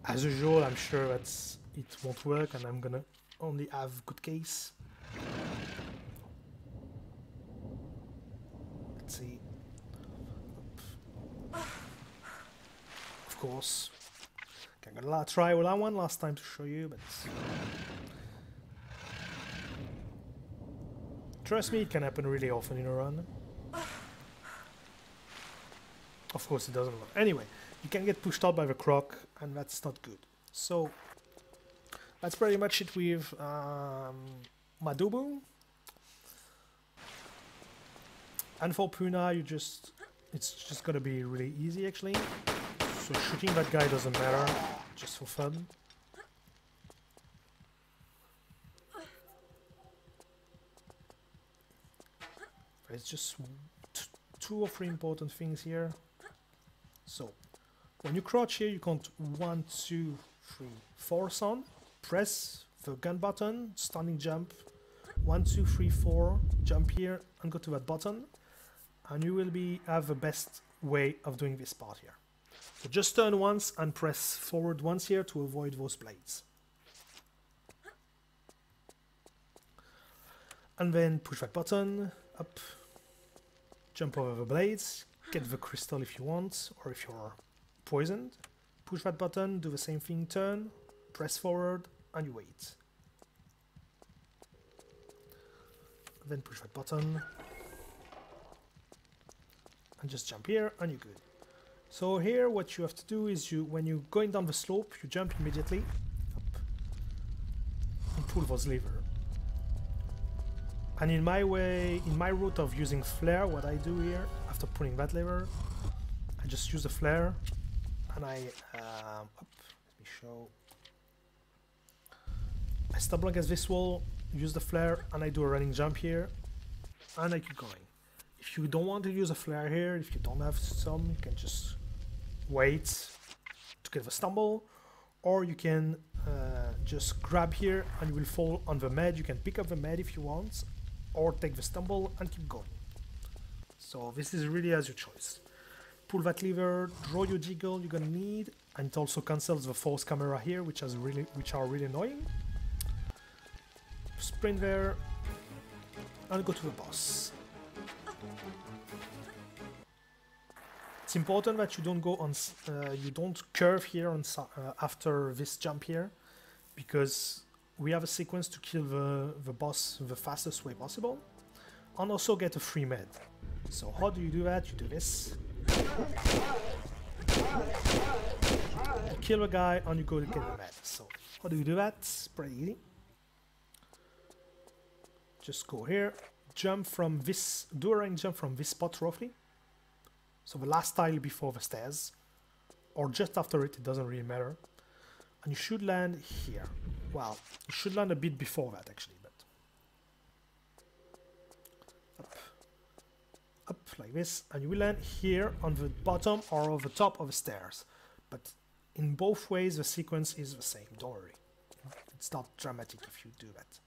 as usual, I'm sure that it won't work, and I'm gonna only have good case. Let's see. Of course. Okay, I'm gonna try that one last time to show you, but trust me, it can happen really often in a run. Of course it doesn't work. Anyway, you can get pushed out by the croc, and that's not good. So that's pretty much it with Madubu. And for Puna, it's just gonna be really easy actually. So shooting that guy doesn't matter, just for fun. It's just two or three important things here. So when you crouch here, you count 1, 2, 3, 4 sound. Press the gun button, standing jump. 1, 2, 3, 4. Jump here and go to that button, and you will have the best way of doing this part here. So just turn once and press forward once here to avoid those blades. And then push that button, up, jump over the blades, get the crystal if you want, or if you're poisoned. Push that button, do the same thing, turn, press forward, and you wait. Then push that button, and just jump here, and you're good. So here what you have to do is when you're going down the slope, you jump immediately, up, and pull those levers. And in my route of using flare, what I do here, after pulling that lever, I just use the flare, and let me show. I stumble against this wall, use the flare, and I do a running jump here, and I keep going. If you don't want to use a flare here, if you don't have some, you can just wait to get the stumble, or you can just grab here and you will fall on the med. You can pick up the med if you want, or take the stumble and keep going. So this is really as your choice. Pull that lever, draw your jiggle you're gonna need, and it also cancels the force camera here, which are really annoying. Sprint there and go to the boss. It's important that you don't go on, you don't curve here on after this jump here, because we have a sequence to kill the boss the fastest way possible, and also get a free med. So how do you do that? You do this. You kill a guy and you go to get the med. So how do you do that? It's pretty easy. Just go here, jump from this, do a running jump from this spot roughly. So the last tile before the stairs, or just after it, it doesn't really matter. And you should land here. Well, you should land a bit before that actually, but up like this, and you will land here on the bottom or on the top of the stairs. But in both ways, the sequence is the same. Don't worry, it's not dramatic if you do that.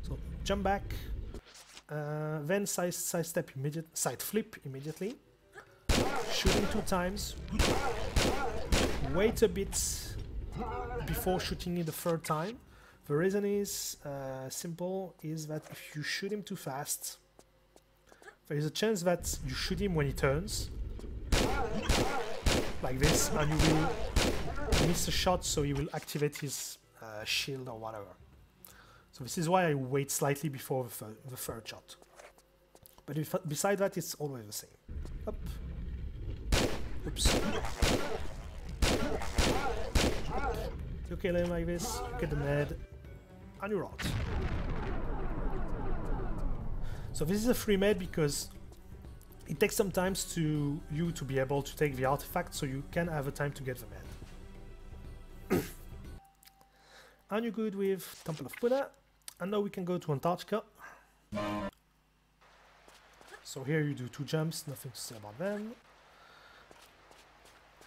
So jump back, then side flip immediately, shooting 2 times. Wait a bit before shooting it the 3rd time. The reason is simple, is that if you shoot him too fast, there is a chance that you shoot him when he turns, like this, and you will miss a shot, so he will activate his shield or whatever. So this is why I wait slightly before the 3rd shot. But beside that, it's always the same. Up. Oops. You kill him like this, you get the med, and you're out. So this is a free med because it takes some time to be able to take the artifact, so you can have a time to get the med. And you're good with Temple of Buddha, and now we can go to Antarctica. So here you do 2 jumps, nothing to say about them.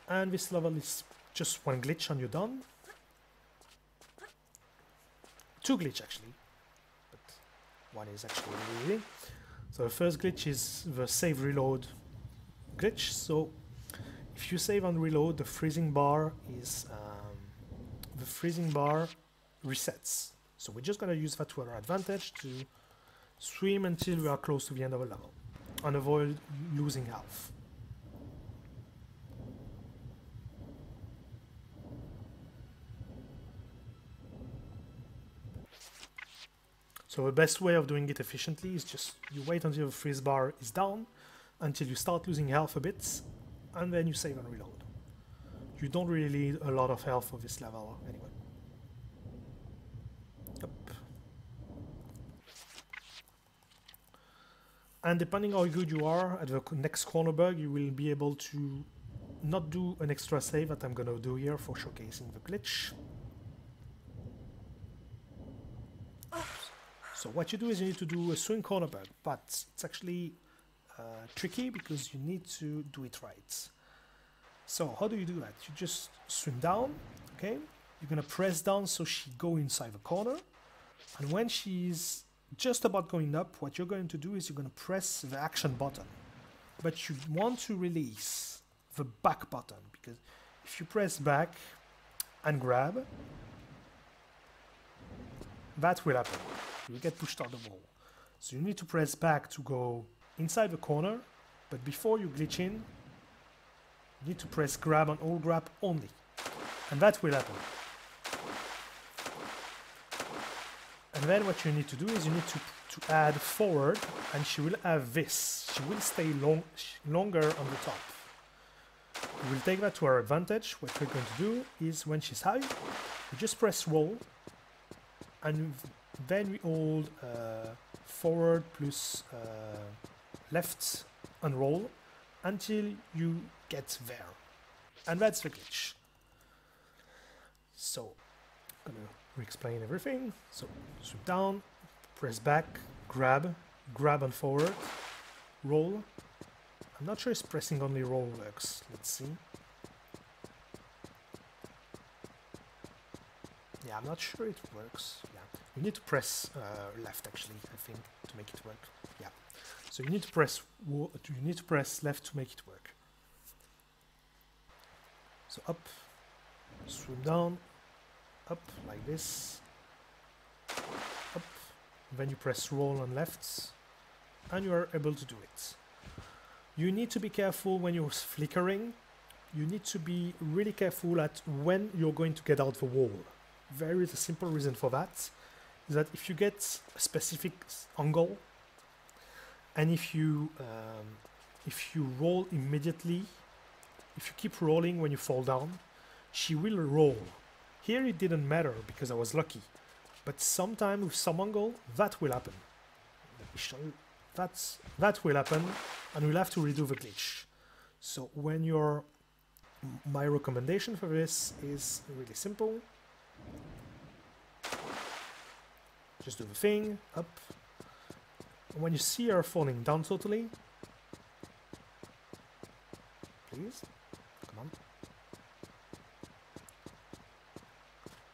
And this level is just 1 glitch and you're done. 2 glitch actually, but 1 is actually really easy. So the first glitch is the save reload glitch. So if you save and reload, the freezing bar resets. So we're just gonna use that to our advantage to swim until we are close to the end of a level and avoid losing health. So the best way of doing it efficiently is just you wait until the freeze bar is down, until you start losing health a bit, and then you save and reload. You don't really need a lot of health for this level anyway. Yep. And depending how good you are at the next corner bug, you will be able to not do an extra save that I'm gonna do here for showcasing the glitch. So what you do is you need to do a swing corner bug, but it's actually tricky because you need to do it right. So how do you do that? You just swing down, okay? You're gonna press down so she go inside the corner, and when she's just about going up, what you're going to do is you're gonna press the action button, but you want to release the back button, because if you press back and grab, that will happen. You will get pushed out the wall. So you need to press back to go inside the corner, but before you glitch in, you need to press grab and hold grab only, and that will happen. And then what you need to do is you need to add forward, and she will have this. She will stay longer on the top. We will take that to our advantage. What we're going to do is when she's high, we just press roll, and then we hold forward plus left and roll until you get there. And that's the glitch. So I'm gonna re-explain everything. So swoop down, press back, grab and forward, roll. I'm not sure if pressing only roll works. Let's see. Yeah, I'm not sure it works. Yeah, you need to press left actually, I think, to make it work. Yeah, so you need to press left to make it work. So up, swim down, up like this, up. Then you press roll on left, and you are able to do it. You need to be careful when you're flickering. You need to be really careful at when you're going to get out the wall. There is a simple reason for that, is that if you get a specific angle, and if you roll immediately, if you keep rolling when you fall down, she will roll. Here it didn't matter because I was lucky, but sometime with some angle, that will happen. That will happen, and we'll have to redo the glitch. So when my recommendation for this is really simple. Just do the thing, up. And when you see her falling down totally, please, come on.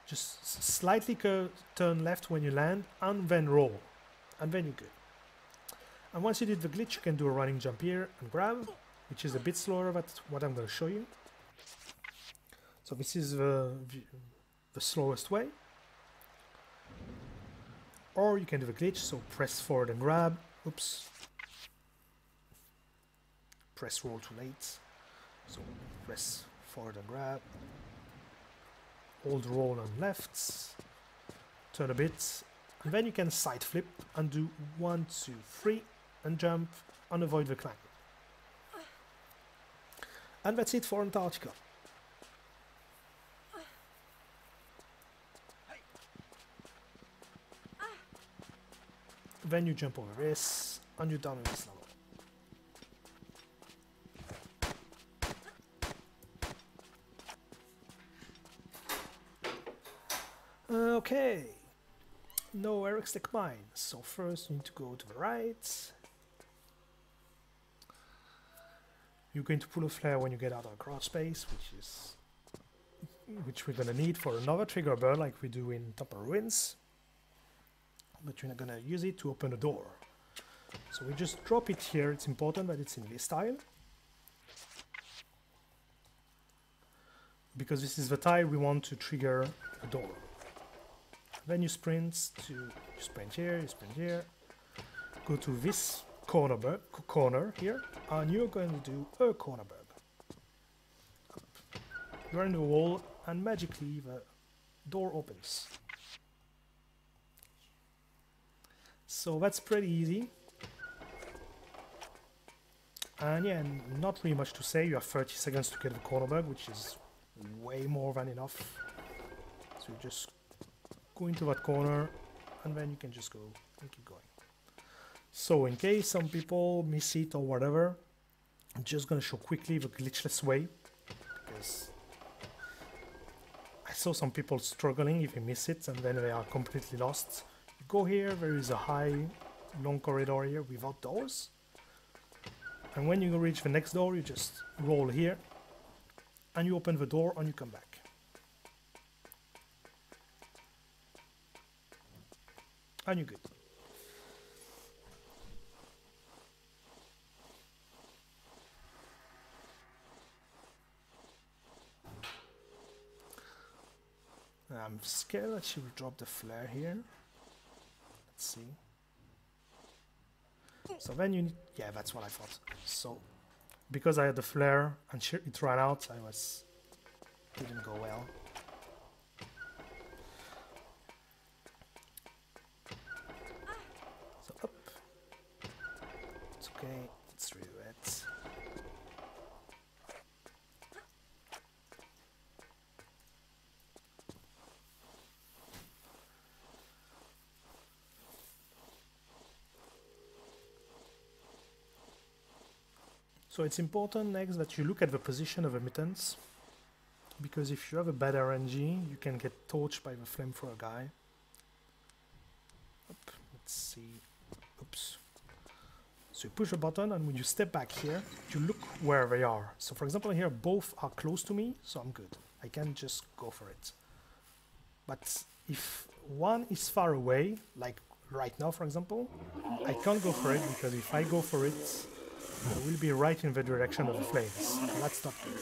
Just slightly turn left when you land, and then roll. And then you're good. And once you did the glitch, you can do a running jump here and grab, which is a bit slower than what I'm going to show you. So this is the slowest way. Or you can do the glitch, so press forward and grab. Oops. Press roll too late. So press forward and grab. Hold roll on left. Turn a bit. And then you can side flip and do 1, 2, 3 and jump and avoid the climb. And that's it for Antarctica. Then you jump over this, and you're done with this level. Okay, no Eric's Tech Mine. So first you need to go to the right. You're going to pull a flare when you get out of crouch space, which we're gonna need for another trigger bird like we do in Topper Ruins. But you're not gonna use it to open a door. So we just drop it here. It's important that it's in this tile, because this is the tile we want to trigger a door. Then you sprint here, go to this corner here, and you're going to do a corner bug. You're in the wall, and magically the door opens. So that's pretty easy. And yeah, not really much to say. You have 30 seconds to get the corner bug, which is way more than enough. So you just go into that corner, and then you can just go and keep going. So in case some people miss it or whatever, I'm just gonna show quickly the glitchless way, because I saw some people struggling if they miss it and then they are completely lost. You go here, there is a high, long corridor here without doors. And when you reach the next door, you just roll here and you open the door and you come back. And you're good. I'm scared that she will drop the flare here. Let's see. So then you need... Yeah, that's what I thought. So, because I had the flare and it ran out, didn't go well. So up. It's okay. Let's redo it. So it's important next that you look at the position of the mittens, because if you have a bad RNG, you can get torched by the flamethrower guy. Up, let's see. Oops. So you push the button, and when you step back here, you look where they are. So for example here, both are close to me, so I'm good. I can just go for it. But if one is far away, like right now for example, I can't go for it, because if I go for it, I will be right in the direction of the flames. That's not good.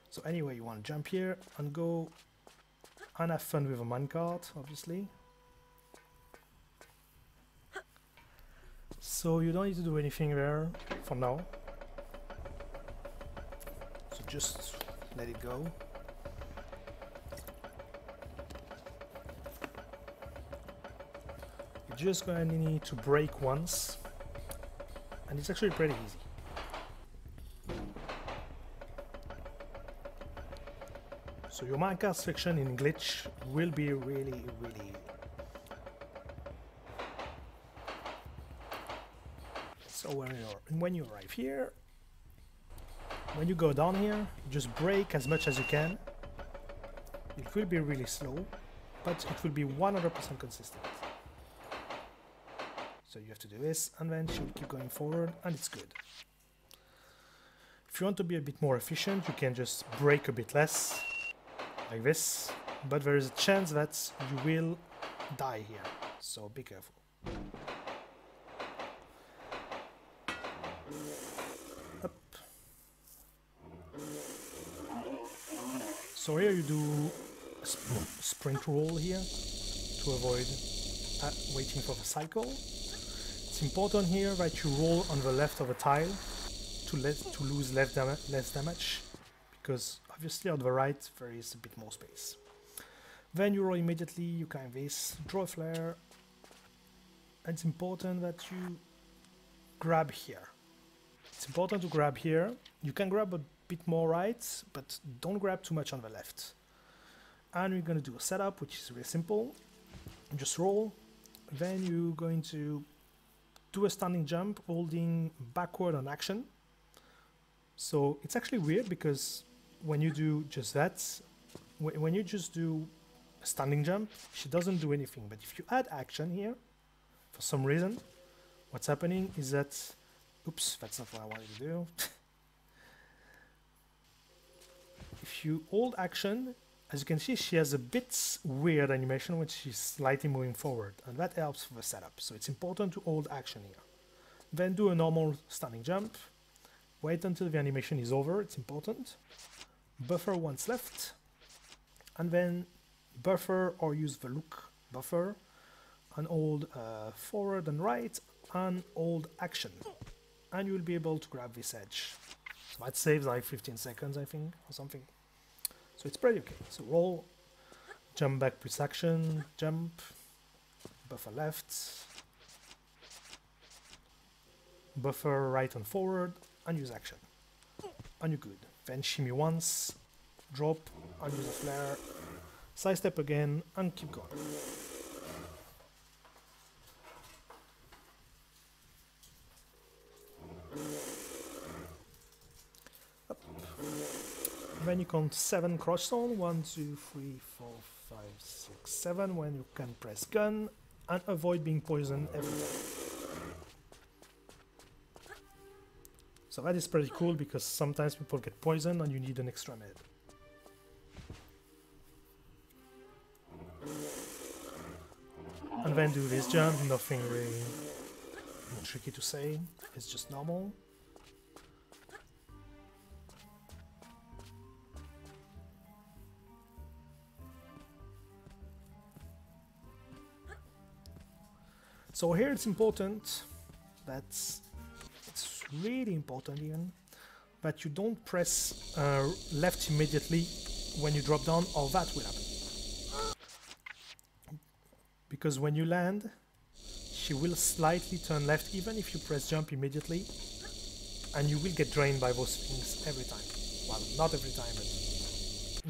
So anyway, you want to jump here and go and have fun with a minecart, obviously. So you don't need to do anything there for now. So just let it go. You're just going to need to break once. And it's actually pretty easy. So your minecart section in Glitch will be really. So when you arrive here, when you go down here, you just break as much as you can. It will be really slow, but it will be 100% consistent. So you have to do this, and then she'll keep going forward, and it's good. If you want to be a bit more efficient, you can just break a bit less, like this, but there is a chance that you will die here, so be careful. Up. So here you do a sprint roll here to avoid waiting for the cycle. It's important here that you roll on the left of a tile to lose less damage, because obviously on the right there is a bit more space. Then you roll immediately, you climb this, draw a flare. It's important that you grab here. It's important to grab here. You can grab a bit more right, but don't grab too much on the left. And we're going to do a setup, which is really simple. Just roll, then you're going to do a standing jump holding backward on action. So it's actually weird, because when you do just that, when you just do a standing jump, she doesn't do anything. But if you add action here, for some reason, what's happening is that, oops, that's not what I wanted to do. If you hold action, as you can see, she has a bit weird animation when she's slightly moving forward, and that helps for the setup. So it's important to hold action here. Then do a normal standing jump. Wait until the animation is over, it's important. Buffer once left, and then buffer or use the look buffer, and hold forward and right, and hold action. And you will be able to grab this edge. So that saves like 15 seconds, I think, or something. So it's pretty okay. So roll, jump back with action, jump, buffer left, buffer right and forward, and use action. And you're good. Then shimmy once, drop, and use a flare, sidestep again, and keep going. Then you count 7 crouch zone, 1, 2, 3, 4, 5, 6, 7, when you can press gun and avoid being poisoned every time. So that is pretty cool because sometimes people get poisoned and you need an extra med. And then do this jump, nothing really tricky to say, it's just normal. So here it's important, it's really important even, that you don't press left immediately when you drop down, or that will happen. Because when you land, she will slightly turn left even if you press jump immediately, and you will get drained by those things every time. Well, not every time, but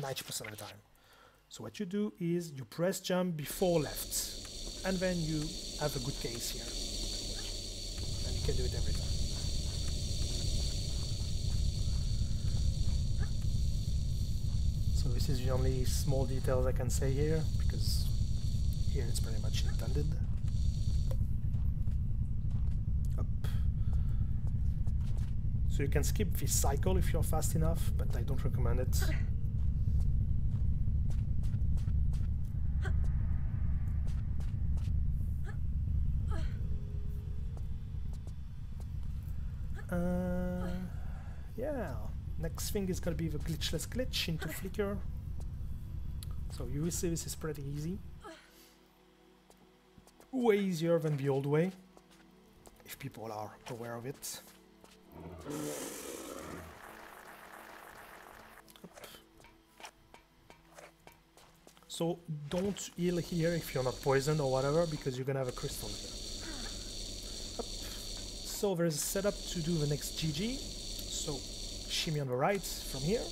90% of the time. So what you do is you press jump before left, and then you have a good case here, and you can do it every time. So this is the only small details I can say here, because here it's pretty much intended. Up. So you can skip this cycle if you're fast enough, but I don't recommend it. Yeah, next thing is gonna be the glitchless glitch into flicker. So you will see this is pretty easy. Way easier than the old way, if people are aware of it. Up. So don't heal here if you're not poisoned or whatever, because you're gonna have a crystal here. Up. So there's a setup to do the next GG. So shimmy on the right from here,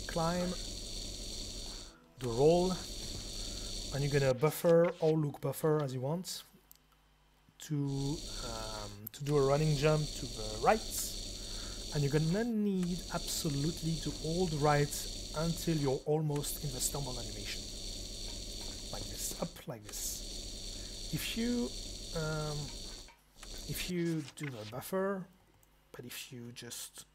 climb, do a roll, and you're gonna buffer or look buffer as you want to do a running jump to the right, and you're gonna need absolutely to hold right until you're almost in the stumble animation, like this, up like this. If you do the buffer, but if you just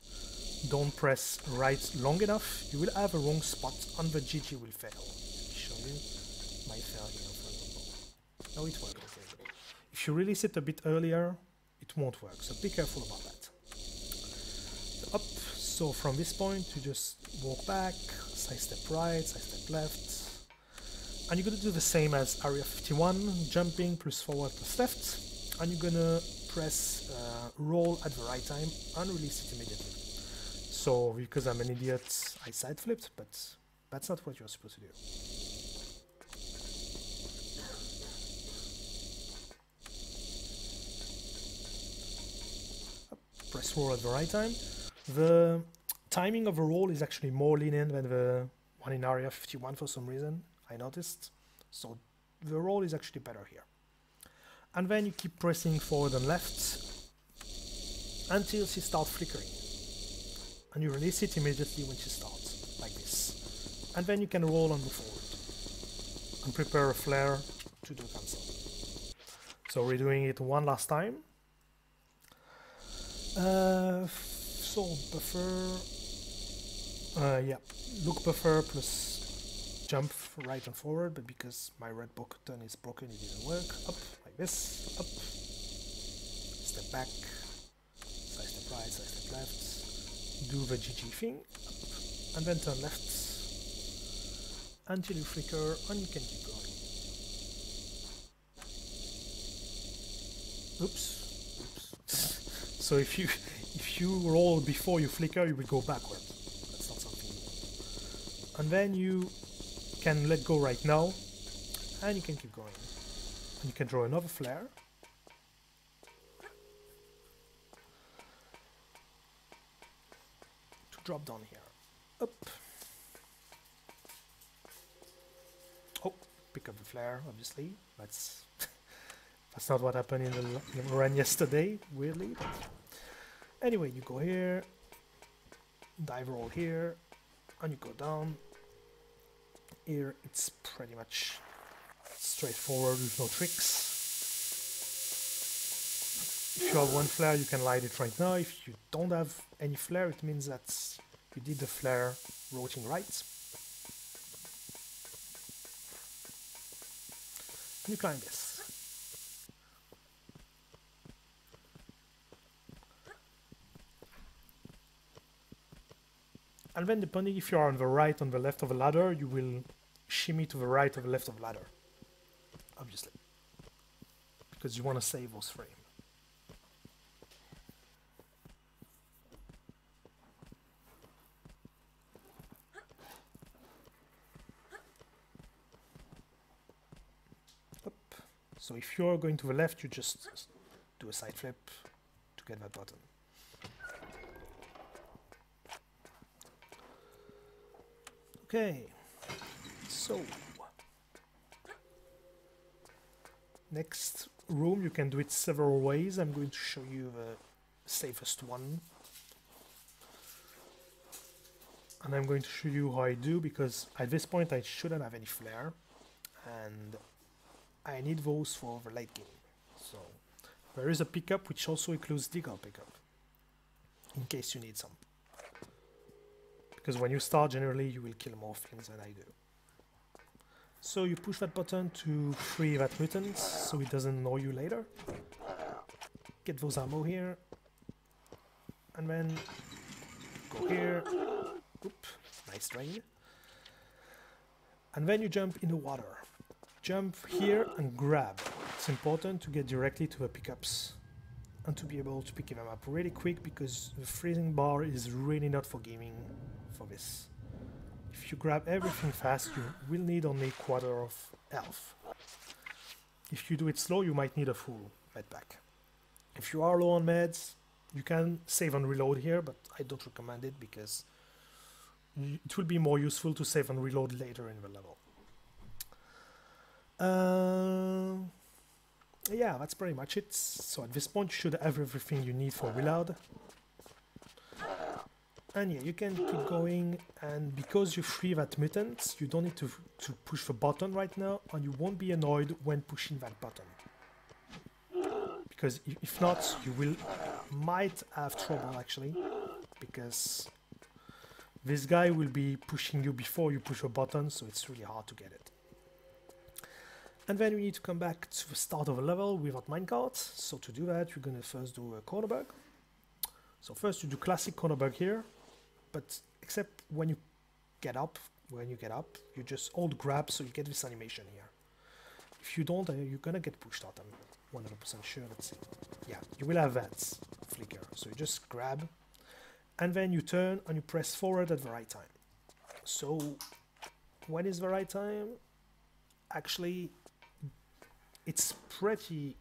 don't press right long enough, you will have a wrong spot and the GG will fail. Let me show you. Might fail here, for example. No, it worked, okay. If you release it a bit earlier, it won't work, so be careful about that. So up, so from this point, you just walk back, side step right, side step left, and you're gonna do the same as Area 51, jumping plus forward plus left, and you're gonna press roll at the right time and release it immediately. So, because I'm an idiot, I side flipped, but that's not what you're supposed to do. Press roll at the right time. The timing of a roll is actually more lenient than the one in Area 51 for some reason, I noticed. So the roll is actually better here. And then you keep pressing forward and left until she starts flickering. And you release it immediately when she starts, like this. And then you can roll and move forward. And prepare a flare to do cancel. So redoing it one last time. So buffer, yeah, look buffer plus jump right and forward, but because my red button is broken, it didn't work. Up, like this, up, step back, side step right, side step left, do the GG thing, up, and then turn left until you flicker, and you can keep going. Oops. So if you roll before you flicker, you will go backward. That's not something you want. And then you can let go right now, and you can keep going. And you can draw another flare. To drop down here. Up. Oh, pick up the flare, obviously. That's that's not what happened in the run yesterday, weirdly. But anyway, you go here, dive roll here, and you go down. Here it's pretty much straightforward with no tricks. If you have one flare, you can light it right now. If you don't have any flare, it means that you did the flare routing right. And you climb this. And then depending if you are on the right or on the left of the ladder, you will shimmy to the right or the left of the ladder. Obviously. Because you want to save those frames. So if you're going to the left, you just do a side flip to get that button. Okay, so next room, you can do it several ways. I'm going to show you the safest one. And I'm going to show you how I do, because at this point I shouldn't have any flare. And I need those for the late game. So there is a pickup which also includes deagle pickup in case you need some. Because when you start, generally you will kill more things than I do. So you push that button to free that mutant so it doesn't annoy you later. Get those ammo here. And then go here. Oop, nice drain. And then you jump in the water. Jump here and grab. It's important to get directly to the pickups and to be able to pick them up really quick, because the freezing bar is really not forgiving for this. If you grab everything fast, you will need only a quarter of health. If you do it slow, you might need a full med pack. If you are low on meds, you can save and reload here, but I don't recommend it because it will be more useful to save and reload later in the level. Yeah, that's pretty much it. So at this point you should have everything you need for reload. And yeah, you can keep going, and because you free that mutant, you don't need to push the button right now, and you won't be annoyed when pushing that button. Because if not, you might have trouble actually, because this guy will be pushing you before you push a button, so it's really hard to get it. And then we need to come back to the start of a level without minecart. So to do that, we're going to first do a corner bug. So first you do classic corner bug here, but except when you get up, you just hold grab so you get this animation here. If you don't, you're going to get pushed out. I'm 100% sure. Let's see. Yeah, you will have that flicker. So you just grab, and then you turn and you press forward at the right time. So when is the right time? Actually, it's pretty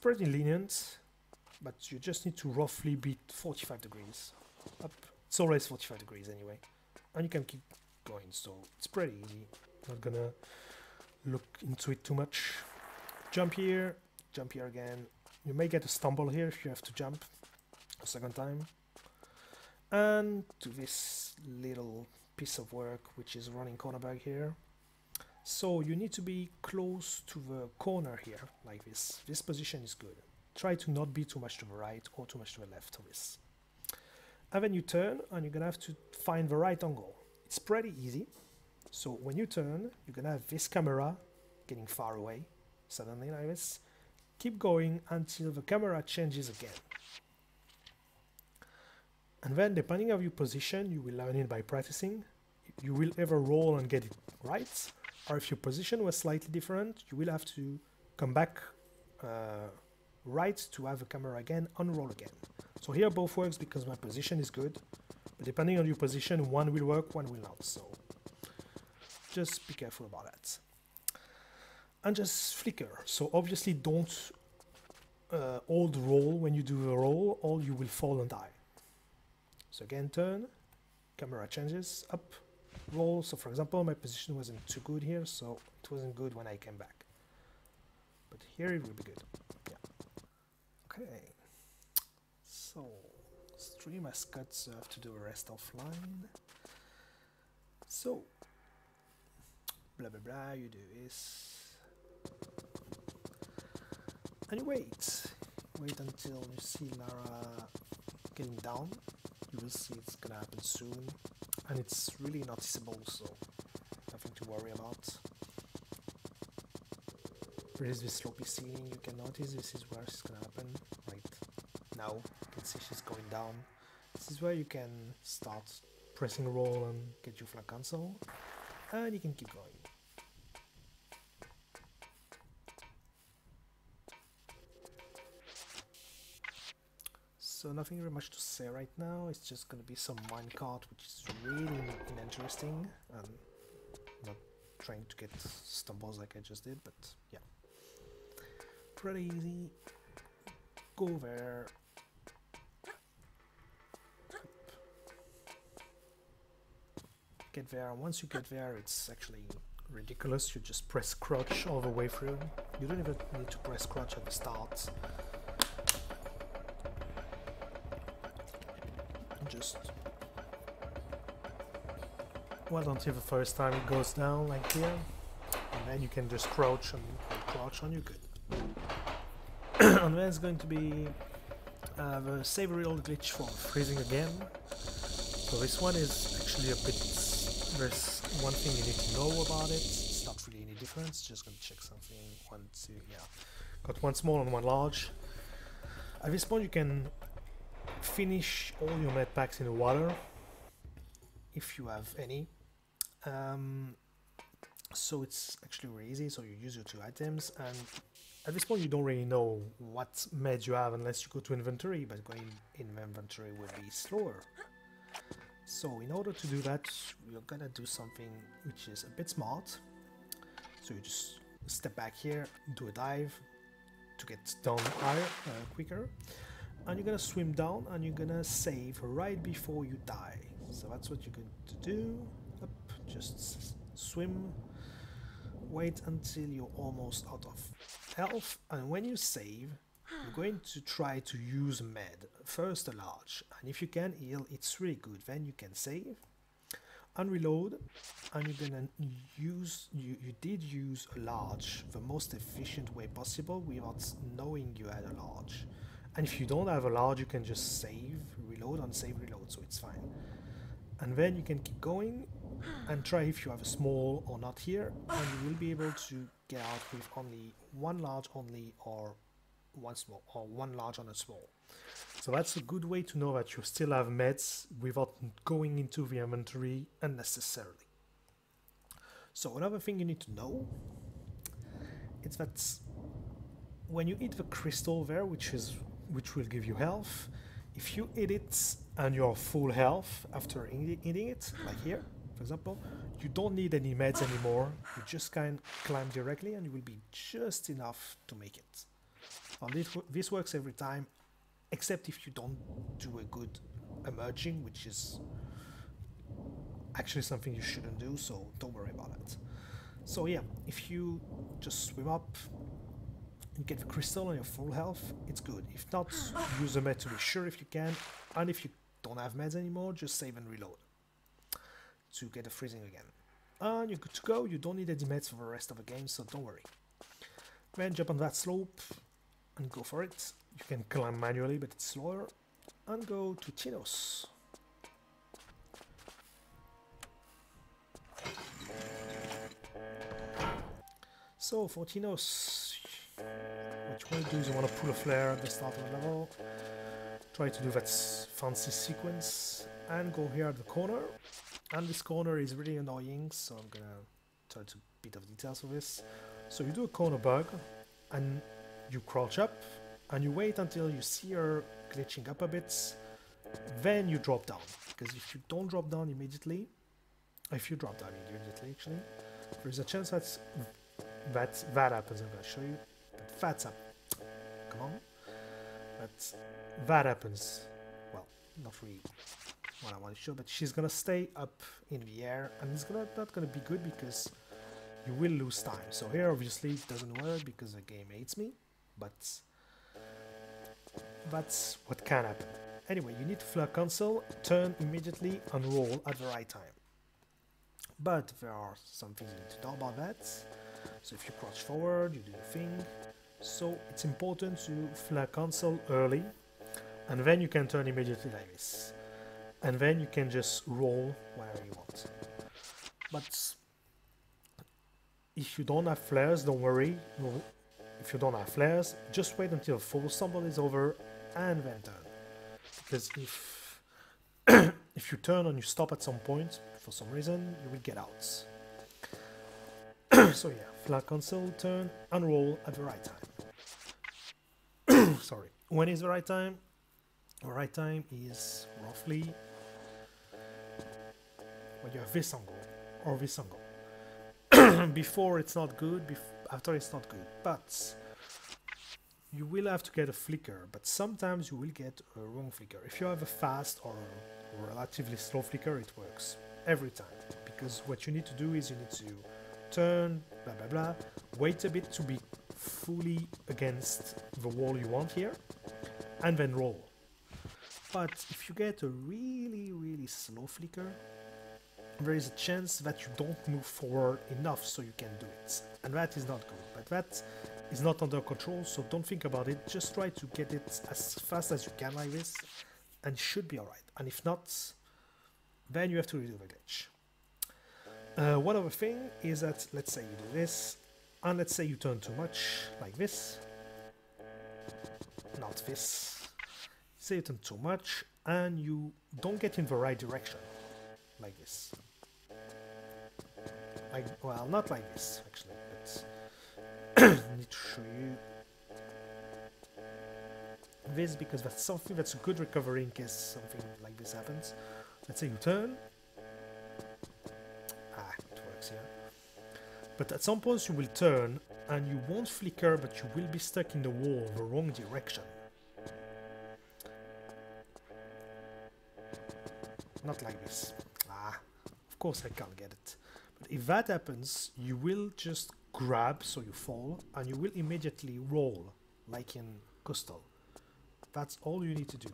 lenient, but you just need to roughly beat 45 degrees up. It's always 45 degrees anyway, and you can keep going, so it's pretty easy. Not gonna look into it too much. Jump here again. You may get a stumble here if you have to jump a second time. And to this little piece of work, which is running corner bag here. So you need to be close to the corner here, like this. This position is good. Try to not be too much to the right or too much to the left of this. And then you turn, and you're gonna have to find the right angle. It's pretty easy. So when you turn, you're gonna have this camera getting far away, suddenly like this. Keep going until the camera changes again. And then, depending on your position, you will learn it by practicing. You will either roll and get it right, or if your position was slightly different, you will have to come back right to have the camera again and roll again. So here both works because my position is good, but depending on your position, one will work, one will not. So just be careful about that. And just flicker. So obviously don't hold roll when you do the roll, or you will fall and die. So again, turn, camera changes, up, roll. So for example, my position wasn't too good here, so it wasn't good when I came back. But here it will be good. Yeah. Okay. So stream has cut, so I have to do the rest offline. So, blah blah blah, you do this. And you wait. Wait until you see Lara getting down. You will see it's gonna happen soon. And it's really noticeable, so nothing to worry about. There is this slopey ceiling, you can notice this is where it's gonna happen. Right now, you can see she's going down. This is where you can start pressing roll and get your flag cancel. And you can keep going. So nothing very much to say right now, it's just gonna be some minecart which is really uninteresting and not trying to get stumbles like I just did, but yeah. Pretty easy. Go there. Get there, and once you get there it's actually ridiculous, you just press crouch all the way through. You don't even need to press crouch at the start. Just well until the first time it goes down like here, and then you can just crouch and you're good. And then it's going to be the savory old glitch for freezing again. So this one is actually a bit, there's one thing you need to know about it. It's not really any difference, just gonna check something. 1, 2, yeah, got one small and one large. At this point you can finish all your med packs in the water if you have any. So it's actually really easy, so you use your 2 items, and at this point you don't really know what meds you have unless you go to inventory, but going in inventory will be slower. So in order to do that, you're gonna do something which is a bit smart. So you just step back here, do a dive to get down higher, quicker. And you're gonna swim down and you're gonna save right before you die. So that's what you're going to do. Up, just swim, wait until you're almost out of health, and when you save, you're going to try to use a med. First a large, and if you can heal, it's really good. Then you can save and reload, and you're gonna use, you did use a large the most efficient way possible without knowing you had a large. And if you don't have a large, you can just save, reload, and save, reload, so it's fine. And then you can keep going and try if you have a small or not here, and you will be able to get out with only one large only, or one small, or one large and a small. So that's a good way to know that you still have meds without going into the inventory unnecessarily. So another thing you need to know is that when you eat the crystal there, which will give you health, if you eat it and you're full health after eating it, like here, for example, you don't need any meds anymore. You just can climb directly and you will be just enough to make it. Well, this works every time, except if you don't do a good emerging, which is actually something you shouldn't do, so don't worry about it. So yeah, if you just swim up and get the crystal and you're full health, it's good. If not, use a med to be sure if you can, and if you don't have meds anymore, just save and reload to get the freezing again. And you're good to go. You don't need any meds for the rest of the game, so don't worry. Then jump on that slope and go for it. You can climb manually, but it's slower. And go to Tinos. So for Tinos, what you want to do is you want to pull a flare at the start of the level. Try to do that fancy sequence and go here at the corner. And this corner is really annoying, so I'm gonna try to bit of details of this. So you do a corner bug and you crouch up and you wait until you see her glitching up a bit, then you drop down. Because if you don't drop down immediately, if you drop down immediately actually, there's a chance that happens. I'm gonna show you. That's up. Come on. That happens. Well, not really what I want to show, but she's gonna stay up in the air, and it's not gonna be good because you will lose time. So here obviously it doesn't work because the game hates me, but that's what can happen. Anyway, you need to flare cancel, turn immediately, and roll at the right time. But there are some things you need to know about that. So if you crouch forward, you do the thing. So it's important to flare cancel early, and then you can turn immediately like this. And then you can just roll wherever you want. But if you don't have flares, don't worry. If you don't have flares, just wait until full stumble is over and then turn. Because if you turn and you stop at some point, for some reason, you will get out. So yeah, flare cancel, turn and roll at the right time. Sorry. When is the right time? The right time is roughly when you have this angle or this angle. Before it's not good, after it's not good, but you will have to get a flicker, but sometimes you will get a wrong flicker. If you have a fast or a relatively slow flicker, it works every time, because what you need to do is you need to turn, blah blah blah, wait a bit to be fully against the wall you want here, and then roll. But if you get a really slow flicker, there is a chance that you don't move forward enough so you can do it, and that is not good. But that is not under control, so don't think about it. Just try to get it as fast as you can like this, and it should be alright. And if not, then you have to redo the glitch. One other thing is that, let's say you do this, and let's say you turn too much, like this, not this. Say you turn too much, and you don't get in the right direction, like this. Like, well, not like this, actually, but I need to show you this, because that's something that's a good recovery in case something like this happens. Let's say you turn. It works here. But at some point you will turn and you won't flicker, but you will be stuck in the wall, the wrong direction. Not like this. Of course I can't get it. But if that happens, you will just grab so you fall, and you will immediately roll, like in Coastal. That's all you need to do.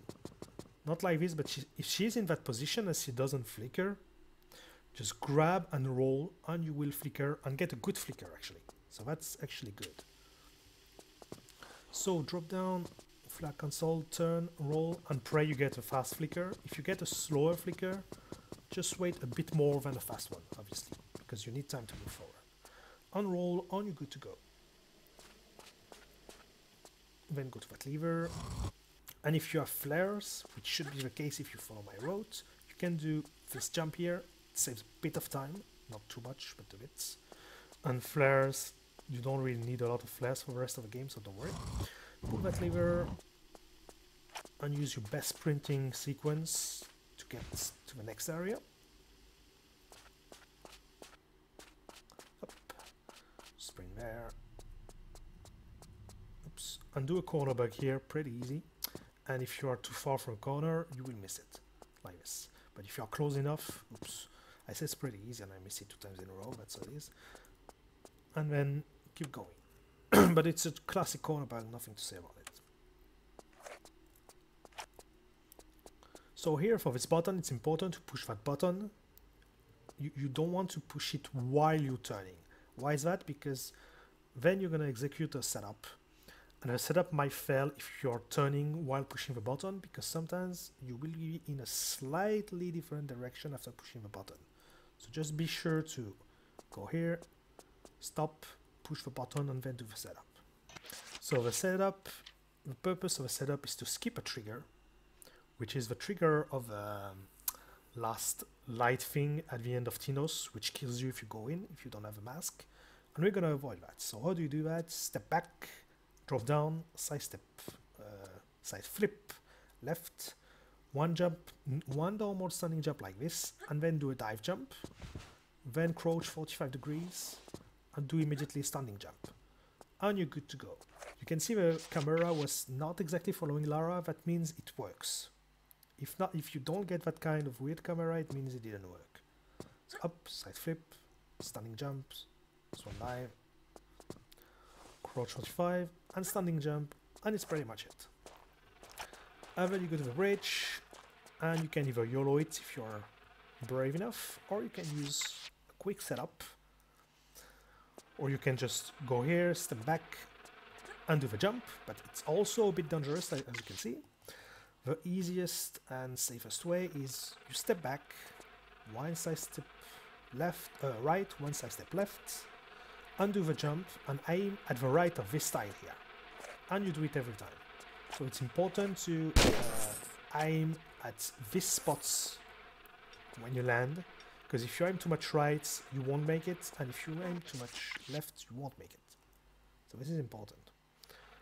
Not like this, but if she's in that position and she doesn't flicker, just grab and roll, and you will flicker and get a good flicker actually. So that's actually good. So drop down, flare cancel, turn, roll, and pray you get a fast flicker. If you get a slower flicker, just wait a bit more than a fast one, obviously, because you need time to move forward. Unroll, and you're good to go. Then go to that lever, and if you have flares, which should be the case if you follow my route, you can do this jump here. It saves a bit of time, not too much, but a bit. And flares, you don't really need a lot of flares for the rest of the game, so don't worry. Pull that lever and use your best sprinting sequence to get to the next area. Up. Sprint there. Oops. And do a corner bug here, pretty easy. And if you are too far from a corner, you will miss it, like this. But if you are close enough, oops, I said it's pretty easy and I miss it 2 times in a row, that's what it is. And then keep going. But it's a classic corner bug, nothing to say about it. So here for this button, it's important to push that button. You don't want to push it while you're turning. Why is that? Because then you're going to execute a setup. And a setup might fail if you're turning while pushing the button, because sometimes you will be in a slightly different direction after pushing the button. So just be sure to go here, stop, push the button, and then do the setup. So the setup, the purpose of the setup is to skip a trigger, which is the trigger of the last light thing at the end of Tinos, which kills you if you go in, if you don't have a mask. And we're going to avoid that. So how do you do that? Step back, drop down, side step, side flip, left, one jump, one downward standing jump like this, and then do a dive jump, then crouch 45 degrees, and do immediately standing jump. And you're good to go. You can see the camera was not exactly following Lara, that means it works. If not, if you don't get that kind of weird camera, it means it didn't work. So up, side flip, standing jumps, this one dive, crouch 45, and standing jump, and it's pretty much it. And then you go to the bridge, and you can either YOLO it if you're brave enough, or you can use a quick setup, or you can just go here, step back, and do the jump, but it's also a bit dangerous, as you can see. The easiest and safest way is you step back, one side step right, one side step left, undo the jump, and aim at the right of this tile here. And you do it every time. So it's important to aim at these spots when you land, because if you aim too much right, you won't make it, and if you aim too much left, you won't make it. So this is important.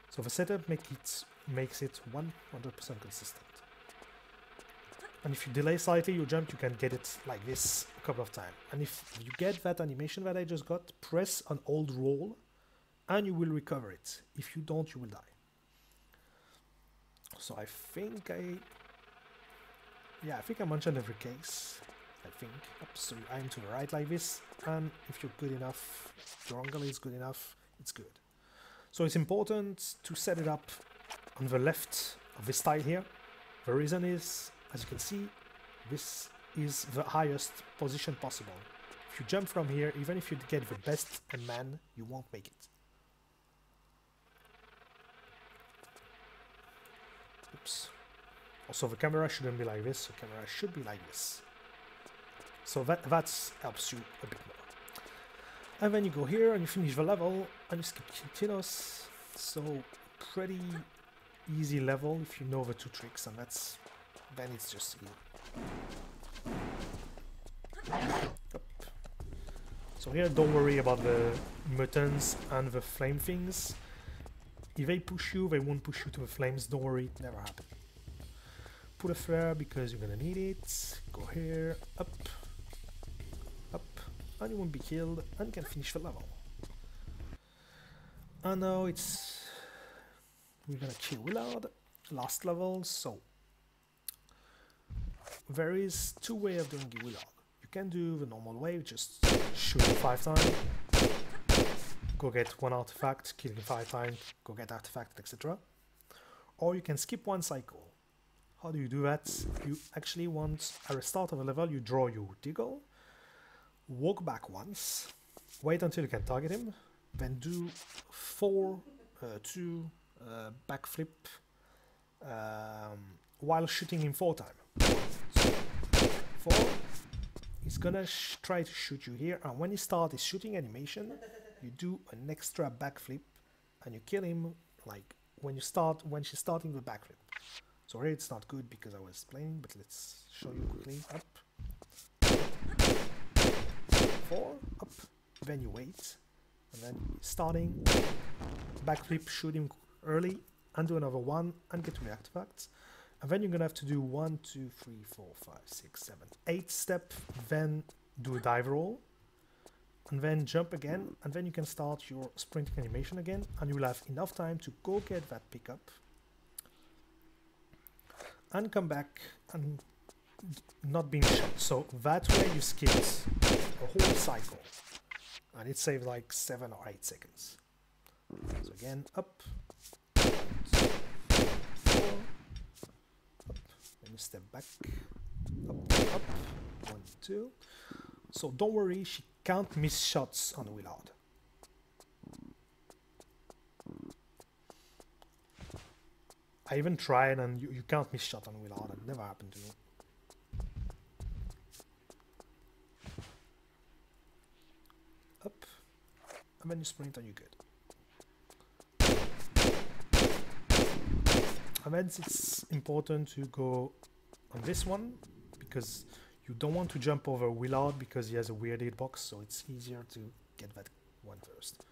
So the setup makes it 100% consistent. And if you delay slightly your jump, you can get it like this a couple of times. And if you get that animation that I just got, press on hold roll and you will recover it. If you don't, you will die. So I think I mentioned every case. I think. So you aim to the right like this, and if you're good enough, your angle is good enough, it's good. So it's important to set it up on the left of this tile here. The reason is, as you can see, this is the highest position possible. If you jump from here, even if you get the best man, you won't make it. Oops. Also, the camera shouldn't be like this, the camera should be like this. So that helps you a bit more. And then you go here and you finish the level and you skip continuous. So pretty easy level if you know the two tricks, and then it's just easy. Up. So here, don't worry about the mutants and the flame things. If they push you, they won't push you to the flames. Don't worry, it never happened. Put a flare because you're gonna need it. Go here, up, and you won't be killed, and you can finish the level. And now we're gonna kill Willard, last level. So there is two ways of doing Willard. You can do the normal way, just shoot him 5 times, go get 1 artifact, kill him 5 times, go get artifact, etc. Or you can skip 1 cycle. How do you do that? You actually want, at the start of the level, you draw your deagle, walk back once, wait until you can target him, then do 2 backflip while shooting him 4 times. So 4, he's gonna try to shoot you here, and when he starts his shooting animation, you do an extra backflip and you kill him like when she's starting the backflip. So here it's not good because I was playing, but let's show you quickly. Up, 4, up, then you wait, and then starting, backflip, shoot him early, and do another 1, and get to the artifacts. And then you're gonna have to do 1, 2, 3, 4, 5, 6, 7, 8 step, then do a dive roll, and then jump again, and then you can start your sprinting animation again, and you will have enough time to go get that pickup, and come back and not being shot. So that way you skipped a whole cycle, and it saved like 7 or 8 seconds. So again, up, 4, up, then you step back, up, 1, 2. So don't worry, she can't miss shots on Willard. I even tried, and you can't miss shot on Willard. It never happened to me. Up, and then you sprint and you're good. And then it's important to go on this one, because you don't want to jump over Willard because he has a weird hitbox, so it's easier to get that one first.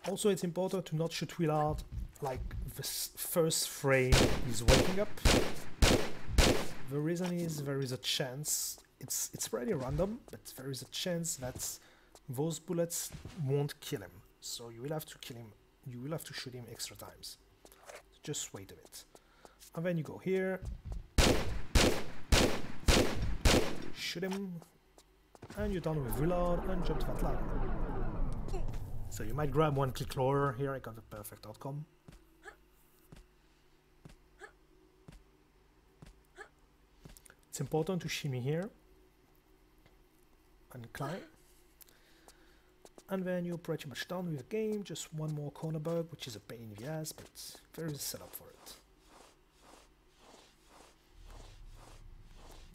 Also, it's important to not shoot Willard like the first frame is waking up. The reason is there is a chance, it's pretty random, but there is a chance that those bullets won't kill him. So you will have to kill him, you will have to shoot him extra times. So just wait a bit. And then you go here, shoot him, and you're done with Willard, and jump to that ladder. So you might grab 1 click lower. Here I got the perfect outcome. It's important to shimmy here and climb. And then you're pretty much done with the game. Just one more corner bug, which is a pain in the ass, but there is a setup for it.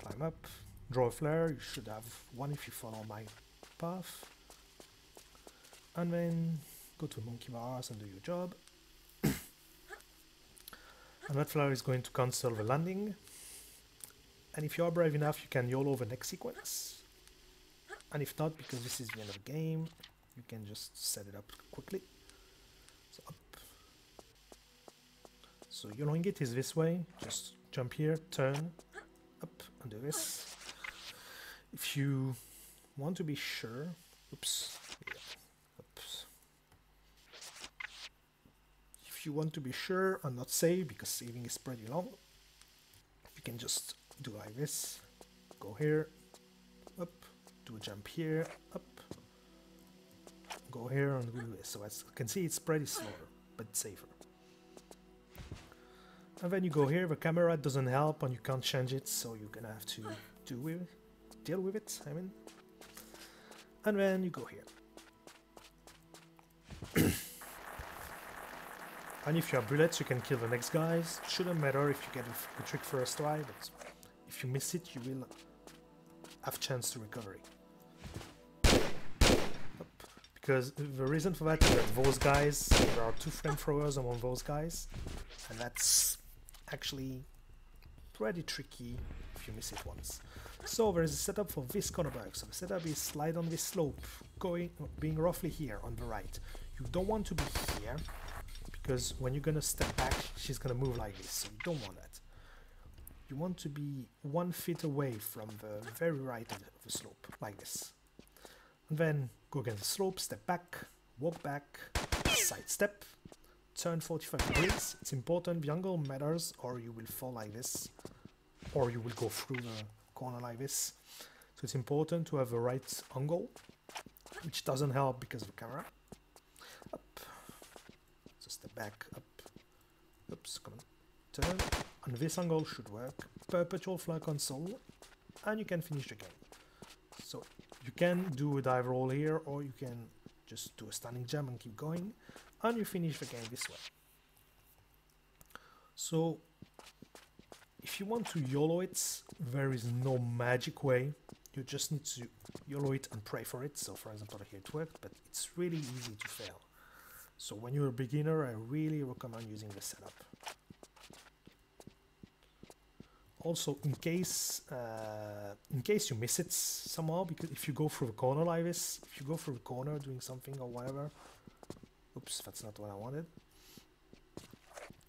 Climb up, draw a flare. You should have one if you follow my path. And then go to monkey bars and do your job. And that flare is going to cancel the landing. And if you are brave enough, you can YOLO the next sequence. And if not, because this is the end of the game, you can just set it up quickly. So up. So YOLOing it is this way. Just jump here, turn, up, and do this. If you want to be sure, oops, yeah, oops. If you want to be sure and not save, because saving is pretty long, you can just do like this. Go here, up, do a jump here, up, go here and do this. So as you can see, it's pretty slower, but safer. And then you go here, the camera doesn't help and you can't change it, so you're gonna have to deal with it, I mean. And then you go here. And if you have bullets, you can kill the next guys. Shouldn't matter if you get the trick first try, but if you miss it, you will have chance to recover it. Because the reason for that is that those guys, there are 2 flamethrowers among those guys, and that's actually pretty tricky if you miss it once. So there is a setup for this corner bug. So the setup is slide on this slope, being roughly here on the right. You don't want to be here, because when you're gonna step back, she's gonna move like this, so you don't want that. You want to be 1 foot away from the very right of the slope, like this. And then go against the slope, step back, walk back, side step, turn 45 degrees. It's important, the angle matters, or you will fall like this, or you will go through the corner like this. So it's important to have the right angle, which doesn't help because of the camera. Up, so step back, up, oops, come on, turn, and this angle should work. Perpetual fly console, and you can finish the game. So you can do a dive roll here, or you can just do a standing jump and keep going, and you finish the game this way. So if you want to YOLO it, there is no magic way. You just need to YOLO it and pray for it. So for example here it worked, but it's really easy to fail. So when you're a beginner, I really recommend using the setup. Also, in case you miss it somehow, because if you go through the corner like this, if you go through the corner doing something or whatever, oops, that's not what I wanted.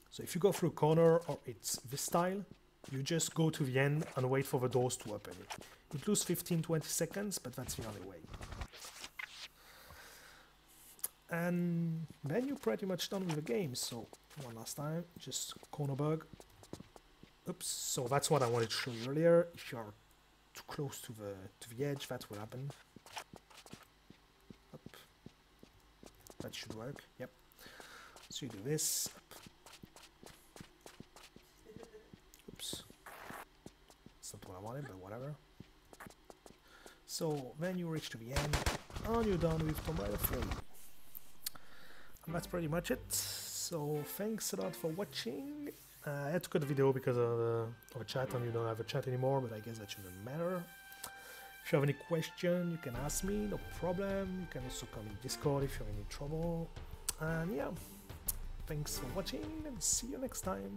So if you go through a corner or it's this style, you just go to the end and wait for the doors to open. It loses 15-20 seconds, but that's the only way. And then you're pretty much done with the game. So one last time, just corner bug. Oops, so that's what I wanted to show you earlier. If you are too close to the edge, that will happen. Up. That should work, yep. So you do this. Oops. That's not what I wanted, but whatever. So then you reach to the end, and you're done with Tomb Raider 3. And that's pretty much it. So thanks a lot for watching. I had to cut the video because of a chat, and you don't have a chat anymore, but I guess that shouldn't matter. If you have any question, you can ask me, no problem. You can also come in Discord if you have any trouble. And yeah, thanks for watching, and see you next time.